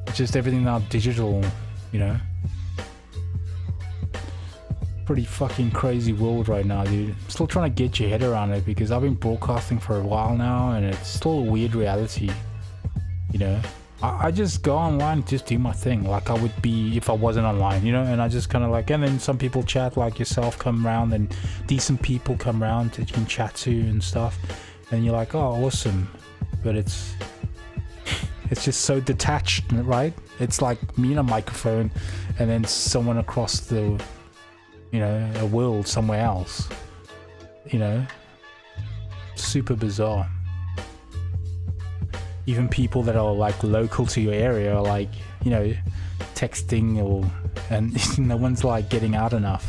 It's just everything now digital, you know. Pretty fucking crazy world right now, dude. I'm still trying to get your head around it because I've been broadcasting for a while now and it's still a weird reality, you know. I just go online, just do my thing like I would be if I wasn't online, you know, and I just kind of like, and then some people chat like yourself come around and decent people come around that you can chat to and stuff, and you're like, oh, awesome. But it's just so detached, right? It's like me and a microphone and then someone across the, you know, a world somewhere else, you know. Super bizarre. Even people that are like local to your area are like, you know, texting and no one's like getting out enough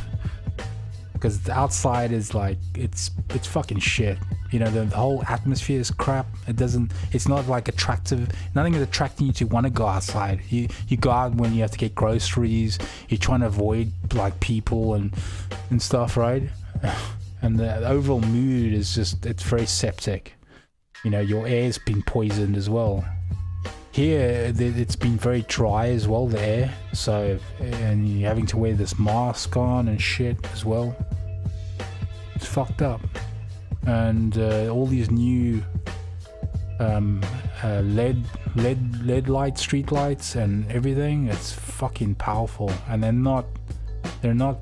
because the outside is like, it's fucking shit, you know. The whole atmosphere is crap. It's not like attractive. Nothing is attracting you to want to go outside. You go out when you have to get groceries. You're trying to avoid like people and stuff, right? And the overall mood is just, it's very septic. You know, your air's been poisoned as well. Here, it's been very dry as well, the air. So, and you're having to wear this mask on and shit as well. It's fucked up. And all these new LED light, street lights and everything. It's fucking powerful, and they're not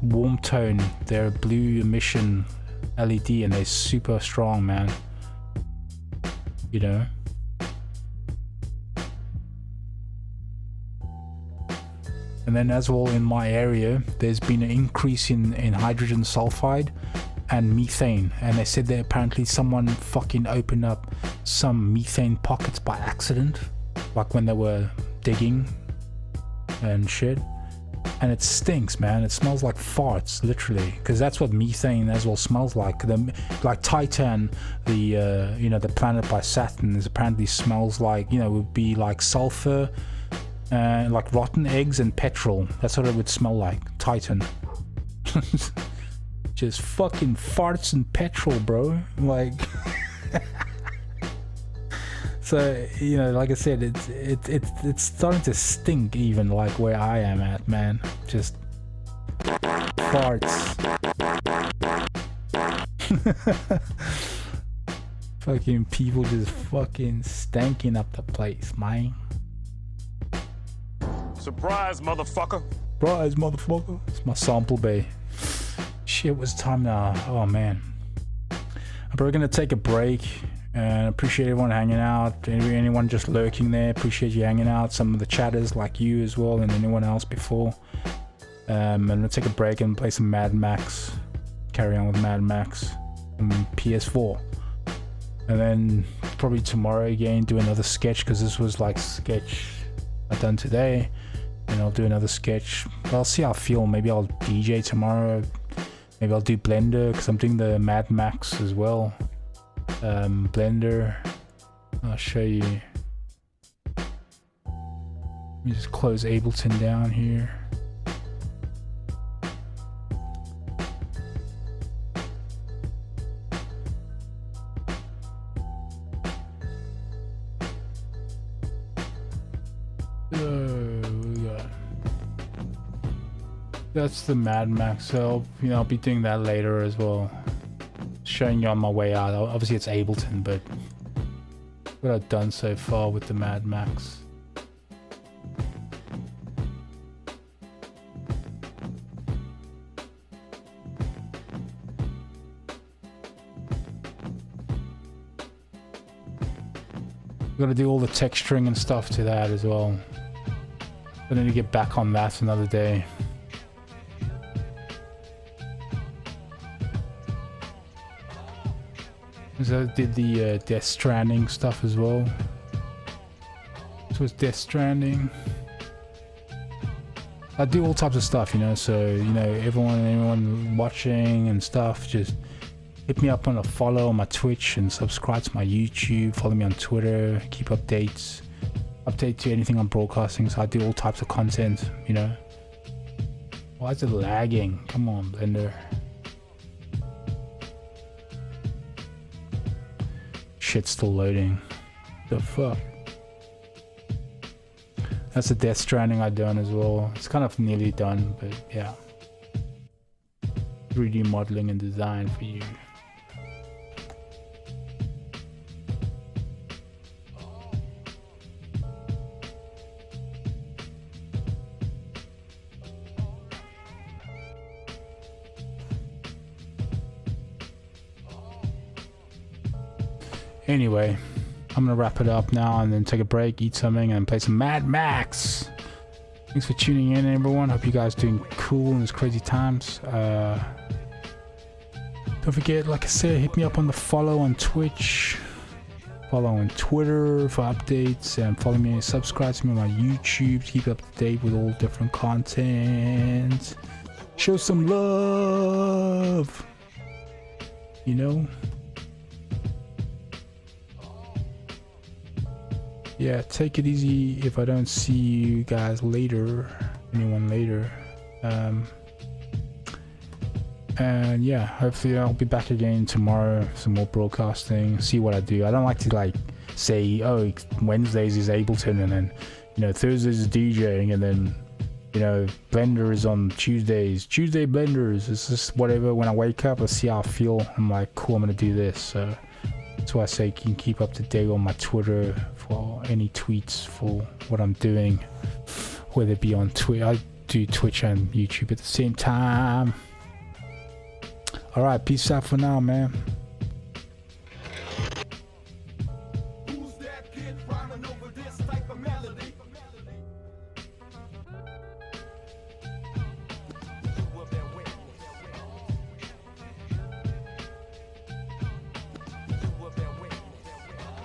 warm tone, they're blue emission LED, and they're super strong, man. You know. And then as well, in my area there's been an increase in hydrogen sulfide and methane, and they said that apparently someone fucking opened up some methane pockets by accident, like when they were digging and shit, and it stinks, man. It smells like farts, literally, because that's what methane as well smells like. Like Titan, the you know, the planet by Saturn, is apparently smells like, you know, would be like sulfur, like rotten eggs and petrol. That's what it would smell like, Titan. Just fucking farts and petrol, bro. Like so, you know, like I said, it's starting to stink, even like where I am at, man. Just farts. Fucking people just fucking stanking up the place, man. Surprise, motherfucker. Surprise, motherfucker. It's my sample bay. Shit, what's time now? Oh man, I'm probably gonna take a break, and appreciate everyone hanging out. Anyone just lurking there, appreciate you hanging out. Some of the chatters like you as well, and anyone else before. I'm gonna take a break and play some Mad Max, carry on with Mad Max on PS4, and then probably tomorrow again do another sketch, because this was like sketch I've done today, and I'll do another sketch. I'll see how I feel. Maybe I'll DJ tomorrow. Maybe I'll do Blender, because I'm doing the Mad Max as well. Blender, I'll show you. Let me just close Ableton down here. That's the Mad Max, so you know, I'll be doing that later as well, showing you on my way out. Obviously it's Ableton, but what I've done so far with the Mad Max. I've got to do all the texturing and stuff to that as well. I need to get back on that another day. So I did the Death Stranding stuff as well. This was Death Stranding. I do all types of stuff, you know, so, you know, anyone watching and stuff, just hit me up on a follow on my Twitch and subscribe to my YouTube, follow me on Twitter, keep update to anything I'm broadcasting. So I do all types of content, you know. Why is it lagging? Come on, Blender. Shit's still loading. The fuck? That's the Death Stranding I've done as well. It's kind of nearly done, but yeah. 3D modeling and design for you. Anyway, I'm gonna wrap it up now and then take a break, eat something, and play some Mad Max. Thanks for tuning in, everyone. Hope you guys doing cool in these crazy times. Don't forget, like I said, hit me up on the follow on Twitch, follow on Twitter for updates, and follow me and subscribe to me on my YouTube to keep up to date with all different content. Show some love, you know. Yeah, take it easy if I don't see you guys later, anyone later. And yeah, hopefully I'll be back again tomorrow, some more broadcasting, see what I do. I don't like to like say, oh, Wednesdays is Ableton, and then, you know, Thursdays is DJing, and then, you know, Blender is on Tuesdays. Tuesday Blenders. It's just whatever. When I wake up, I see how I feel. I'm like, cool, I'm gonna do this. So That's why I say you can keep up to date on my Twitter for any tweets for what I'm doing, whether it be on Twitter. I do Twitch and YouTube at the same time. Alright, peace out for now, man.